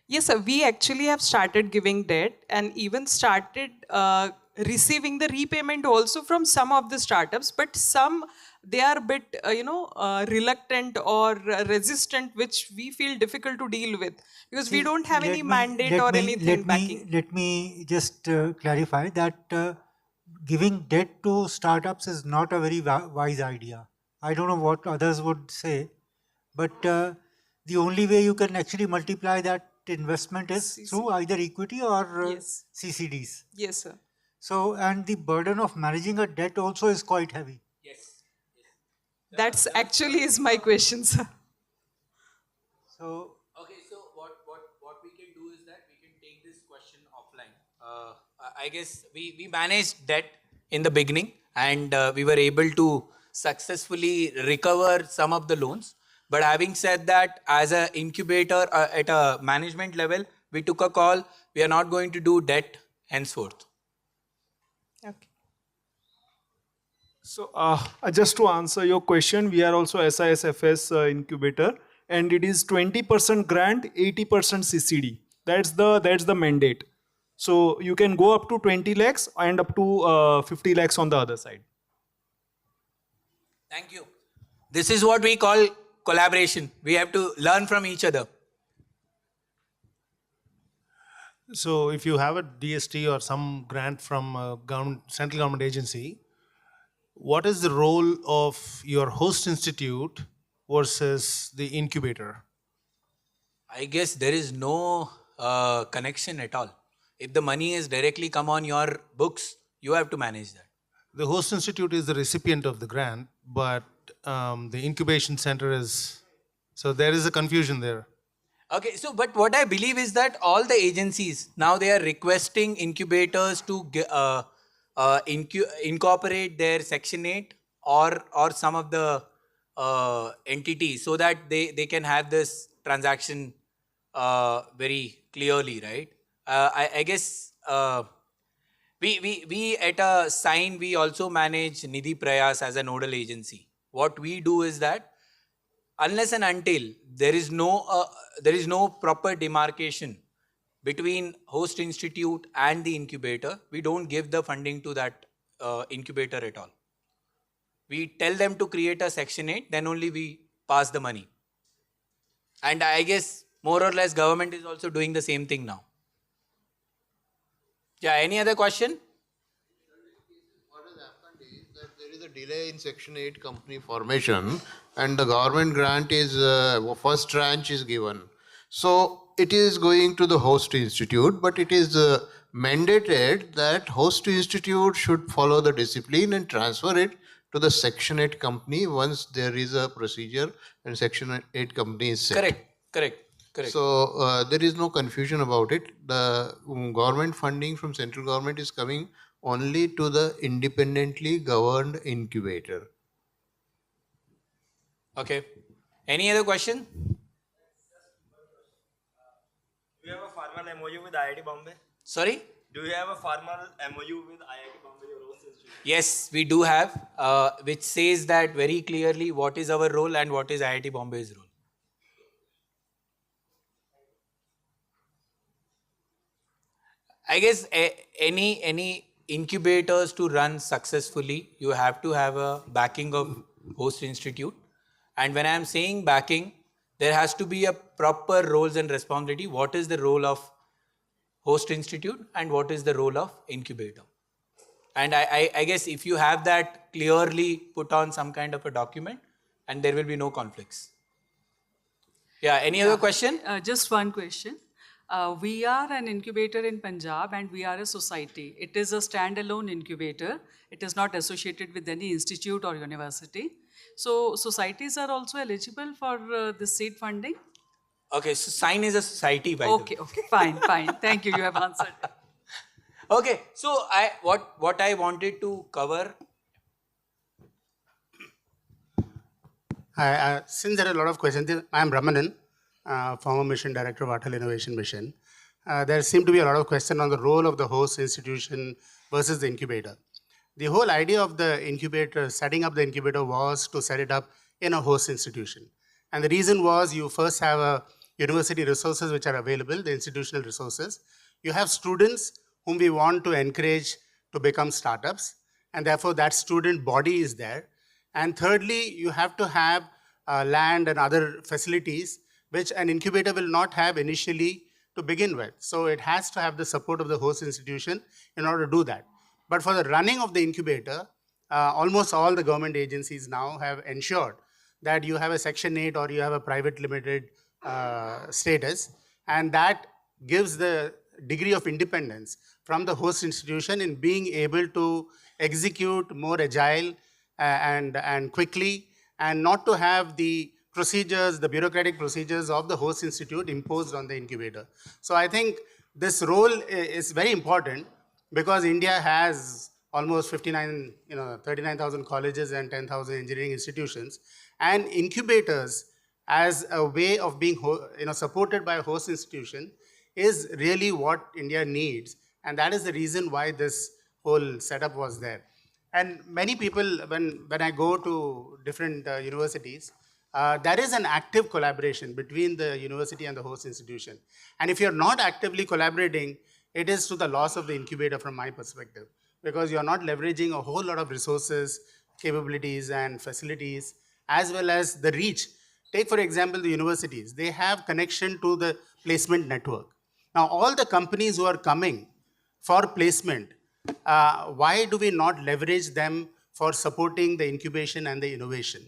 Yes, sir. We actually have started giving debt and even started receiving the repayment also from some of the startups, but some they are a bit, reluctant or resistant, which we feel difficult to deal with because we don't have any mandate or anything backing. Let me just clarify that giving debt to startups is not a very wise idea. I don't know what others would say, but the only way you can actually multiply that investment is through either equity or CCDs. Yes, sir. So, and the burden of managing a debt also is quite heavy. That's actually is my question, sir. So, okay, so what we can do is that we can take this question offline. I guess we managed debt in the beginning and we were able to successfully recover some of the loans. But having said that, as an incubator at a management level, we took a call. We are not going to do debt henceforth. Okay. So just to answer your question, we are also SISFS incubator, and it is 20% grant, 80% CCD. That's the mandate. So you can go up to 20 lakhs and up to 50 lakhs on the other side. Thank you. This is what we call collaboration. We have to learn from each other. So if you have a DST or some grant from a central government agency, what is the role of your host institute versus the incubator? I guess there is no connection at all. If the money is directly come on your books, you have to manage that. The host institute is the recipient of the grant, but the incubation center is, so there is a confusion there. Okay, so but what I believe is that all the agencies, now they are requesting incubators to incorporate their Section 8 or some of the entities so that they can have this transaction very clearly, right? I guess we at a sign, we also manage Nidhi Prayas as a nodal agency. What we do is that unless and until there is no proper demarcation between host institute and the incubator, we don't give the funding to that incubator at all. We tell them to create a Section 8, then only we pass the money. And I guess more or less government is also doing the same thing now. Yeah, any other question? What has happened is that there is a delay in Section 8 company formation, and the government grant is, first tranche is given. So it is going to the host institute, but it is mandated that host institute should follow the discipline and transfer it to the Section 8 company once there is a procedure and Section 8 company is set. Correct. So there is no confusion about it. The government funding from central government is coming only to the independently governed incubator. Okay. Any other question? Do you have a formal MOU with IIT Bombay? Sorry? Do you have a formal MOU with IIT Bombay, your host institute? Yes, we do have, which says that very clearly what is our role and what is IIT Bombay's role. I guess any incubators to run successfully, you have to have a backing of host institute. And when I am saying backing, there has to be a proper roles and responsibility. What is the role of host institute and what is the role of incubator? And I guess if you have that clearly put on some kind of a document, and there will be no conflicts. Yeah, any other question? Just one question. We are an incubator in Punjab and we are a society. It is a standalone incubator. It is not associated with any institute or university. So societies are also eligible for this seed funding? Okay, so sign is a society by the way. Okay, fine. Thank you, you have answered. Okay, so what I wanted to cover. Since there are a lot of questions, I am Ramanan, former mission director of Atal Innovation Mission. There seem to be a lot of questions on the role of the host institution versus the incubator. The whole idea of the incubator, setting up the incubator, was to set it up in a host institution. And the reason was you first have a university resources which are available, the institutional resources. You have students whom we want to encourage to become startups, and therefore that student body is there. And thirdly, you have to have land and other facilities which an incubator will not have initially to begin with. So it has to have the support of the host institution in order to do that. But for the running of the incubator, almost all the government agencies now have ensured that you have a Section 8 or you have a private limited status, and that gives the degree of independence from the host institution in being able to execute more agile and quickly, and not to have the procedures, the bureaucratic procedures of the host institute imposed on the incubator. So I think this role is very important because India has almost 39,000 colleges and 10,000 engineering institutions, and incubators as a way of being supported by a host institution is really what India needs, and that is the reason why this whole setup was there. And many people, when I go to different universities, there is an active collaboration between the university and the host institution. And if you're not actively collaborating, it is to the loss of the incubator from my perspective, because you're not leveraging a whole lot of resources, capabilities, and facilities, as well as the reach. Take, for example, the universities. They have connection to the placement network. Now, all the companies who are coming for placement, why do we not leverage them for supporting the incubation and the innovation?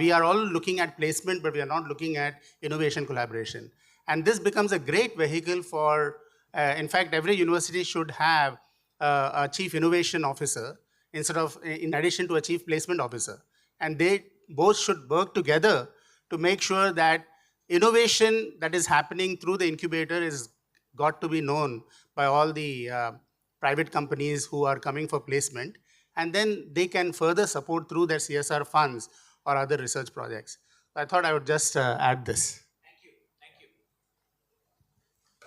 We are all looking at placement, but we are not looking at innovation collaboration. And this becomes a great vehicle for, in fact, every university should have a chief innovation officer in addition to a chief placement officer. And they both should work together to make sure that innovation that is happening through the incubator is got to be known by all the private companies who are coming for placement, and then they can further support through their CSR funds or other research projects. I thought I would just add this.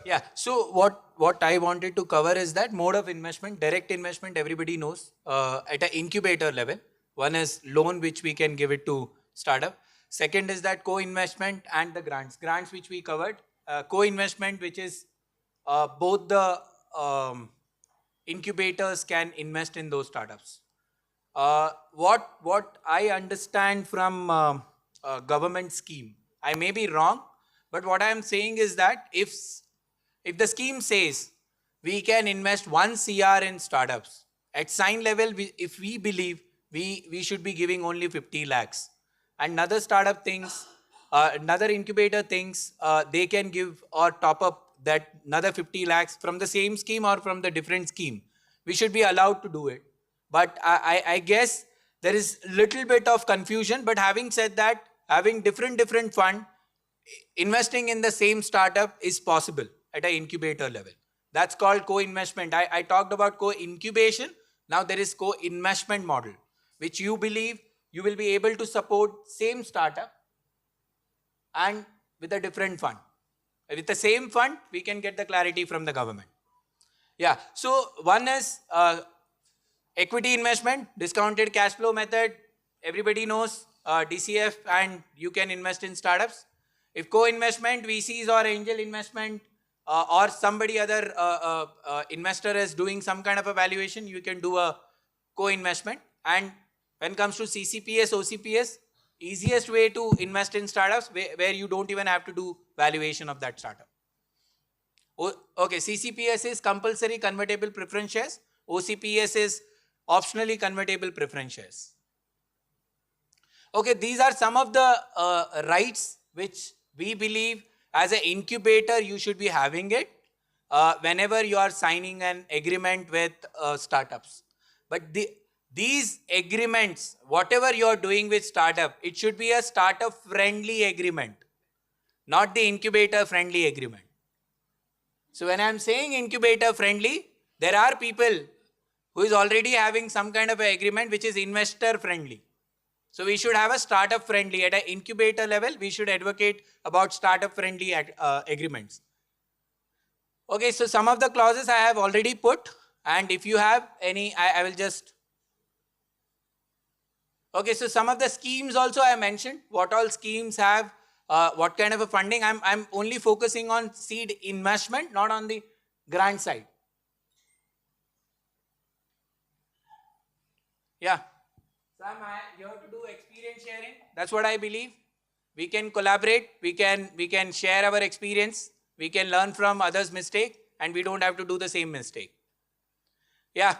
Yeah, so what I wanted to cover is that mode of investment, direct investment, everybody knows at an incubator level. One is loan, which we can give it to startup. Second is that co-investment and the grants. Grants, which we covered. Co-investment, which is both the incubators can invest in those startups. What I understand from government scheme, I may be wrong, but what I am saying is that if the scheme says we can invest 1 CR in startups, at sign level, if we believe we should be giving only 50 lakhs. And another startup thinks, another incubator thinks they can give or top up that another 50 lakhs from the same scheme or from the different scheme. We should be allowed to do it. But I guess there is a little bit of confusion. But having said that, having different fund, investing in the same startup is possible at an incubator level. That's called co-investment. I talked about co-incubation. Now there is co-investment model, which you believe you will be able to support same startup and with a different fund. With the same fund, we can get the clarity from the government. Yeah, so one is equity investment, discounted cash flow method. Everybody knows DCF, and you can invest in startups. If co-investment, VCs or angel investment or somebody other investor is doing some kind of a valuation, you can do a co-investment. And when it comes to CCPS, OCPS, easiest way to invest in startups where you don't even have to do valuation of that startup. Okay, CCPS is compulsory convertible preference shares. OCPS is optionally convertible preference shares. Okay, these are some of the rights which we believe as an incubator you should be having it whenever you are signing an agreement with startups. But these agreements, whatever you are doing with startup, it should be a startup friendly agreement, not the incubator friendly agreement. So when I am saying incubator friendly, there are people who is already having some kind of an agreement which is investor friendly. So we should have a startup friendly. At an incubator level, we should advocate about startup friendly agreements. Okay, so some of the clauses I have already put, and if you have any, I will just... Okay, so some of the schemes also I mentioned, what all schemes have, what kind of a funding. I'm only focusing on seed investment, not on the grant side. Yeah. Sam, you have to do experience sharing. That's what I believe. We can collaborate, we can share our experience, we can learn from others' mistake, and we don't have to do the same mistake. Yeah.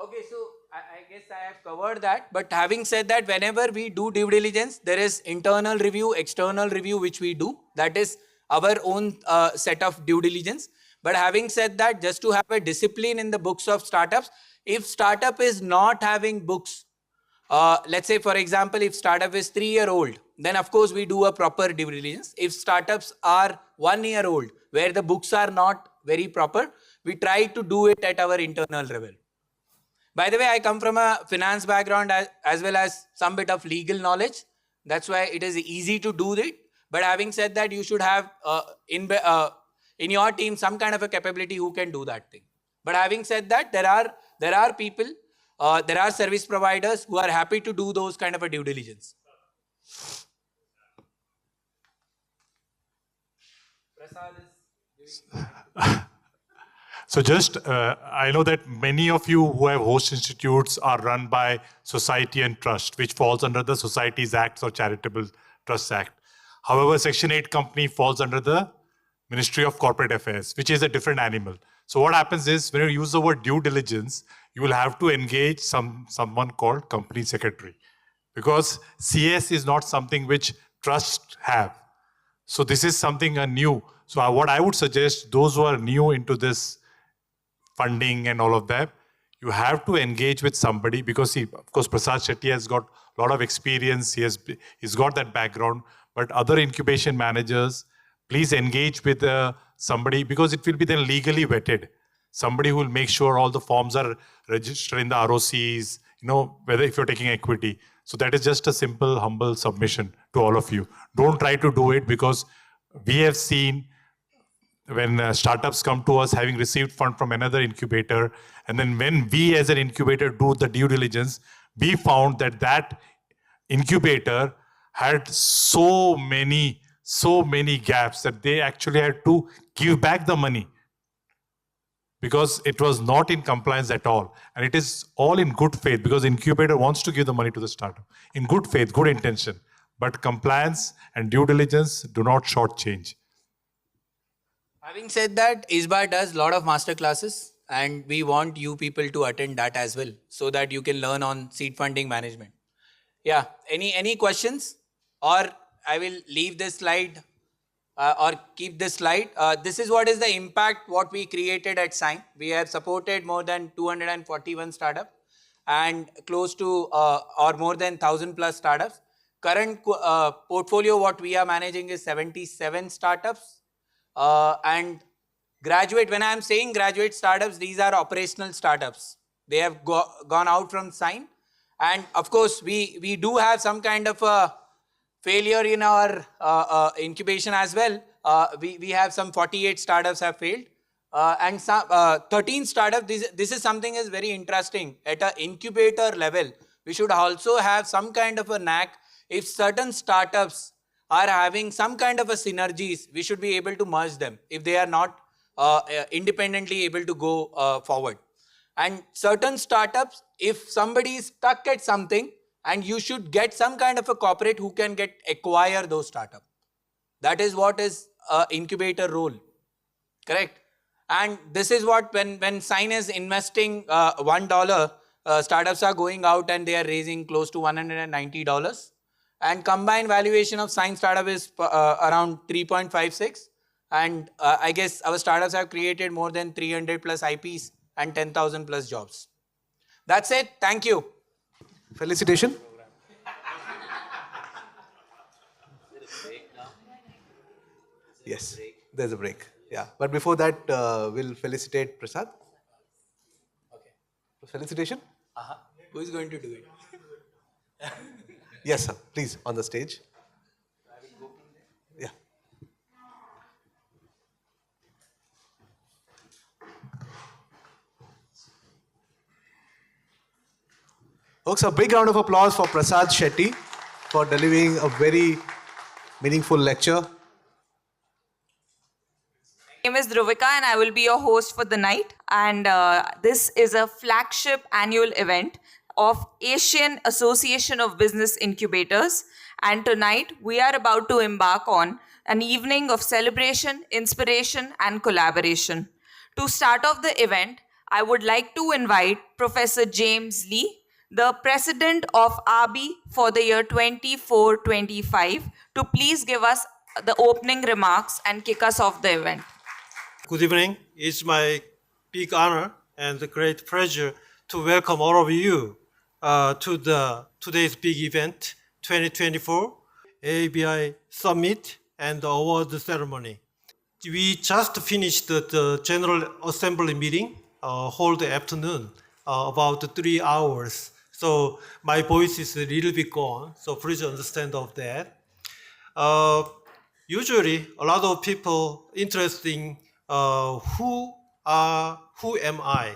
Okay, so I guess I have covered that. But having said that, whenever we do due diligence, there is internal review, external review, which we do. That is our own set of due diligence. But having said that, just to have a discipline in the books of startups, if startup is not having books, let's say for example, if startup is 3-year-old, then of course we do a proper due diligence. If startups are 1-year-old, where the books are not very proper, we try to do it at our internal level. By the way, I come from a finance background as well as some bit of legal knowledge. That's why it is easy to do it. But having said that, you should have in your team some kind of a capability who can do that thing. But having said that, there are people, there are service providers who are happy to do those kind of a due diligence. So just, I know that many of you who have host institutes are run by Society and Trust, which falls under the Societies Act or Charitable Trusts Act. However, Section 8 company falls under the Ministry of Corporate Affairs, which is a different animal. So what happens is, when you use the word due diligence, you will have to engage someone called company secretary, because CS is not something which trusts have. So this is something new. So what I would suggest, those who are new into this funding and all of that, you have to engage with somebody, because of course, Prasad Shetty has got a lot of experience. He's got that background. But other incubation managers, please engage with somebody, because it will be then legally vetted. Somebody who will make sure all the forms are registered in the ROCs, whether if you're taking equity. So that is just a simple, humble submission to all of you. Don't try to do it, because we have seen when startups come to us having received fund from another incubator, and then when we as an incubator do the due diligence, we found that incubator had so many gaps that they actually had to give back the money, because it was not in compliance at all. And it is all in good faith, because incubator wants to give the money to the startup in good faith, good intention. But compliance and due diligence do not shortchange. Having said that, ISBA does a lot of master classes, and we want you people to attend that as well, so that you can learn on seed funding management. Yeah, any questions? Or I will leave this slide or keep this slide. This is what is the impact what we created at Sign. We have supported more than 241 startups and close to or more than 1,000 plus startups. Current portfolio what we are managing is 77 startups. And graduate, when I am saying graduate startups, these are operational startups. They have gone out from Sign. And of course, we do have some kind of a failure in our incubation as well. We have some 48 startups have failed. And some 13 startups, this is something is very interesting. At an incubator level, we should also have some kind of a knack. If certain startups are having some kind of a synergies, we should be able to merge them if they are not independently able to go forward. And certain startups, if somebody is stuck at something, and you should get some kind of a corporate who can acquire those startups. That is what is incubator role, correct? And this is what when Sign is investing $1, startups are going out and they are raising close to $190. And combined valuation of Sign startup is around 3.56. And I guess our startups have created more than 300 plus IPs and 10,000 plus jobs. That's it. Thank you. Felicitation. Yes, there's a break. Yeah, but before that, we'll felicitate Prasad. Okay. Felicitation. Who is going to do it? Yes, sir. Please, on the stage. Yeah. Folks, a big round of applause for Prasad Shetty for delivering a very meaningful lecture. My name is Dhruvika and I will be your host for the night. And this is a flagship annual event of Asian Association of Business Incubators. And tonight we are about to embark on an evening of celebration, inspiration and collaboration. To start off the event, I would like to invite Professor James Lee, the President of ISBA for the year 24-25, to please give us the opening remarks and kick us off the event. Good evening. It's my big honor and a great pleasure to welcome all of you to today's big event, 2024 ABI Summit and Award Ceremony. We just finished the General Assembly meeting, whole afternoon, about 3 hours. So my voice is a little bit gone, so please understand of that. Usually, a lot of people interested in who am I,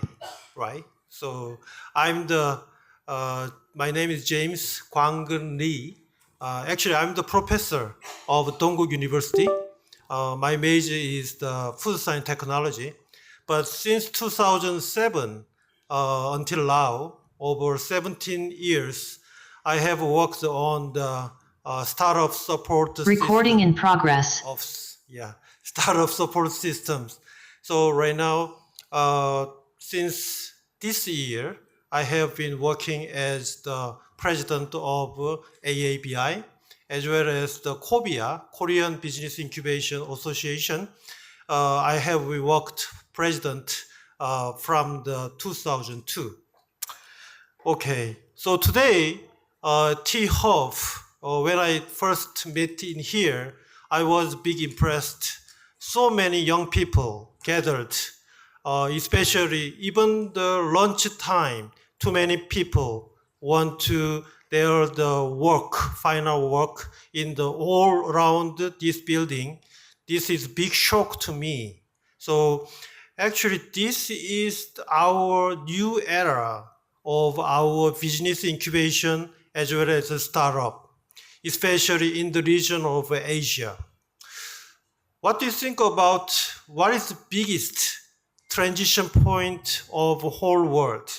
right? So my name is James Kwang-geun Lee. Actually, I'm the professor of Dongguk University. My major is the food science technology. But since 2007 until now, over 17 years, I have worked on the startup support Recording system in progress. startup support systems. So right now, since this year, I have been working as the president of AABI, as well as the KOBIA, Korean Business Incubation Association. I have worked president from the 2002. Okay, so today, T-Hub, when I first met in here, I was big impressed. So many young people gathered, especially even the lunch time. Too many people want to the final work in the all around this building. This is big shock to me. So actually, this is our new era of our business incubation as well as a startup, especially in the region of Asia. What do you think about what is the biggest transition point of the whole world?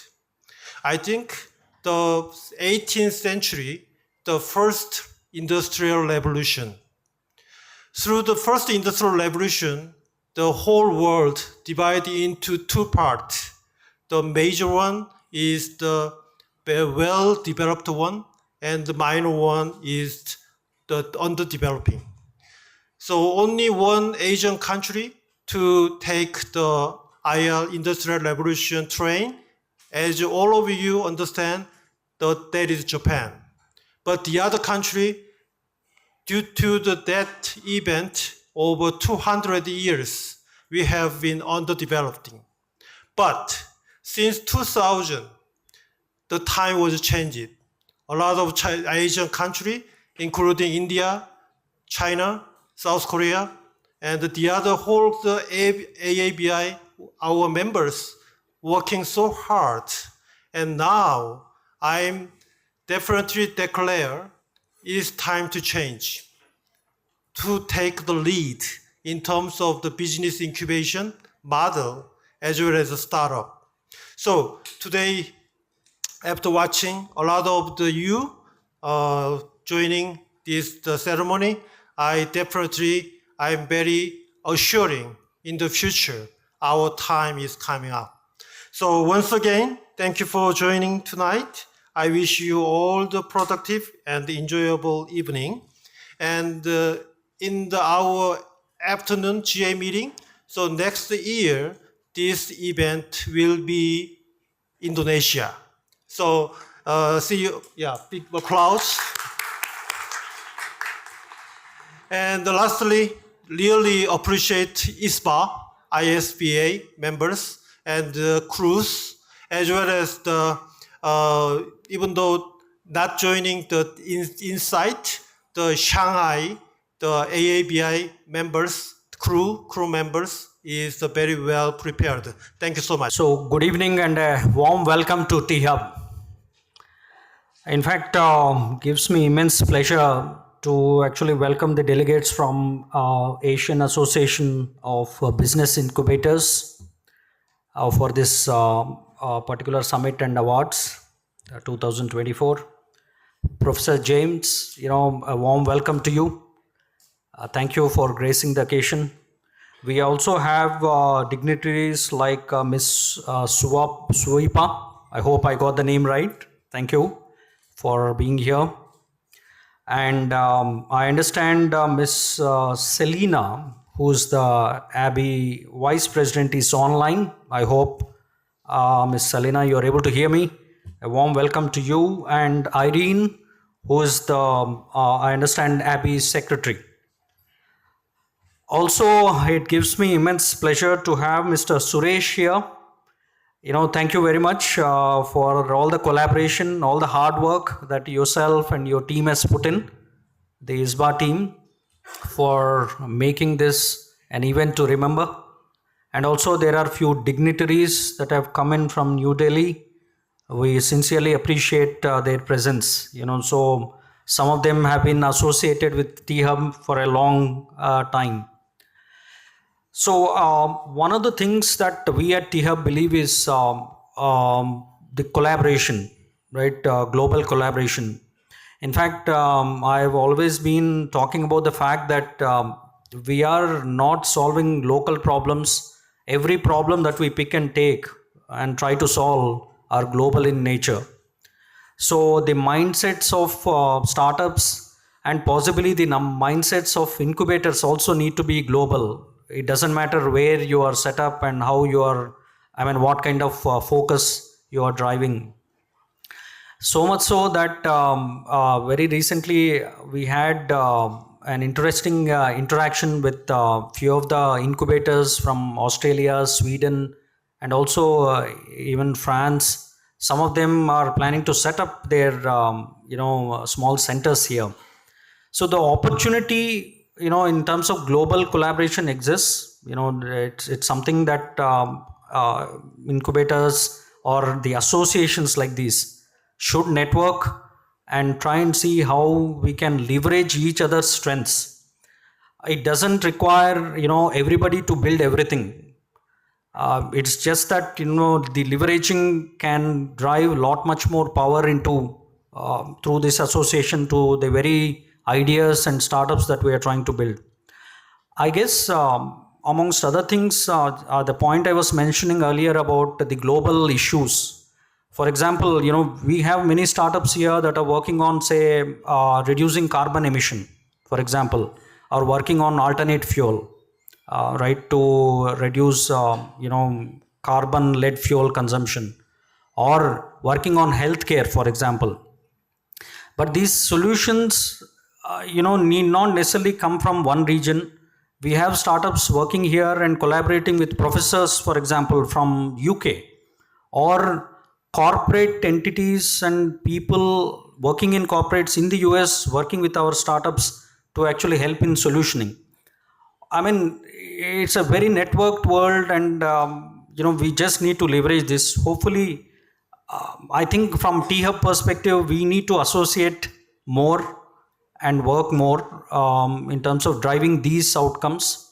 I think the 18th century, the first industrial revolution. Through the first industrial revolution, the whole world divided into two parts. The major one is the well-developed one, and the minor one is the underdeveloping. So only one Asian country to take the IR Industrial Revolution train. As all of you understand, that is Japan. But the other country, due to that event, over 200 years, we have been underdeveloping. But since 2000, the time was changed. A lot of Asian countries, including India, China, South Korea, and the other whole AABI, our members, working so hard. And now I'm definitely declare it's time to change, to take the lead in terms of the business incubation model as well as a startup. So today, after watching a lot of you joining this ceremony, I'm very assuring in the future, our time is coming up. So once again, thank you for joining tonight. I wish you all the productive and enjoyable evening. And in our afternoon GA meeting, so next year, this event will be Indonesia. So see you, big applause. And lastly, really appreciate ISBA members and crews, as well as the, even though not joining the Insight, the Shanghai, the AABI members, crew members is very well prepared. Thank you so much. So good evening and a warm welcome to T-Hub. In fact, gives me immense pleasure to actually welcome the delegates from Asian Association of Business Incubators for this particular summit and awards 2024. Professor James, a warm welcome to you. Thank you for gracing the occasion. We also have dignitaries like Ms. Suipa. I hope I got the name right. Thank you for being here. And I understand Ms. Selina, who's the ABBY Vice President, is online. I hope, Ms. Selina, you're able to hear me. A warm welcome to you. And Irene, who is the, I understand, ABBY's Secretary. Also, it gives me immense pleasure to have Mr. Suresh here. Thank you very much for all the collaboration, all the hard work that yourself and your team has put in, the ISBA team, for making this an event to remember. And also there are few dignitaries that have come in from New Delhi. We sincerely appreciate their presence. So some of them have been associated with T-Hub for a long time. So one of the things that we at T-Hub believe is the collaboration, right? Global collaboration. In fact, I've always been talking about the fact that we are not solving local problems. Every problem that we pick and take and try to solve are global in nature. So the mindsets of startups and possibly the mindsets of incubators also need to be global. It doesn't matter where you are set up and how you are, what kind of focus you are driving. So much so that very recently we had an interesting interaction with a few of the incubators from Australia, Sweden, and also even France. Some of them are planning to set up their small centers here. So the opportunity in terms of global collaboration exists. It's something that incubators or the associations like these should network and try and see how we can leverage each other's strengths. It doesn't require everybody to build everything. It's just that the leveraging can drive a lot much more power into through this association to the very ideas and startups that we are trying to build. I guess amongst other things, the point I was mentioning earlier about the global issues. For example, we have many startups here that are working on, say, reducing carbon emission, for example, or working on alternate fuel, right, to reduce, carbon-led fuel consumption, or working on healthcare, for example. But these solutions, need not necessarily come from one region. We have startups working here and collaborating with professors, for example, from UK, or corporate entities and people working in corporates in the US working with our startups to actually help in solutioning. It's a very networked world, and we just need to leverage this. Hopefully, I think from T-Hub perspective, we need to associate more and work more in terms of driving these outcomes.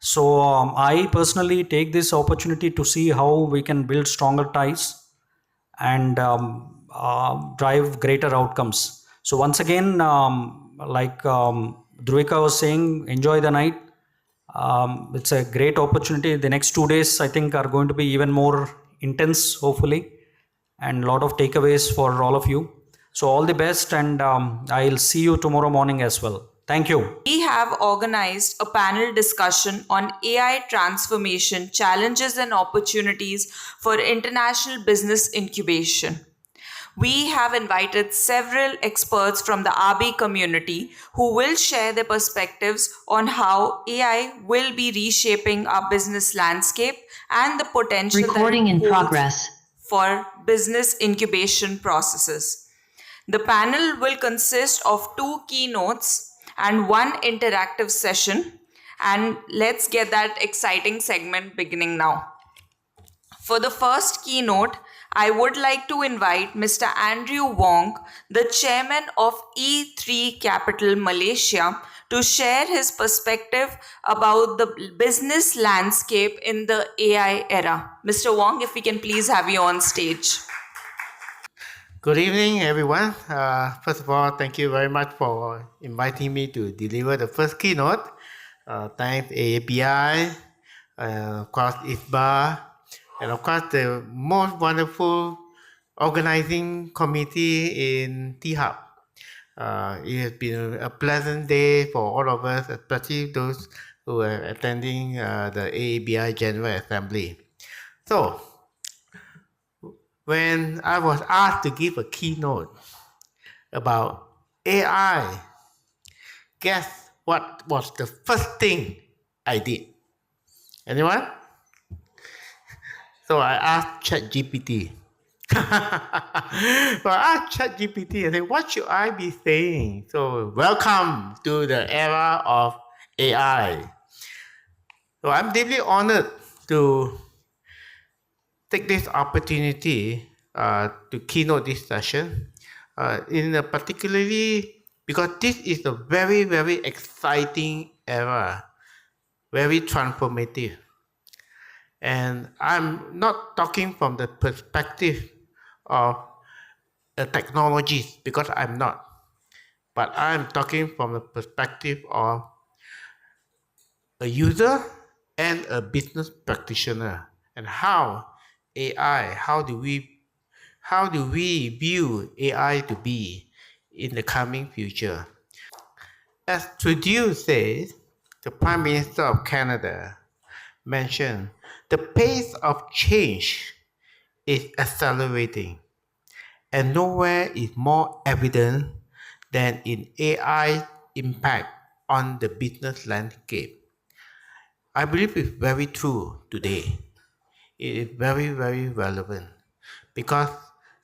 So I personally take this opportunity to see how we can build stronger ties and drive greater outcomes. So once again, like Dhruvika was saying, enjoy the night. It's a great opportunity. The next 2 days, I think, are going to be even more intense, hopefully, and a lot of takeaways for all of you. So all the best, and I'll see you tomorrow morning as well. Thank you. We have organized a panel discussion on AI transformation, challenges and opportunities for international business incubation. We have invited several experts from the ISBA community who will share their perspectives on how AI will be reshaping our business landscape and the potential Recording in holds progress. for business incubation processes. The panel will consist of 2 keynotes and 1 interactive session. And let's get that exciting segment beginning now. For the first keynote, I would like to invite Mr. Andrew Wong, the chairman of E3 Capital Malaysia, to share his perspective about the business landscape in the AI era. Mr. Wong, if we can please have you on stage. Good evening, everyone. First of all, thank you very much for inviting me to deliver the first keynote. Thanks AAPI, of course ISBA, and of course the most wonderful organizing committee in T-Hub. It has been a pleasant day for all of us, especially those who are attending the AAPI General Assembly. So, when I was asked to give a keynote about AI, guess what was the first thing I did? Anyone? So I asked ChatGPT. So I asked ChatGPT and said, what should I be saying? So welcome to the era of AI. So I'm deeply honored to take this opportunity to keynote this session, particularly because this is a very, very exciting era, very transformative. And I'm not talking from the perspective of the technologies, because I'm not, but I'm talking from the perspective of a user and a business practitioner, and how AI, how do we view AI to be in the coming future. As Trudeau says, the Prime Minister of Canada mentioned, the pace of change is accelerating, and nowhere is more evident than in AI impact on the business landscape. I believe it's very true today. It is very, very relevant, because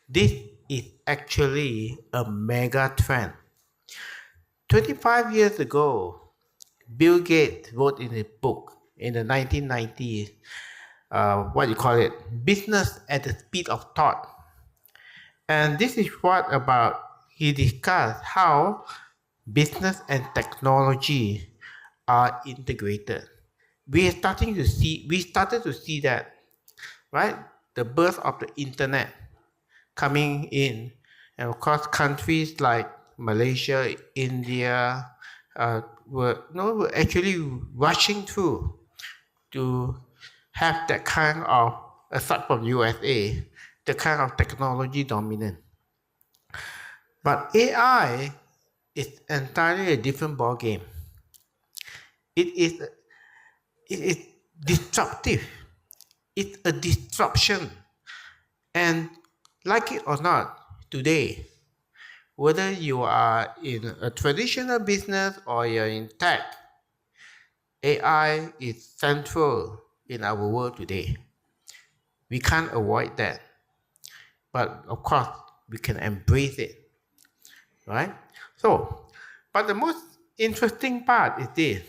this is actually a mega trend. 25 years ago, Bill Gates wrote in a book in the 1990s, Business at the Speed of Thought. And this is he discussed how business and technology are integrated. We started to see that, right? The birth of the internet coming in, and of course countries like Malaysia, India were actually rushing through to have that kind of, aside from USA, the kind of technology dominant. But AI is entirely a different ballgame. It is disruptive. It's a disruption. And like it or not, today, whether you are in a traditional business or you're in tech, AI is central in our world today. We can't avoid that. But of course, we can embrace it, right? So, but the most interesting part is this.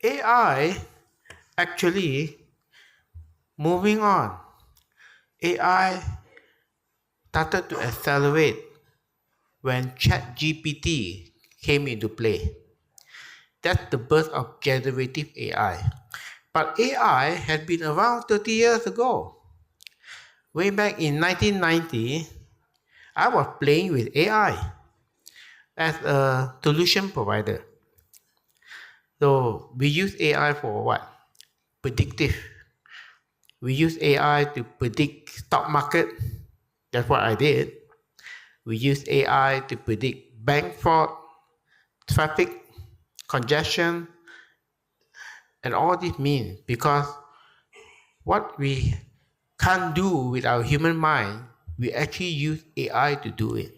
AI actually moving on. AI started to accelerate when ChatGPT came into play. That's the birth of generative AI. But AI had been around 30 years ago. Way back in 1990, I was playing with AI as a solution provider. So we use AI for what? Predictive. We use AI to predict stock market. That's what I did. We use AI to predict bank fraud, traffic, congestion, and all this means, because what we can't do with our human mind, we actually use AI to do it.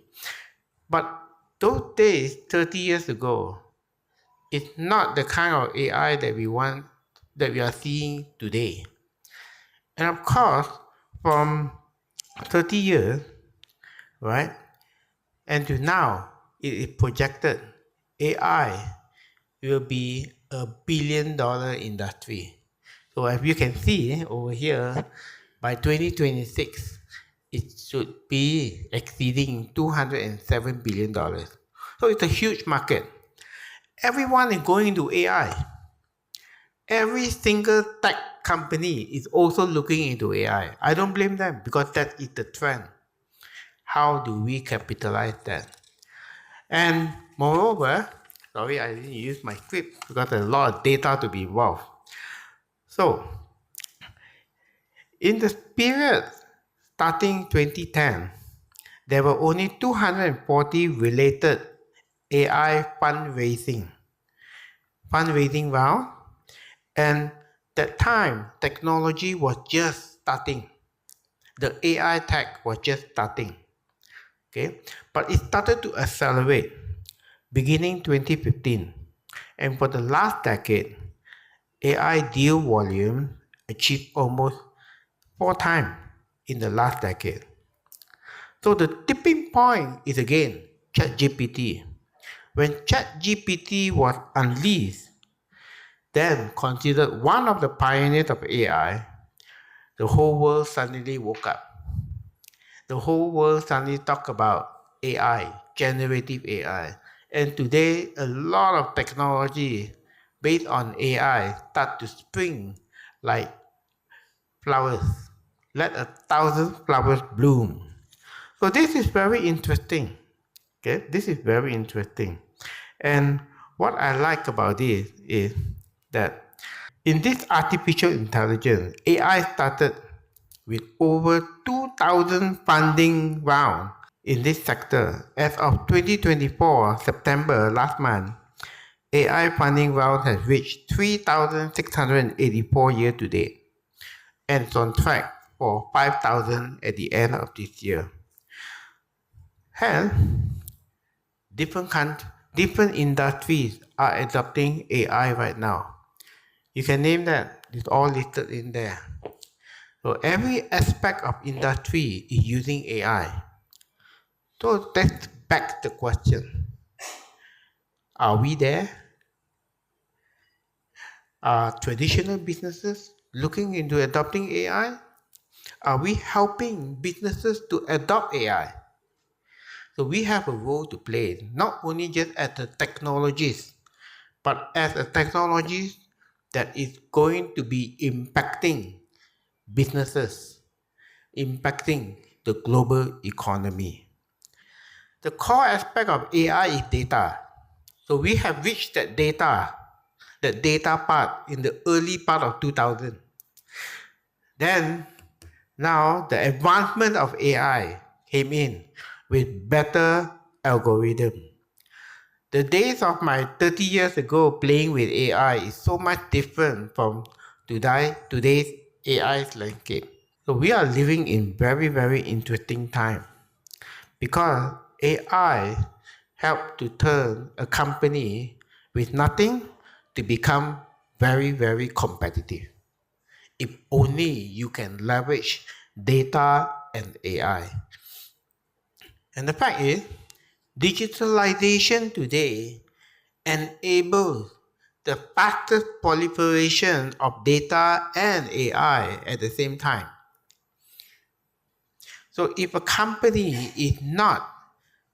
But those days, 30 years ago, it's not the kind of AI that we are seeing today. And of course, from 30 years, right, and to now, it is projected AI will be a $1 billion industry. So as you can see over here, by 2026, it should be exceeding $207 billion. So it's a huge market. Everyone is going into AI. Every single tech company is also looking into AI. I don't blame them, because that is the trend. How do we capitalize that? And moreover, sorry, I didn't use my script because there's a lot of data to be involved. So, in the period starting 2010, there were only 240 related AI fundraising round, and that time technology was just starting. The AI tech was just starting. Okay, but it started to accelerate beginning 2015, and for the last decade, AI deal volume achieved almost 4 times in the last decade. So the tipping point is again ChatGPT. When ChatGPT was unleashed, then considered one of the pioneers of AI, the whole world suddenly woke up. The whole world suddenly talked about AI, generative AI. And today, a lot of technology based on AI start to spring like flowers. Let 1,000 flowers bloom. So this is very interesting. Okay, this is very interesting. And what I like about this is that in this artificial intelligence, AI started with over 2,000 funding rounds in this sector. As of 2024, September last month, AI funding round has reached 3,684 year to date and is on track for 5,000 at the end of this year. Hence, different industries are adopting AI right now. You can name that, it's all listed in there. So every aspect of industry is using AI. So that's back the question. Are we there? Are traditional businesses looking into adopting AI? Are we helping businesses to adopt AI? So we have a role to play, not only just as a technologist, but as a technologist that is going to be impacting businesses, impacting the global economy. The core aspect of AI is data. So we have reached that data part in the early part of 2000. Then, now the advancement of AI came in with better algorithm. The days of my 30 years ago playing with AI is so much different from today's AI landscape. So we are living in very, very interesting time because AI helped to turn a company with nothing to become very, very competitive. If only you can leverage data and AI. And the fact is, digitalization today enables the fastest proliferation of data and AI at the same time. So if a company is not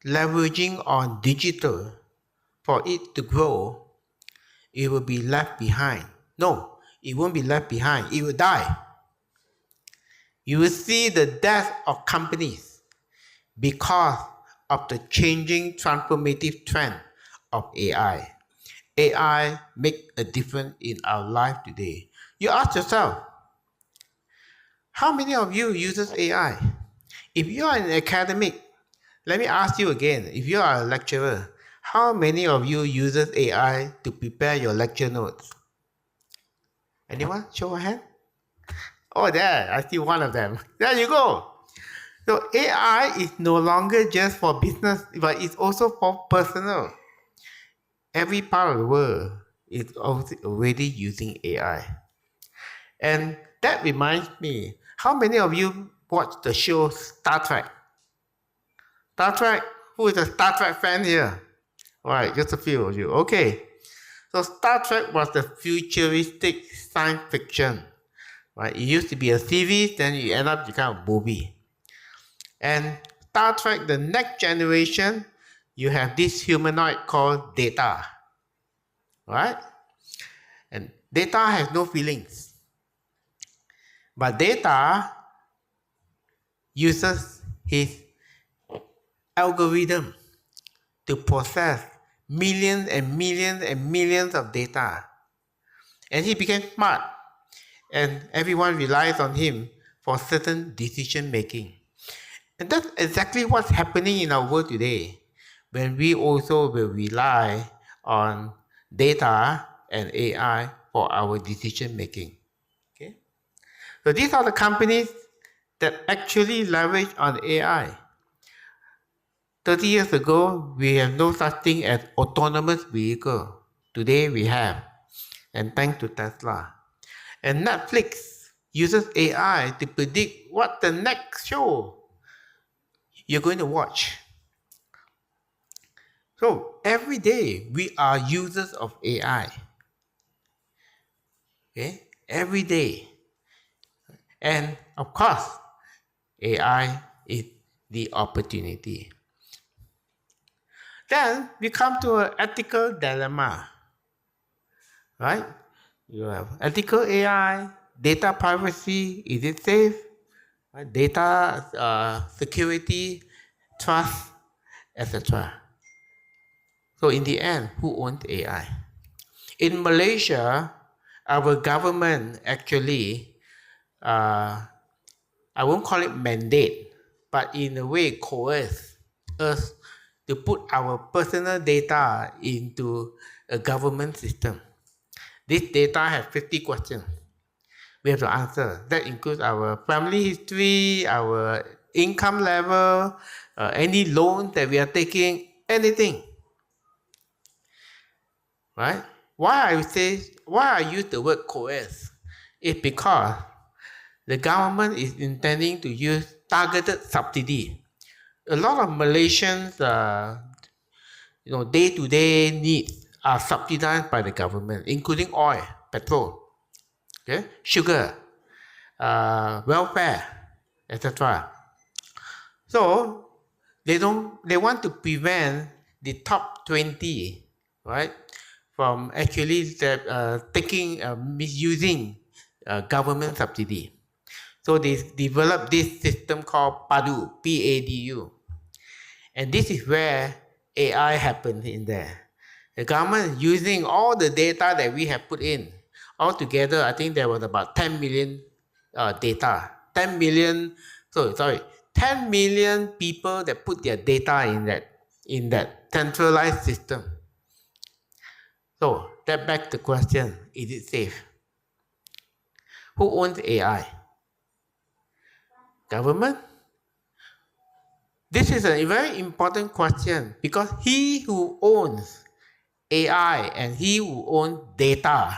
leveraging on digital for it to grow, it will be left behind. No, it won't be left behind, it will die. You will see the death of companies because of the changing transformative trend of AI. AI makes a difference in our life today. You ask yourself, how many of you uses AI? If you are an academic, let me ask you again, if you are a lecturer, how many of you uses AI to prepare your lecture notes? Anyone? Show a hand. Oh, there, I see one of them. There you go. So AI is no longer just for business, but it's also for personal. Every part of the world is already using AI. And that reminds me, how many of you watched the show Star Trek? Star Trek? Who is a Star Trek fan here? All right, just a few of you. Okay. So Star Trek was the futuristic science fiction. Right? It used to be a series, then it ended up becoming a movie. And Star Trek, the next generation, you have this humanoid called Data. Right? And Data has no feelings. But Data uses his algorithm to process millions and millions and millions of data. And he became smart. And everyone relies on him for certain decision making. And that's exactly what's happening in our world today, when we also will rely on data and AI for our decision making. Okay? So these are the companies that actually leverage on AI. 30 years ago, we have no such thing as autonomous vehicle. Today we have, and thanks to Tesla. And Netflix uses AI to predict what the next show you're going to watch. So every day we are users of AI. Okay, every day. And of course, AI is the opportunity. Then we come to an ethical dilemma, right? You have ethical AI, data privacy, is it safe? Right? Data security, trust, etc. So in the end, who owns AI? In Malaysia, our government actually, I won't call it mandate, but in a way coerce us to put our personal data into a government system. This data has 50 questions we have to answer. That includes our family history, our income level, any loans that we are taking, anything. Right? Why I use the word coerce? It's because the government is intending to use targeted subsidy. A lot of Malaysians, day-to-day needs are subsidized by the government, including oil, petrol, okay, sugar, welfare, etc. So they want to prevent the top 20, right, from actually misusing government subsidy. So they developed this system called PADU, P-A-D-U. And this is where AI happens in there. The government is using all the data that we have put in. Altogether, I think there was about 10 million data. 10 million people that put their data in that centralized system. So that begs the question, is it safe? Who owns AI? Government? This is a very important question because he who owns AI and he who owns data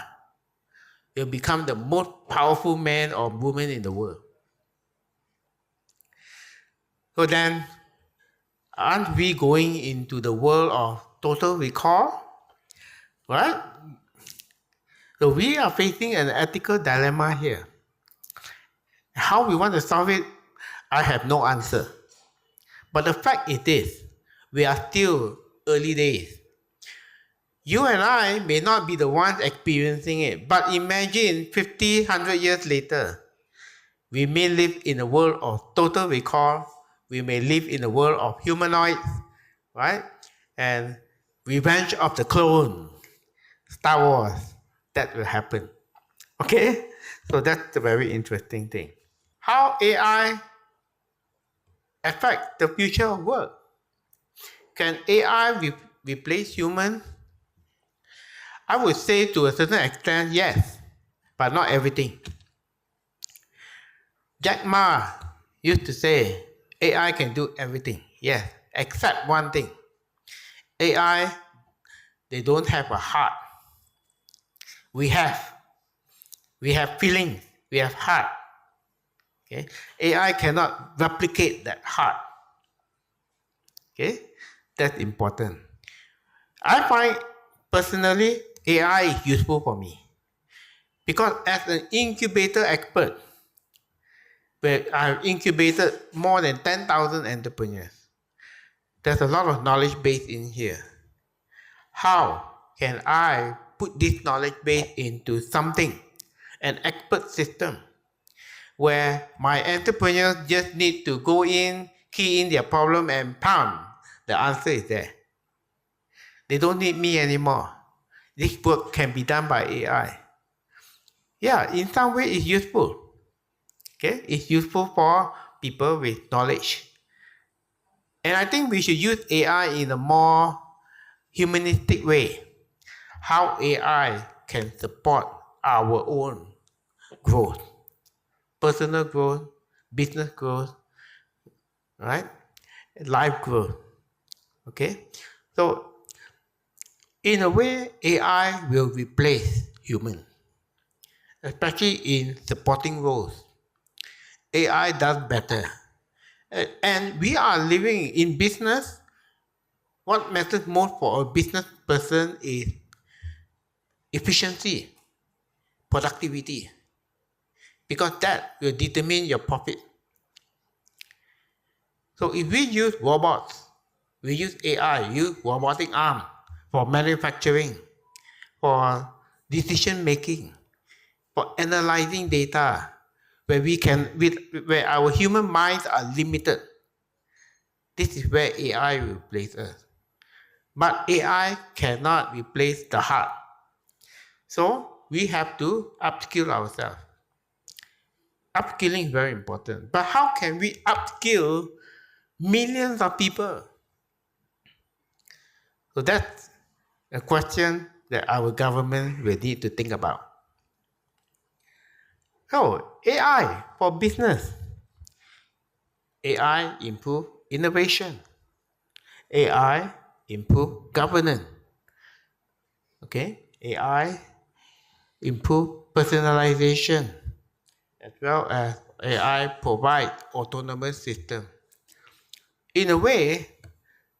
will become the most powerful man or woman in the world. So then, aren't we going into the world of total recall? Right? So we are facing an ethical dilemma here. How we want to solve it, I have no answer. But the fact is this, we are still early days. You and I may not be the ones experiencing it, but imagine 50, 100 years later, we may live in a world of total recall, we may live in a world of humanoids, right? And Revenge of the Clone, Star Wars, that will happen. Okay? So that's a very interesting thing. How AI affect the future of work? Can AI replace humans? I would say to a certain extent, yes, but not everything. Jack Ma used to say, AI can do everything, yes, except one thing. AI, they don't have a heart. We have feelings, we have heart. Okay? AI cannot replicate that heart. Okay? That's important. I find personally AI is useful for me because as an incubator expert, where I've incubated more than 10,000 entrepreneurs, there's a lot of knowledge base in here. How can I put this knowledge base into something, an expert system, where my entrepreneurs just need to go in, key in their problem, and pound, the answer is there. They don't need me anymore. This work can be done by AI. Yeah, in some way it's useful. Okay, it's useful for people with knowledge. And I think we should use AI in a more humanistic way. How AI can support our own growth, personal growth, business growth, right? Life growth. Okay? So, in a way, AI will replace humans, especially in supporting roles. AI does better. And we are living in business. What matters most for a business person is efficiency. productivity, because that will determine your profit. So if we use robots, we use AI, use robotic arm for manufacturing, for decision making, for analyzing data, where our human minds are limited. This is where AI will place us. But AI cannot replace the heart. So we have to upskill ourselves. Upskilling is very important. But how can we upskill millions of people? So that's a question that our government will need to think about. So AI for business. AI improve innovation. AI improve governance. Okay, AI improve personalization, as well as AI provide autonomous system. In a way,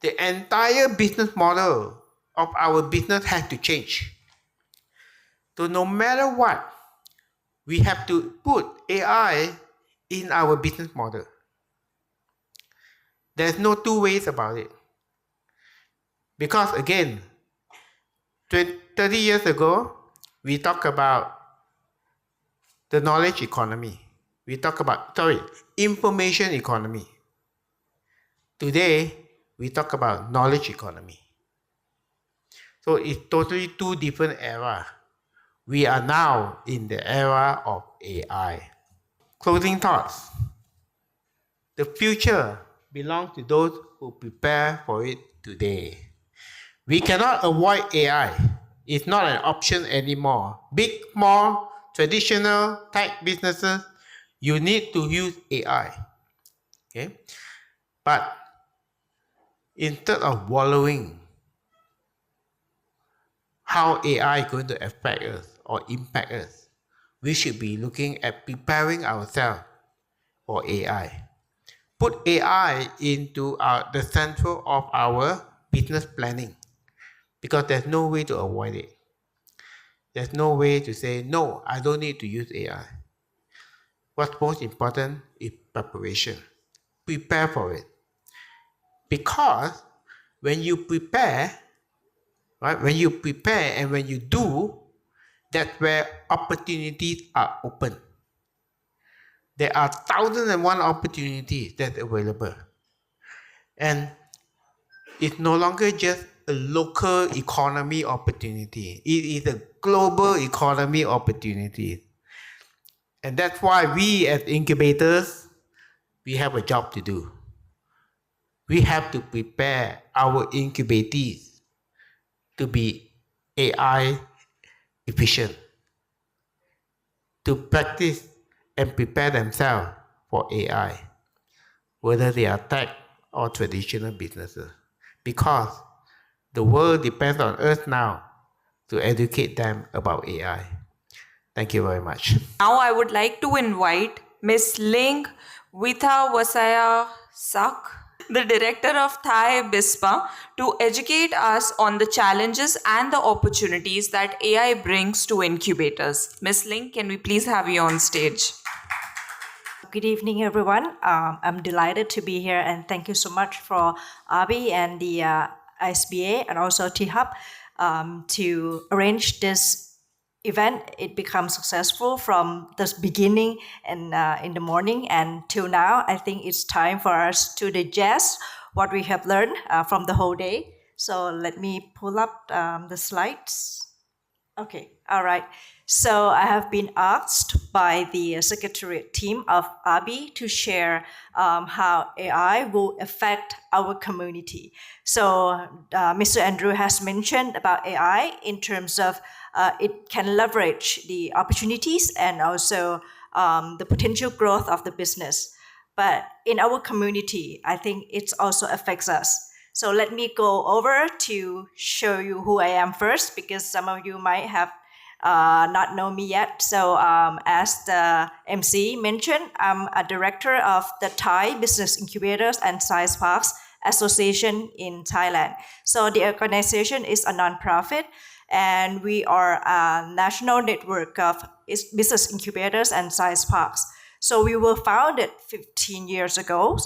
the entire business model of our business has to change. So no matter what, we have to put AI in our business model. There's no two ways about it. Because again, 30 years ago, we talk about the knowledge economy. We talk about, information economy. Today, we talk about knowledge economy. So it's totally two different eras. We are now in the era of AI. Closing thoughts. The future belongs to those who prepare for it today. We cannot avoid AI. It's not an option anymore. Big, small, traditional type businesses, you need to use AI. Okay? But instead of wallowing how AI is going to affect us or impact us, we should be looking at preparing ourselves for AI. Put AI into the central of our business planning, because there's no way to avoid it. There's no way to say, no, I don't need to use AI. What's most important is preparation. Prepare for it. Because when you prepare, right, when you prepare and when you do, that's where opportunities are open. There are 1,001 opportunities that's available. And it's no longer just a local economy opportunity. It is a global economy opportunity. And that's why we as incubators, we have a job to do. We have to prepare our incubatees to be AI efficient, to practice and prepare themselves for AI, whether they are tech or traditional businesses. Because the world depends on us now to educate them about AI. Thank you very much. Now I would like to invite Ms. Ling Withawasaya Sak, the director of Thai BISPA, to educate us on the challenges and the opportunities that AI brings to incubators. Ms. Ling, can we please have you on stage? Good evening, everyone. I'm delighted to be here, and thank you so much for Abi and the ISBA and also T-Hub to arrange this event. It becomes successful from the beginning and in the morning and till now. I think it's time for us to digest what we have learned from the whole day. So let me pull up the slides. Okay, all right. So I have been asked by the secretariat team of ABI to share how AI will affect our community. So Mr. Andrew has mentioned about AI in terms of it can leverage the opportunities and also the potential growth of the business. But in our community, I think it also affects us. So let me go over to show you who I am first, because some of you might have not know me yet. So as the MC mentioned, I'm a director of the Thai Business Incubators and Science Parks Association in Thailand. So the organization is a nonprofit, and we are a national network of business incubators and science parks. So we were founded 15 years ago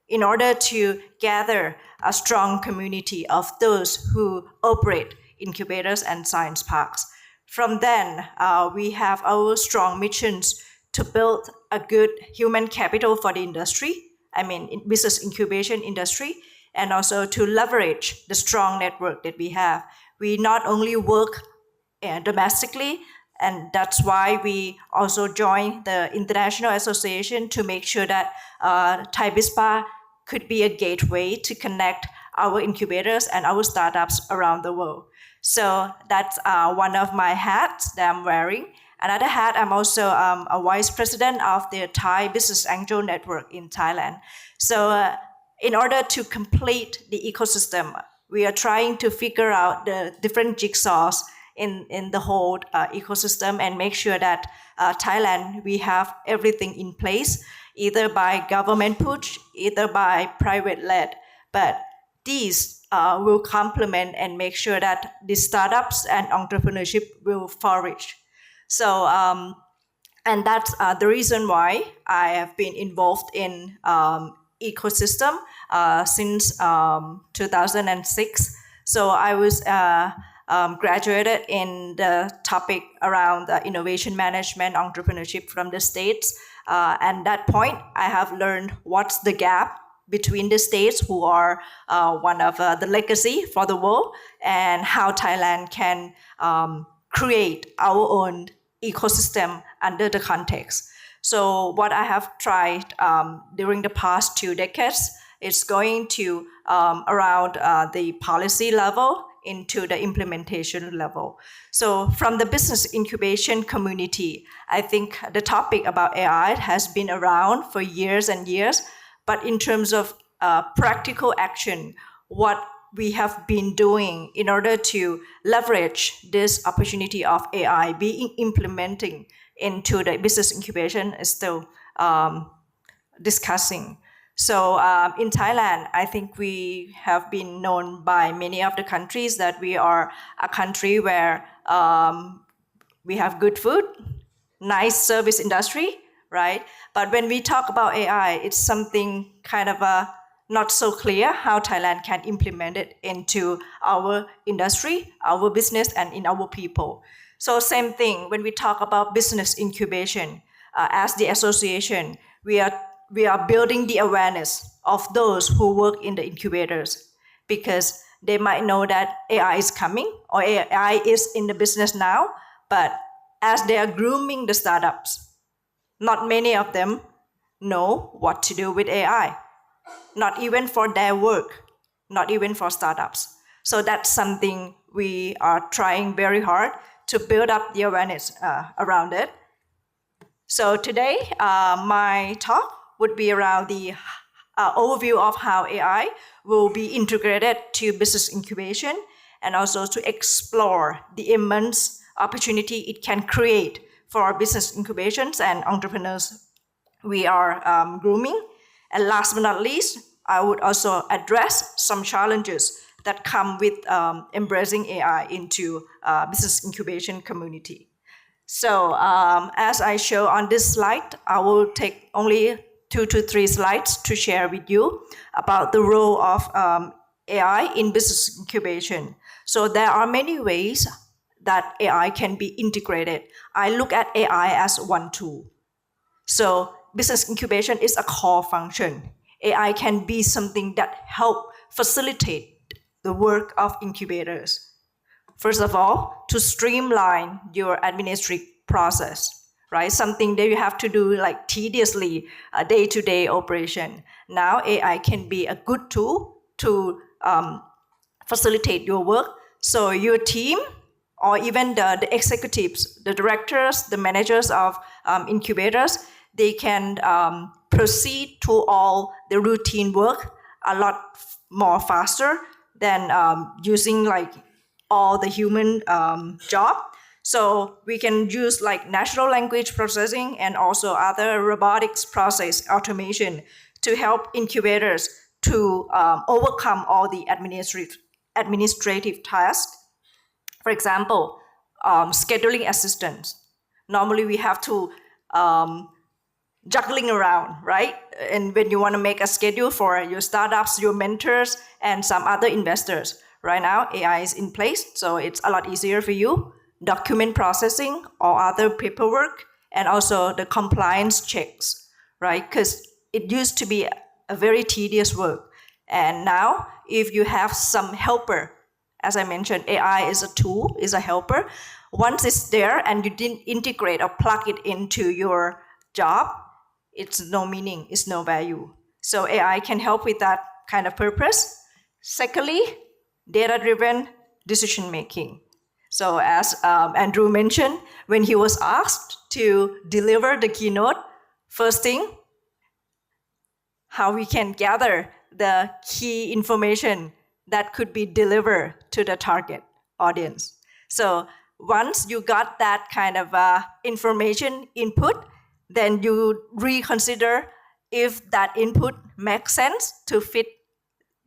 in order to gather a strong community of those who operate incubators and science parks. From then, we have our strong missions to build a good human capital for the industry, business incubation industry, and also to leverage the strong network that we have. We not only work domestically, and that's why we also joined the International Association to make sure that Thai BISPA could be a gateway to connect our incubators and our startups around the world. So that's one of my hats that I'm wearing. Another hat, I'm also a vice president of the Thai Business Angel Network in Thailand. So in order to complete the ecosystem, we are trying to figure out the different jigsaws in the whole ecosystem and make sure that Thailand, we have everything in place, either by government push, either by private led. But these will complement and make sure that the startups and entrepreneurship will flourish. So, and that's the reason why I have been involved in ecosystem since 2006. So I was graduated in the topic around innovation management, entrepreneurship from the States. And at that point, I have learned what's the gap between the states who are one of the legacy for the world, and how Thailand can create our own ecosystem under the context. So what I have tried during the past 2 decades is going to around the policy level into the implementation level. So from the business incubation community, I think the topic about AI has been around for years and years, but in terms of practical action, what we have been doing in order to leverage this opportunity of AI being implementing into the business incubation is still discussing. So in Thailand, I think we have been known by many of the countries that we are a country where we have good food, nice service industry, right? But when we talk about AI, it's something kind of not so clear how Thailand can implement it into our industry, our business, and in our people. So same thing, when we talk about business incubation, as the association, we are building the awareness of those who work in the incubators, because they might know that AI is coming or AI is in the business now, but as they are grooming the startups, not many of them know what to do with AI, not even for their work, not even for startups. So that's something we are trying very hard to build up the awareness around it. So today, my talk would be around the overview of how AI will be integrated to business incubation, and also to explore the immense opportunity it can create for business incubations and entrepreneurs we are grooming. And last but not least, I would also address some challenges that come with embracing AI into business incubation community. So as I show on this slide, I will take only 2 to 3 slides to share with you about the role of AI in business incubation. So there are many ways that AI can be integrated. I look at AI as one tool. So business incubation is a core function. AI can be something that help facilitate the work of incubators. First of all, to streamline your administrative process, right? Something that you have to do like tediously, a day-to-day operation. Now AI can be a good tool to facilitate your work. So your team, or even the executives, the directors, the managers of incubators, they can proceed to all the routine work a lot more faster than using like all the human job. So we can use like natural language processing and also other robotics process automation to help incubators to overcome all the administrative tasks. For example, scheduling assistance. Normally we have to juggling around, right? And when you want to make a schedule for your startups, your mentors, and some other investors, right now AI is in place, so it's a lot easier for you. Document processing or other paperwork, and also the compliance checks, right? Because it used to be a very tedious work. And now, if you have some helper, as I mentioned, AI is a tool, is a helper. Once it's there and you didn't integrate or plug it into your job, it's no meaning, it's no value. So AI can help with that kind of purpose. Secondly, data-driven decision making. So as Andrew mentioned, when he was asked to deliver the keynote, first thing, how we can gather the key information that could be delivered to the target audience. So once you got that kind of information input, then you reconsider if that input makes sense to fit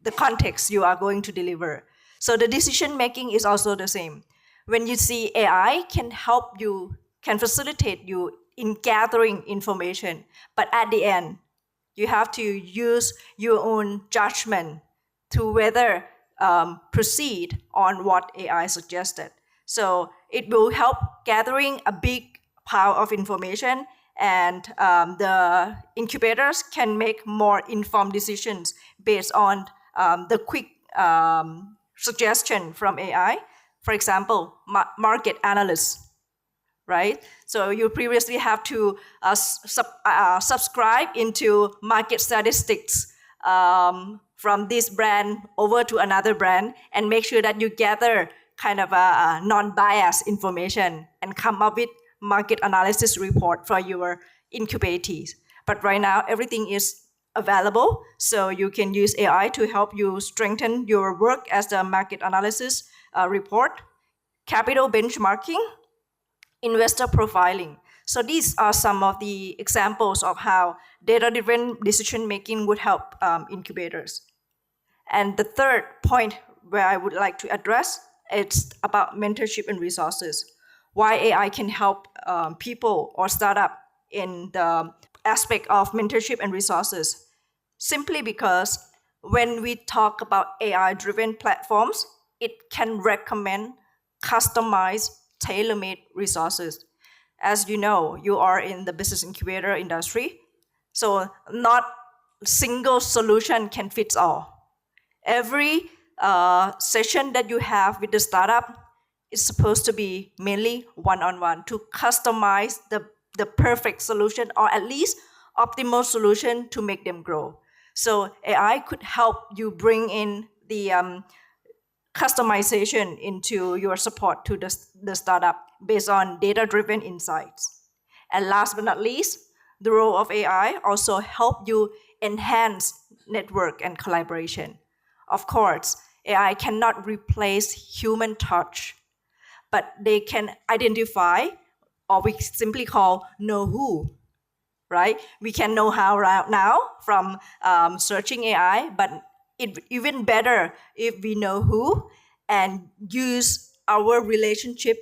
the context you are going to deliver. So the decision making is also the same. When you see AI can help you, can facilitate you in gathering information, but at the end, you have to use your own judgment to whether proceed on what AI suggested. So it will help gathering a big pile of information, and the incubators can make more informed decisions based on the quick suggestion from AI. For example, market analysts, right? So you previously have to subscribe into market statistics from this brand over to another brand, and make sure that you gather kind of a non-biased information and come up with market analysis report for your incubatees. But right now, everything is available, so you can use AI to help you strengthen your work as the market analysis report, capital benchmarking, investor profiling. So these are some of the examples of how data-driven decision-making would help incubators. And the third point where I would like to address, it's about mentorship and resources. Why AI can help people or startup in the aspect of mentorship and resources. Simply because when we talk about AI-driven platforms, it can recommend customized, tailor-made resources. As you know, you are in the business incubator industry, so not single solution can fit all. Every session that you have with the startup is supposed to be mainly one-on-one to customize the perfect solution, or at least optimal solution to make them grow. So AI could help you bring in the customization into your support to the startup based on data-driven insights. And last but not least, the role of AI also help you enhance network and collaboration. Of course, AI cannot replace human touch, but they can identify, or we simply call know who, right? We can know how right now from searching AI, but it even better if we know who and use our relationship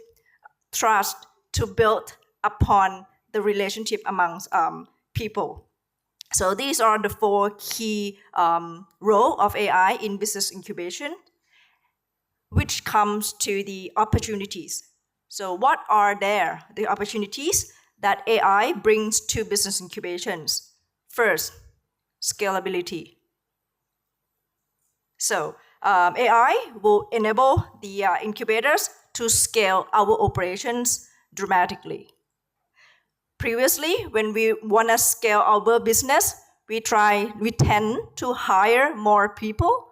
trust to build upon the relationship amongst people. So these are the four key roles of AI in business incubation, which comes to the opportunities. So what are the opportunities that AI brings to business incubations? First, scalability. So AI will enable the incubators to scale our operations dramatically. Previously, when we want to scale our business, we tend to hire more people,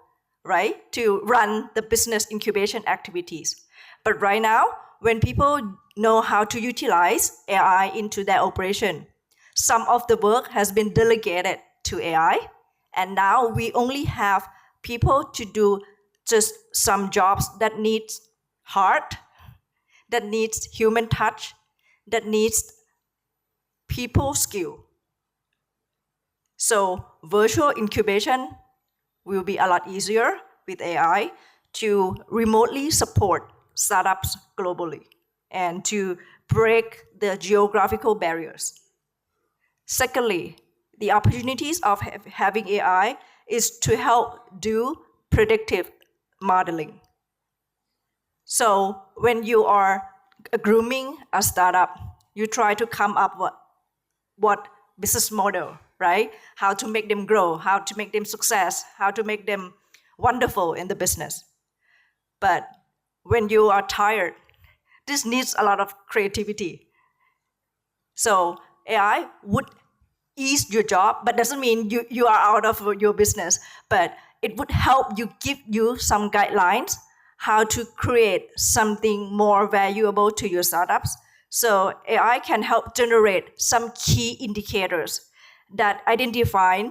right, to run the business incubation activities. But right now, when people know how to utilize AI into their operation, some of the work has been delegated to AI, and now we only have people to do just some jobs that needs heart, that needs human touch, that needs people skill. So virtual incubation will be a lot easier with AI to remotely support startups globally and to break the geographical barriers. Secondly, the opportunities of having AI is to help do predictive modeling. So when you are grooming a startup, you try to come up with what business model, right? How to make them grow, how to make them success, how to make them wonderful in the business. But when you are tired, this needs a lot of creativity. So AI would ease your job, but doesn't mean you are out of your business, but it would help you, give you some guidelines how to create something more valuable to your startups. So AI can help generate some key indicators that identify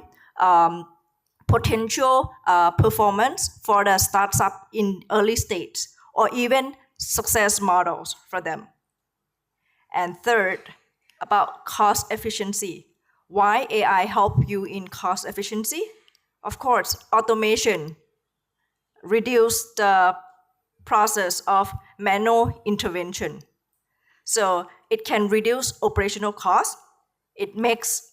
potential performance for the startup in early stage, or even success models for them. And third, about cost efficiency. Why AI help you in cost efficiency? Of course, automation reduce the process of manual intervention. So it can reduce operational costs. It makes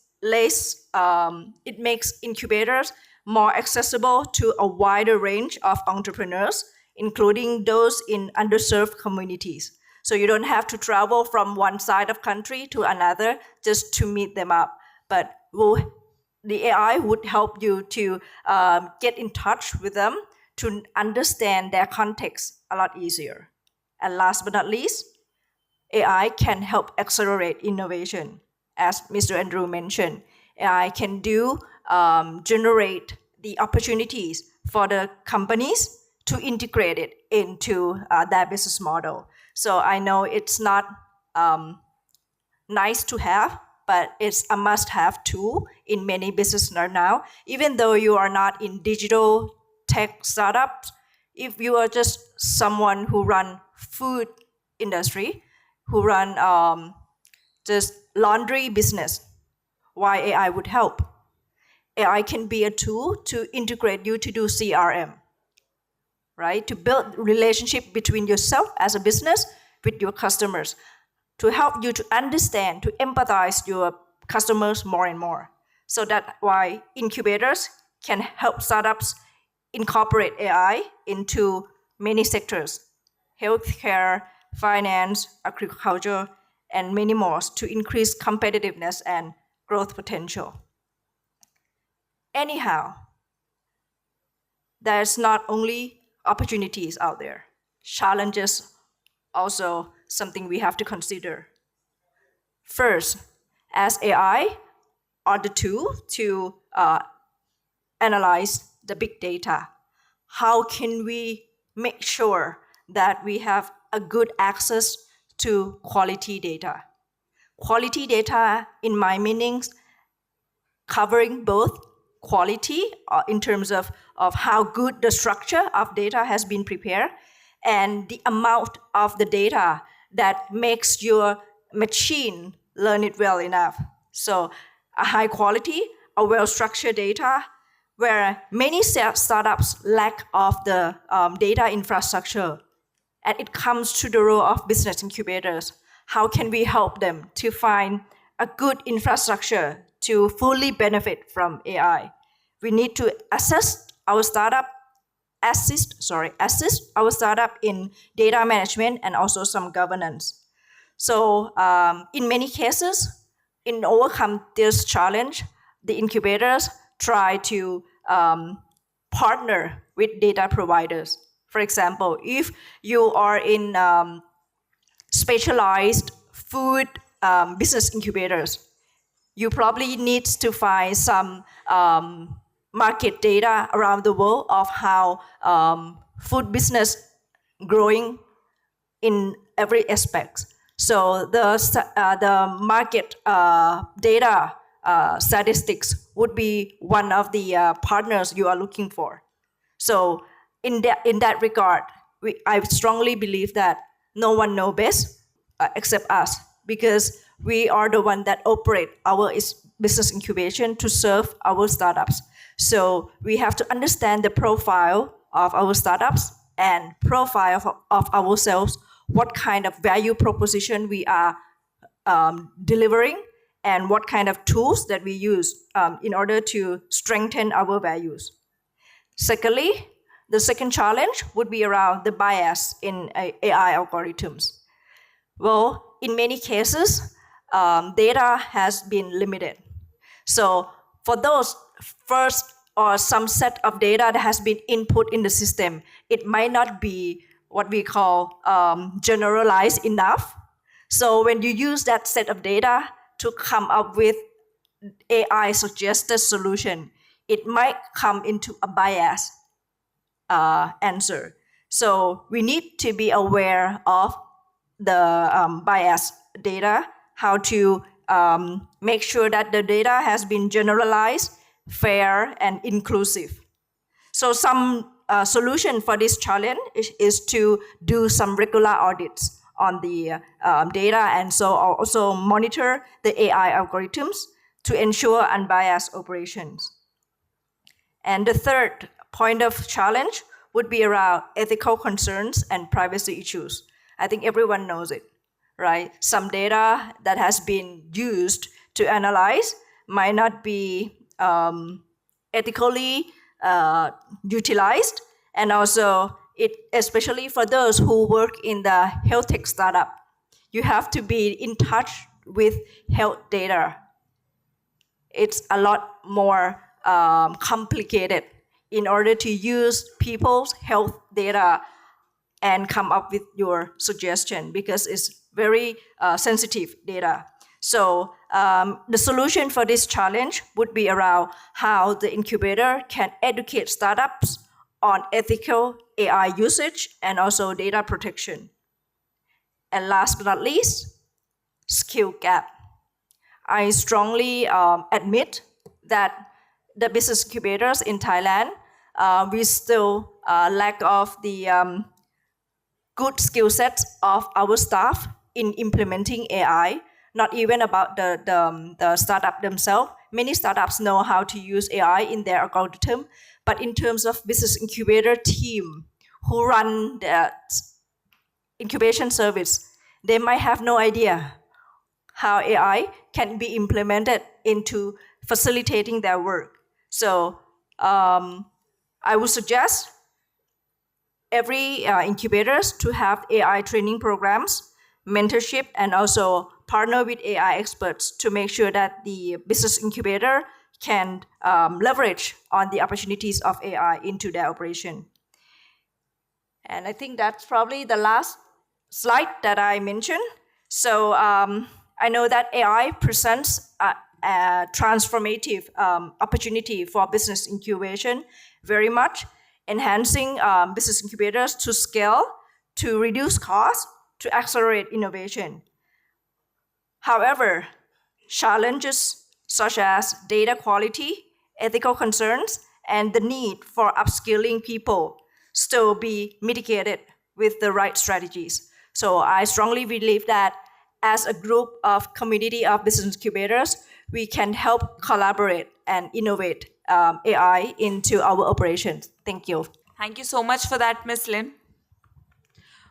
incubators more accessible to a wider range of entrepreneurs, including those in underserved communities. So you don't have to travel from one side of country to another just to meet them up. But the AI would help you to get in touch with them to understand their context a lot easier. And last but not least, AI can help accelerate innovation. As Mr. Andrew mentioned, AI can generate the opportunities for the companies to integrate it into their business model. So I know it's not nice to have, but it's a must-have tool in many businesses now. Even though you are not in digital tech startups, if you are just someone who run food industry, who run just laundry business, why AI would help? AI can be a tool to integrate you to do CRM, right? To build relationship between yourself as a business with your customers, to help you to understand, to empathize your customers more and more. So that's why incubators can help startups incorporate AI into many sectors: healthcare, finance, agriculture, and many more, to increase competitiveness and growth potential. Anyhow, there's not only opportunities out there, challenges also something we have to consider. First, as AI are the tool to analyze the big data, how can we make sure that we have a good access to quality data? Quality data, in my meanings, covering both quality in terms of how good the structure of data has been prepared, and the amount of the data that makes your machine learn it well enough. So a high quality, a well-structured data, where many startups lack of the data infrastructure. And it comes to the role of business incubators. How can we help them to find a good infrastructure to fully benefit from AI? We need to assist our startup in data management and also some governance. So in many cases, in overcome this challenge, the incubators try to partner with data providers. For example, if you are in specialized food business incubators, you probably need to find some market data around the world of how food business growing in every aspect. So the market data statistics would be one of the partners you are looking for. So in that regard, I strongly believe that no one knows best except us, because we are the one that operate our business incubation to serve our startups. So we have to understand the profile of our startups and profile of ourselves, what kind of value proposition we are delivering, and what kind of tools that we use in order to strengthen our values. Secondly, the second challenge would be around the bias in AI algorithms. Well, in many cases, data has been limited. So for those first or some set of data that has been input in the system, it might not be what we call generalized enough. So when you use that set of data to come up with AI suggested solution, it might come into a bias answer. So we need to be aware of the bias data, how to make sure that the data has been generalized, fair, and inclusive. So some solution for this challenge is to do some regular audits on the data, and so also monitor the AI algorithms to ensure unbiased operations. And the third point of challenge would be around ethical concerns and privacy issues. I think everyone knows it, right? Some data that has been used to analyze might not be ethically utilized, and also it, especially for those who work in the health tech startup, you have to be in touch with health data. It's a lot more complicated in order to use people's health data and come up with your suggestion, because it's very sensitive data. So the solution for this challenge would be around how the incubator can educate startups on ethical AI usage and also data protection. And last but not least, skill gap. I strongly admit that the business incubators in Thailand, we still lack of the good skill sets of our staff in implementing AI, not even about the startup themselves. Many startups know how to use AI in their algorithm, but in terms of business incubator team who run the incubation service, they might have no idea how AI can be implemented into facilitating their work. So I would suggest every incubators to have AI training programs, mentorship, and also partner with AI experts to make sure that the business incubator can leverage on the opportunities of AI into their operation. And I think that's probably the last slide that I mentioned. So I know that AI presents a transformative opportunity for business incubation very much, enhancing business incubators to scale, to reduce costs, to accelerate innovation. However, challenges such as data quality, ethical concerns, and the need for upskilling people still be mitigated with the right strategies. So I strongly believe that as a group of community of business incubators, we can help collaborate and innovate AI into our operations. Thank you. Thank you so much for that, Ms. Lin.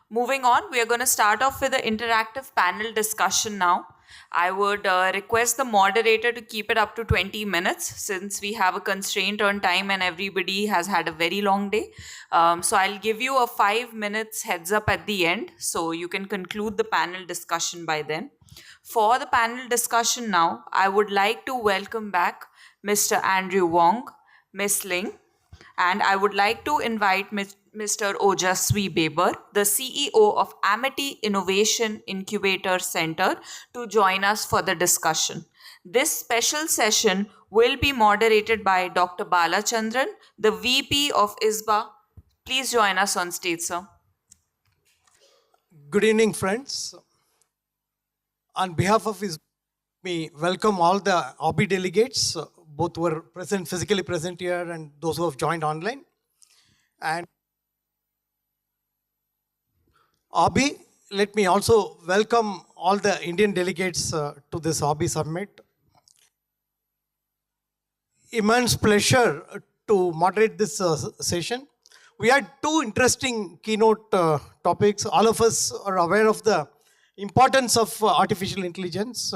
Moving on, we are going to start off with the interactive panel discussion now. I would request the moderator to keep it up to 20 minutes since we have a constraint on time and everybody has had a very long day. So I'll give you a 5 minutes heads up at the end so you can conclude the panel discussion by then. For the panel discussion now, I would like to welcome back Mr. Andrew Wong, Ms. Ling, and I would like to invite Mr. Ojaswi Baber, the CEO of Amity Innovation Incubator Center, to join us for the discussion. This special session will be moderated by Dr. Balachandran, the VP of ISBA. Please join us on stage, sir. Good evening, friends. On behalf of ISBA, we welcome all the OBI delegates, both who are present, physically present here, and those who have joined online. And OBI, let me also welcome all the Indian delegates to this OBI summit. Immense pleasure to moderate this session. We had two interesting keynote topics. All of us are aware of the importance of artificial intelligence.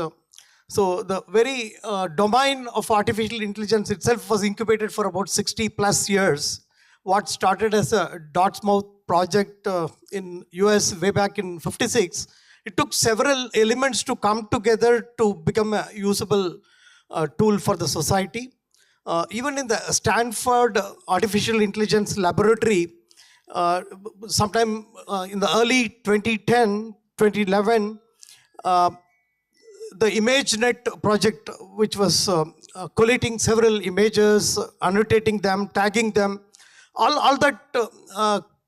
So the very domain of artificial intelligence itself was incubated for about 60 plus years. What started as a Dartmouth project in US way back in 56, it took several elements to come together to become a usable tool for the society. Even in the Stanford Artificial Intelligence Laboratory, sometime in the early 2010, 2011, the ImageNet project, which was collating several images, annotating them, tagging them, all that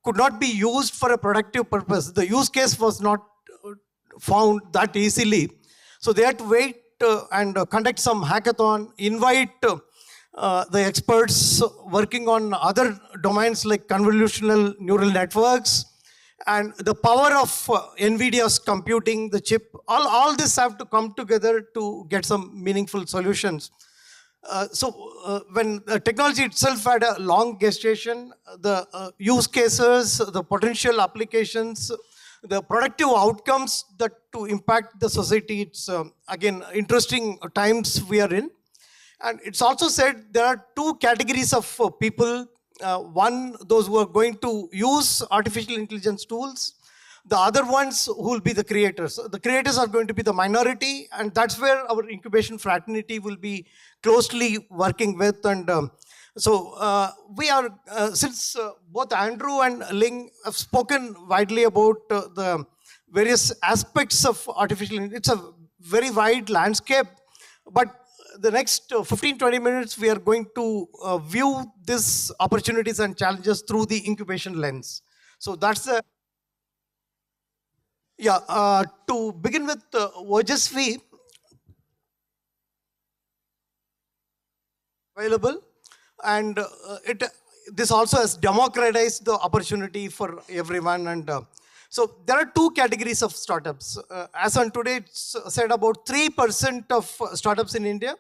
could not be used for a productive purpose. The use case was not found that easily. So they had to wait and conduct some hackathon, invite the experts working on other domains like convolutional neural networks, and the power of NVIDIA's computing, the chip, all this have to come together to get some meaningful solutions. When the technology itself had a long gestation, the use cases, the potential applications, the productive outcomes that to impact the society, it's again interesting times we are in. And it's also said there are two categories of people. One, those who are going to use artificial intelligence tools. The other ones who will be the creators. The creators are going to be the minority, and that's where our incubation fraternity will be closely working with. And we are, since both Andrew and Ling have spoken widely about the various aspects of artificial intelligence, it's a very wide landscape, but the next 15-20 minutes, we are going to view these opportunities and challenges through the incubation lens. So that's the, to begin with, Ojasvi available, and this also has democratized the opportunity for everyone. And so there are two categories of startups. As on today, it's said about 3% of startups in India.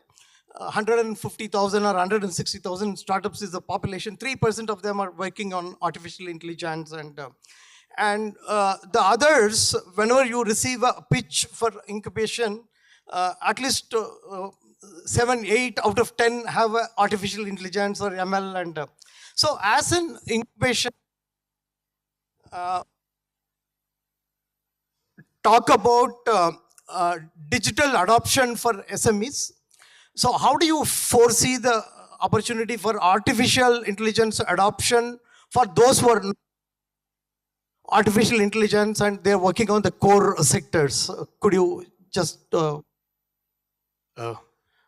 150,000 or 160,000 startups is the population. 3% of them are working on artificial intelligence, and the others, whenever you receive a pitch for incubation, at least 7, 8 out of 10 have artificial intelligence or ML. And so as an incubation, talk about digital adoption for SMEs. So how do you foresee the opportunity for artificial intelligence adoption for those who are artificial intelligence and they're working on the core sectors? Could you just...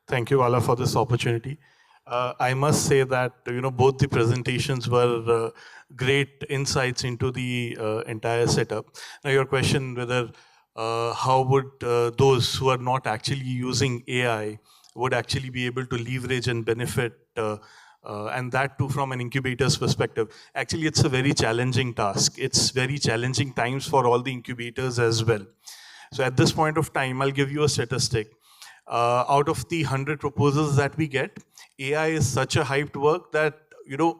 Thank you, Vala, for this opportunity. I must say that both the presentations were great insights into the entire setup. Now, your question whether how would those who are not actually using AI would actually be able to leverage and benefit, and that too from an incubator's perspective. Actually, it's a very challenging task. It's very challenging times for all the incubators as well. So at this point of time, I'll give you a statistic. Out of the 100 proposals that we get, AI is such a hyped work that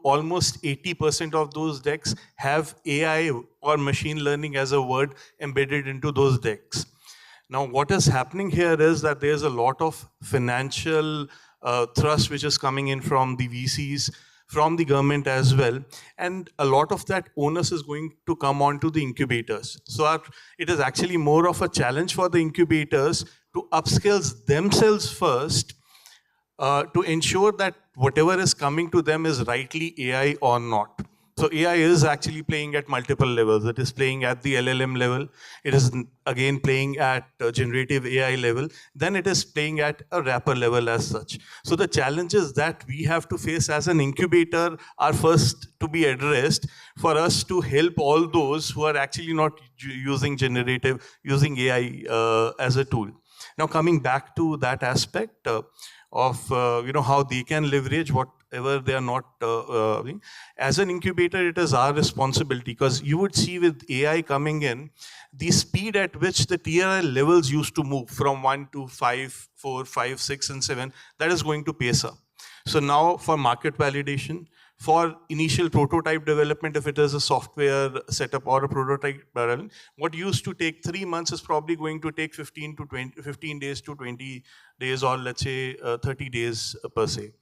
almost 80% of those decks have AI or machine learning as a word embedded into those decks. Now, what is happening here is that there's a lot of financial thrust which is coming in from the VCs, from the government as well, and a lot of that onus is going to come onto the incubators. So it is actually more of a challenge for the incubators to upskill themselves first to ensure that whatever is coming to them is rightly AI or not. So AI is actually playing at multiple levels. It is playing at the LLM level. It is again playing at generative AI level. Then it is playing at a wrapper level as such. So the challenges that we have to face as an incubator are first to be addressed for us to help all those who are actually not using using AI as a tool. Now, coming back to that aspect of how they can leverage whatever they are not as an incubator, it is our responsibility, because you would see with AI coming in, the speed at which the TRL levels used to move from 1 to 5, 4, 5, 6, and 7, that is going to pace up. So now for market validation, for initial prototype development, if it is a software setup or a prototype development, what used to take 3 months is probably going to take 15 days to 20 days, or let's say 30 days per se.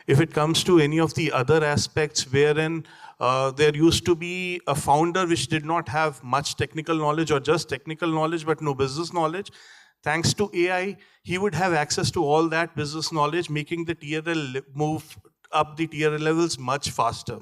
If it comes to any of the other aspects wherein there used to be a founder which did not have much technical knowledge or just technical knowledge but no business knowledge, thanks to AI, he would have access to all that business knowledge, making the TRL move up the TRL levels much faster.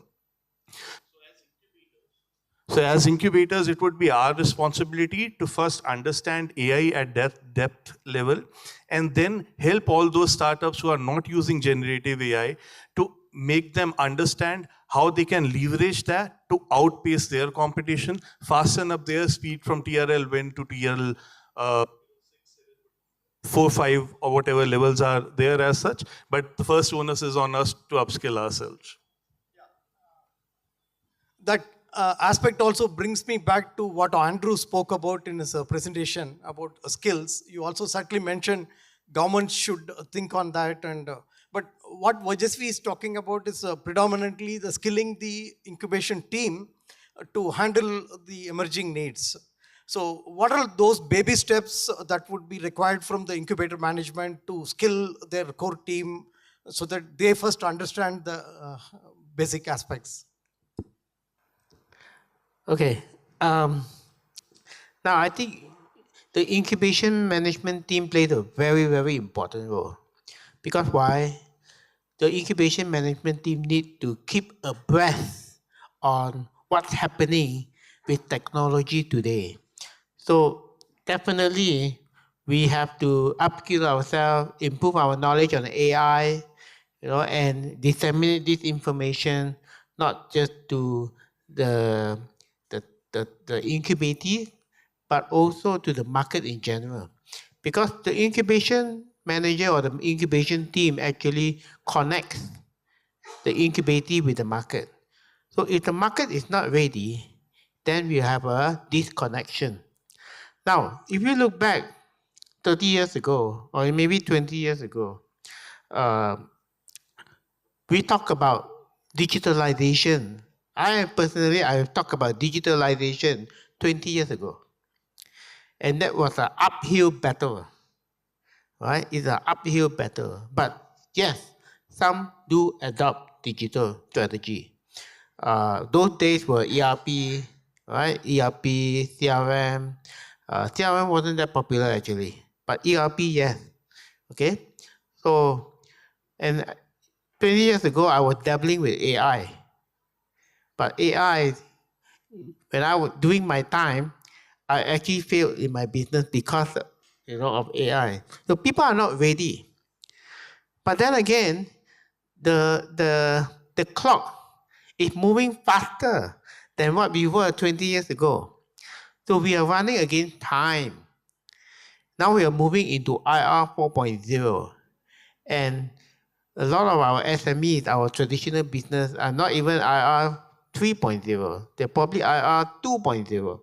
So as incubators, it would be our responsibility to first understand AI at depth level, and then help all those startups who are not using generative AI to make them understand how they can leverage that to outpace their competition, fasten up their speed from TRL 1 to TRL 4, 5, or whatever levels are there as such. But the first onus is on us to upskill ourselves. That aspect also brings me back to what Andrew spoke about in his presentation about skills. You also certainly mentioned government should think on that. But what Vajasvi is talking about is predominantly the skilling the incubation team to handle the emerging needs. So what are those baby steps that would be required from the incubator management to skill their core team so that they first understand the basic aspects? Okay. Now, I think the incubation management team played a very, very important role. Because why? The incubation management team need to keep abreast on what's happening with technology today. So definitely, we have to upskill ourselves, improve our knowledge on AI, and disseminate this information not just to the incubatee, but also to the market in general. Because the incubation manager or the incubation team actually connects the incubatee with the market. So if the market is not ready, then we have a disconnection. Now, if you look back 30 years ago, or maybe 20 years ago, we talk about digitalization. I talked about digitalization 20 years ago. And that was an uphill battle, right? It's an uphill battle. But yes, some do adopt digital strategy. Those days were ERP, right? ERP, CRM. CRM wasn't that popular actually, but ERP, yes. Okay? So, and 20 years ago, I was dabbling with AI. But AI, when I was doing my time, I actually failed in my business because of AI. So people are not ready. But then again, the clock is moving faster than what we were 20 years ago. So we are running against time. Now we are moving into IR 4.0. And a lot of our SMEs, our traditional business, are not even IR 3.0. They're probably IR 2.0.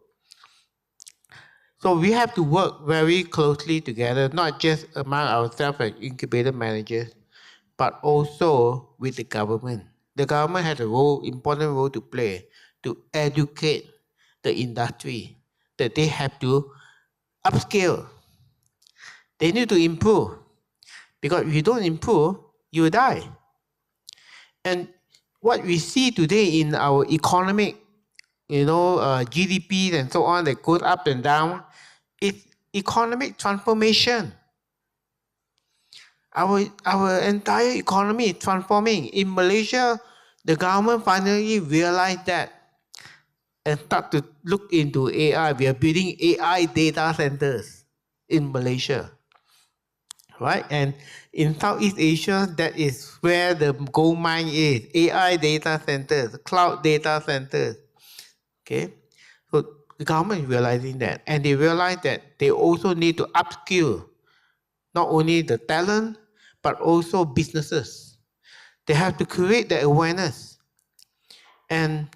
So we have to work very closely together, not just among ourselves as incubator managers, but also with the government. The government has an important role to play to educate the industry that they have to upscale. They need to improve. Because if you don't improve, you will die. And what we see today in our economic, GDP and so on that goes up and down, is economic transformation. Our entire economy is transforming. In Malaysia, the government finally realized that and start to look into AI. We are building AI data centers in Malaysia, right? And in Southeast Asia, that is where the gold mine is. AI data centers, cloud data centers. Okay, so the government is realizing that, and they realize that they also need to upskill not only the talent but also businesses. They have to create the awareness, and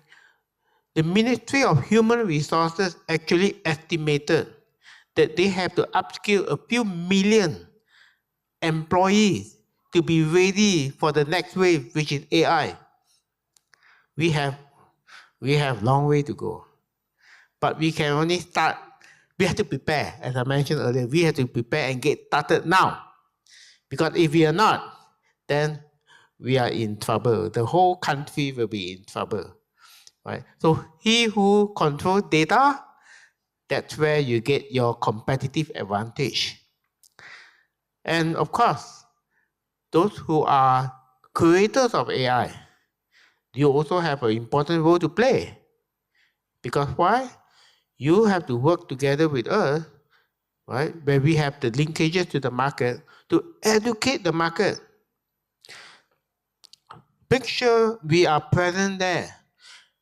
the Ministry of Human Resources actually estimated that they have to upskill a few million employees to be ready for the next wave, which is AI, we have long way to go. But we can only start. We have to prepare, as I mentioned earlier. We have to prepare and get started now. Because if we are not, then we are in trouble. The whole country will be in trouble. Right? So he who controls data, that's where you get your competitive advantage. And of course, those who are creators of AI, you also have an important role to play. Because why? You have to work together with us, right? Where we have the linkages to the market to educate the market. Make sure we are present there.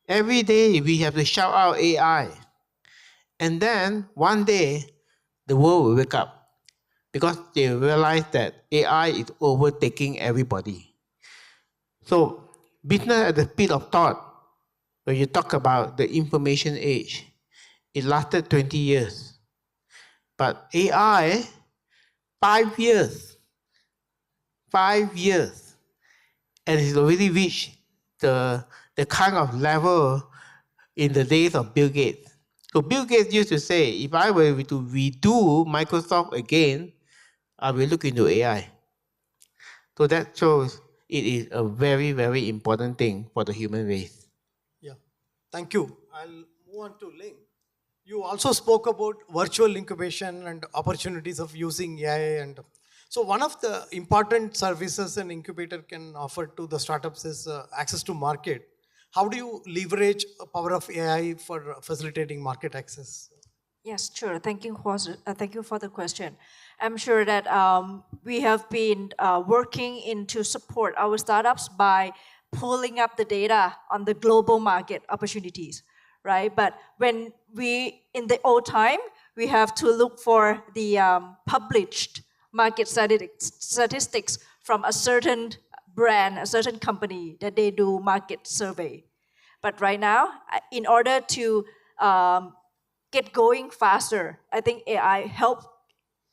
Every day we have to shout out AI. And then one day the world will wake up because they realize that AI is overtaking everybody. So business at the speed of thought, when you talk about the information age, it lasted 20 years. But AI, 5 years. 5 years. And it's already reached the kind of level in the days of Bill Gates. So Bill Gates used to say, if I were to redo Microsoft again, I will look into AI. So that shows it is a very, very important thing for the human race. Yeah, thank you. I'll move on to Ling. You also spoke about virtual incubation and opportunities of using AI. And so one of the important services an incubator can offer to the startups is access to market. How do you leverage the power of AI for facilitating market access? Yes, sure. Thank you for the question. I'm sure that we have been working to support our startups by pulling up the data on the global market opportunities, right? But when in the old time, we have to look for the published market statistics from a certain brand, a certain company that they do market survey. But right now, in order to get going faster, I think AI helps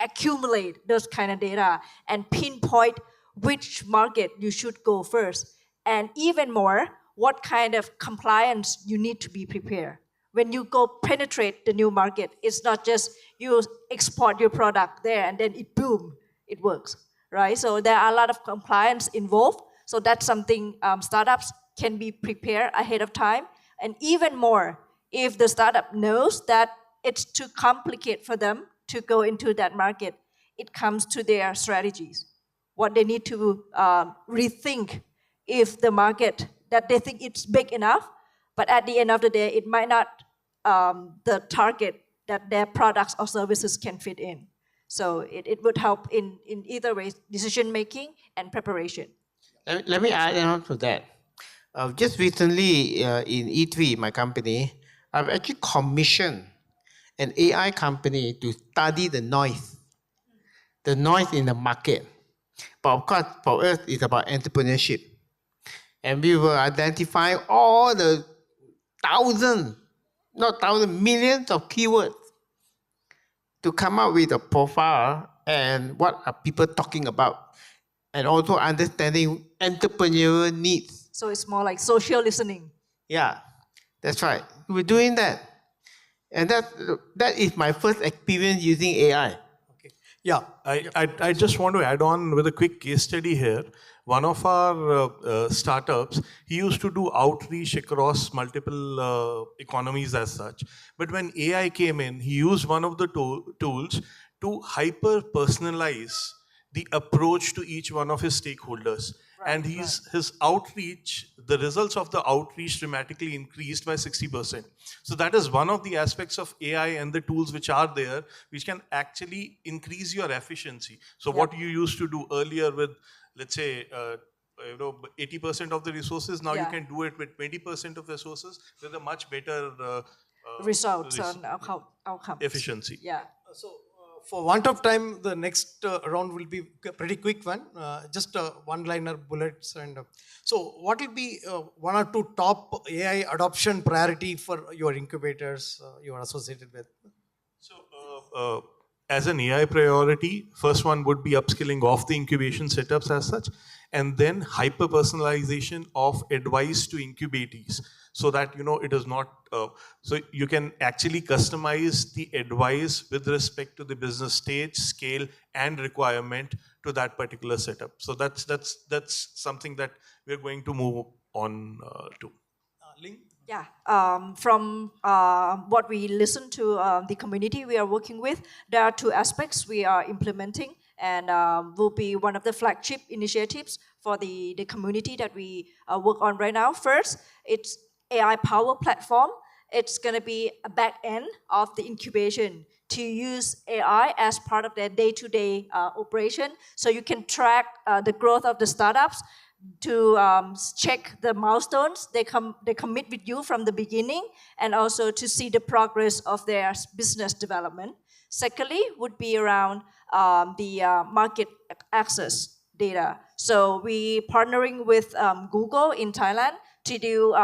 accumulate those kind of data and pinpoint which market you should go first. And even more, what kind of compliance you need to be prepared. When you go penetrate the new market, it's not just you export your product there and then it works, right? So there are a lot of compliance involved. So that's something startups can be prepared ahead of time. And even more, if the startup knows that it's too complicated for them to go into that market, it comes to their strategies. What they need to rethink if the market that they think it's big enough, but at the end of the day, it might not the target that their products or services can fit in. So it would help in either way, decision making and preparation. Let me add on to that. Just recently in E3, my company, I've actually commissioned an AI company to study the noise in the market. But of course, for us, it's about entrepreneurship. And we will identify all the millions of keywords to come up with a profile and what are people talking about, and also understanding entrepreneurial needs. So it's more like social listening. Yeah, that's right. We're doing that. And that is my first experience using AI. Yeah. I just want to add on with a quick case study here. One of our startups, he used to do outreach across multiple economies as such. But when AI came in, he used one of the tools to hyper-personalize the approach to each one of his stakeholders. And his outreach, the results of the outreach dramatically increased by 60%. So that is one of the aspects of AI and the tools which are there, which can actually increase your efficiency. So what you used to do earlier with, let's say, 80% of the resources, now you can do it with 20% of resources with a much better results and outcomes. Efficiency. Yeah. So for want of time, the next round will be a pretty quick one, just one-liner bullets. And so what will be one or two top AI adoption priority for your incubators you are associated with? So as an AI priority, first one would be upskilling of the incubation setups as such, and then hyper personalization of advice to incubatees, so that it is not so you can actually customize the advice with respect to the business stage, scale, and requirement to that particular setup. So that's something that we're going to move on to. Yeah, from what we listen to the community we are working with, there are two aspects we are implementing and will be one of the flagship initiatives for the community that we work on right now. First, it's AI power platform. It's going to be a back end of the incubation to use AI as part of their day-to-day operation. So you can track the growth of the startups, to check the milestones they commit with you from the beginning, and also to see the progress of their business development. Secondly, would be around the market access data. So we partnering with Google in Thailand to do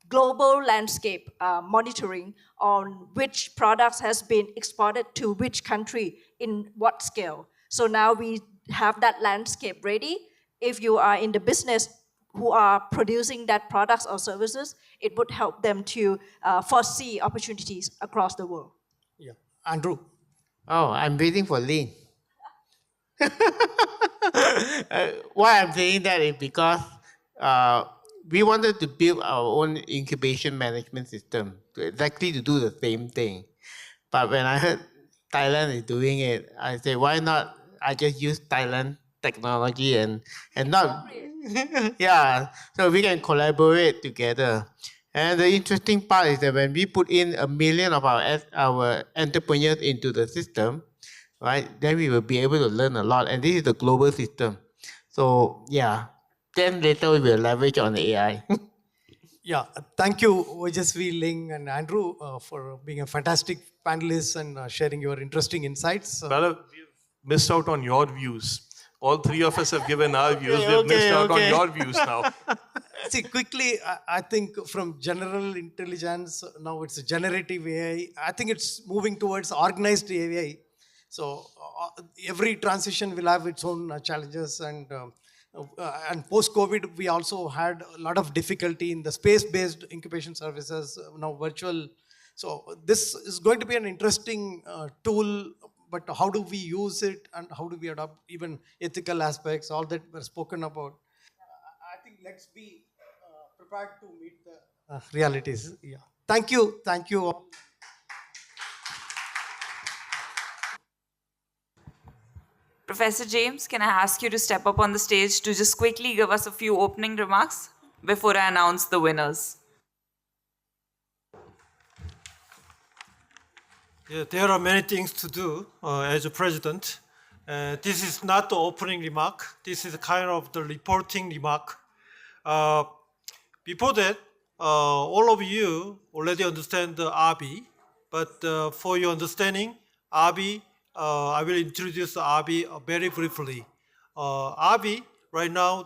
global landscape monitoring on which products has been exported to which country in what scale. So now we have that landscape ready. If you are in the business who are producing that products or services, it would help them to foresee opportunities across the world. Yeah, Andrew. Oh, I'm waiting for Lynn. Why I'm saying that is because we wanted to build our own incubation management system exactly to do the same thing. But when I heard Thailand is doing it, I said, why not I just use Thailand technology and not yeah, so we can collaborate together. And the interesting part is that when we put in 1 million of our entrepreneurs into the system, right, then we will be able to learn a lot. And this is the global system. So yeah, then later we will leverage on the AI. Yeah, thank you, Ojasvi, Ling, and Andrew for being a fantastic panelist and sharing your interesting insights. Brother, we've missed out on your views. All three of us have given our views. We've missed out on your views now. See, quickly, I think from general intelligence, now it's generative AI. I think it's moving towards organized AI. So every transition will have its own challenges, and post-COVID, we also had a lot of difficulty in the space-based incubation services, now virtual. So this is going to be an interesting tool, but how do we use it and how do we adopt even ethical aspects, all that were spoken about. I think let's be prepared to meet the realities. Yeah. Thank you all. Professor James, can I ask you to step up on the stage to just quickly give us a few opening remarks before I announce the winners? Yeah, there are many things to do as a president. This is not the opening remark. This is kind of the reporting remark. Before that, all of you already understand the RB, but for your understanding, RB, I will introduce RB very briefly. RB, right now,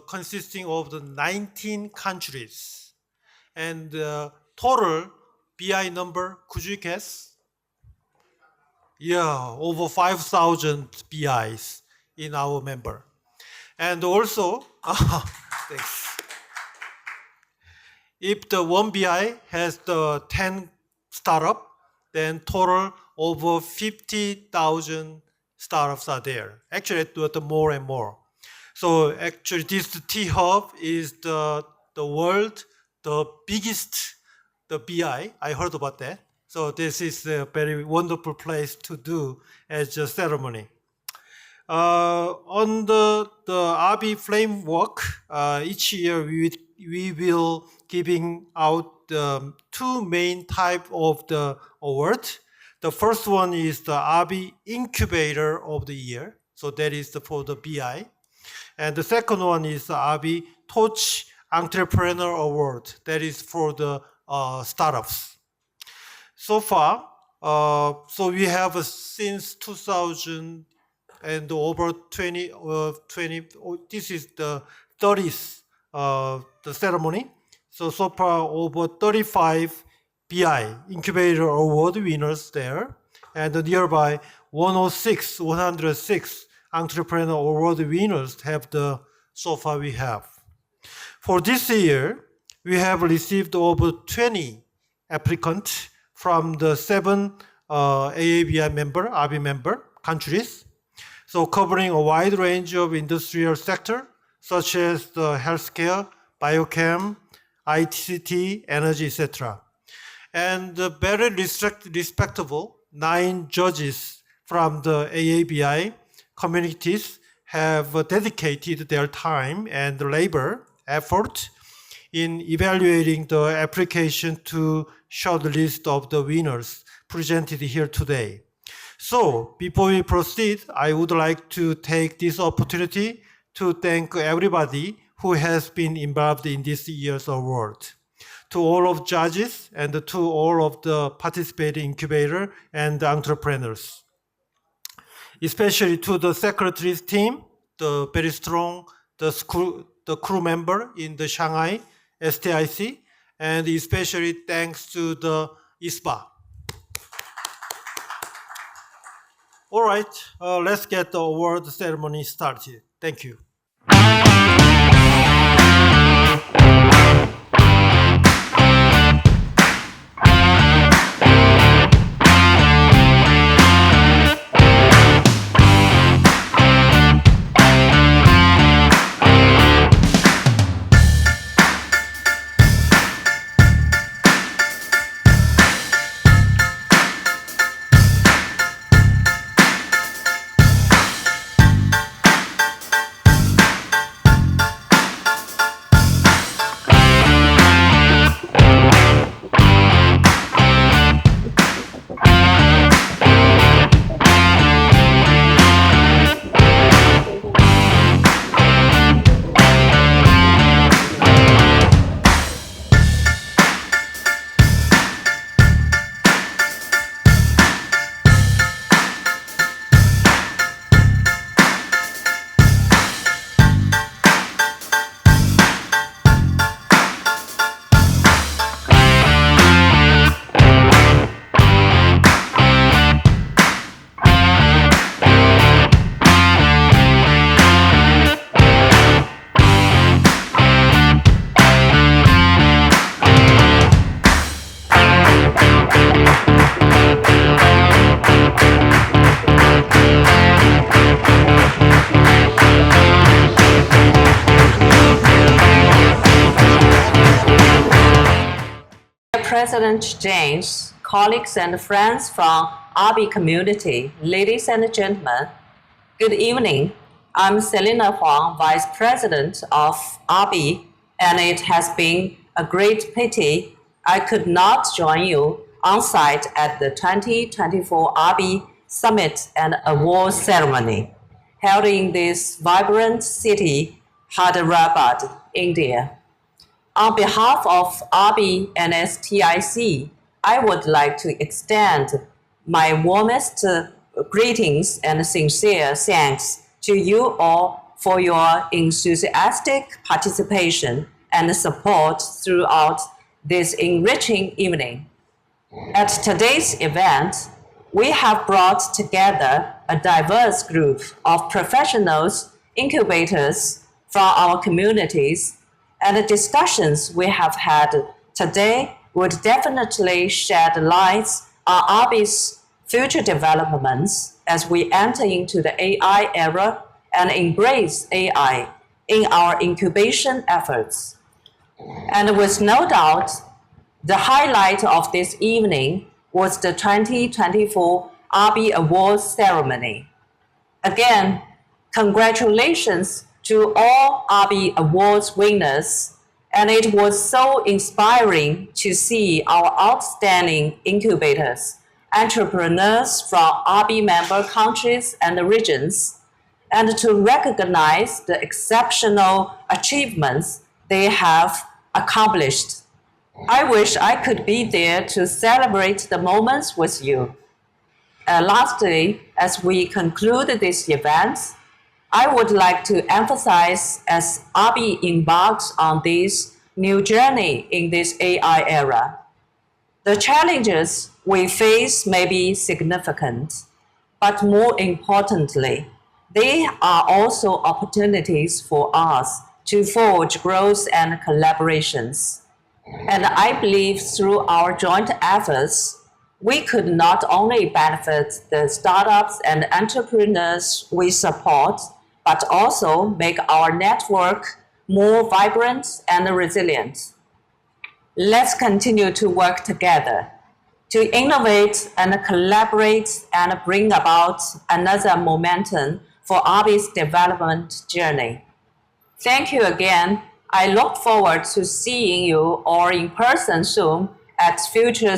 consisting of the 19 countries. And total BI number, could you guess? Yeah, over 5,000 BIs in our member. And also, thanks. If the one BI has the 10 startup, then total over 50,000 startups are there. Actually, the more and more. So actually, this T-Hub is the world, the biggest, the BI. I heard about that. So this is a very wonderful place to do as a ceremony. On the RB framework, each year we will giving out two main type of the award. The first one is the RB Incubator of the Year. So that is for the BI. And the second one is the RB Torch Entrepreneur Award. That is for the startups. So far, so we have since 2000 and over 20, this is the 30th the ceremony. So far over 35 BI Incubator Award winners there, and nearby 106 entrepreneur award winners have so far we have. For this year, we have received over 20 applicants from the 7 AABI member, RB member countries. So covering a wide range of industrial sector, such as the healthcare, biochem, ICT, energy, etc. And very respectable 9 judges from the AABI communities have dedicated their time and labor effort in evaluating the application to short list of the winners presented here today. So before we proceed, I would like to take this opportunity to thank everybody who has been involved in this year's award. To all of judges and to all of the participating incubator and entrepreneurs. Especially to the secretary's team, the very strong, the crew member in the Shanghai STIC, and especially thanks to the ISBA. All right, let's get the award ceremony started. Thank you. President James, colleagues and friends from RB community, ladies and gentlemen, good evening. I'm Selina Huang, Vice President of RB, and it has been a great pity I could not join you on site at the 2024 RB Summit and Award Ceremony held in this vibrant city, Hyderabad, India. On behalf of RB and STIC, I would like to extend my warmest greetings and sincere thanks to you all for your enthusiastic participation and support throughout this enriching evening. At today's event, we have brought together a diverse group of professionals, incubators from our communities, and the discussions we have had today would definitely shed light on RB's future developments as we enter into the AI era and embrace AI in our incubation efforts. And with no doubt, the highlight of this evening was the 2024 RB Awards ceremony. Again, congratulations to all RB Awards winners, and it was so inspiring to see our outstanding incubators, entrepreneurs from RB member countries and regions, and to recognize the exceptional achievements they have accomplished. I wish I could be there to celebrate the moments with you. Lastly, as we conclude this event, I would like to emphasize as RB embarks on this new journey in this AI era, the challenges we face may be significant, But more importantly, they are also opportunities for us to forge growth and collaborations. And I believe through our joint efforts, we could not only benefit the startups and entrepreneurs we support, but also make our network more vibrant and resilient. Let's continue to work together to innovate and collaborate and bring about another momentum for ABI's development journey. Thank you again. I look forward to seeing you all in person soon at future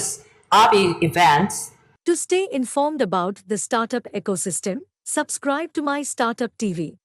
ABI events. To stay informed about the startup ecosystem, subscribe to My Startup TV.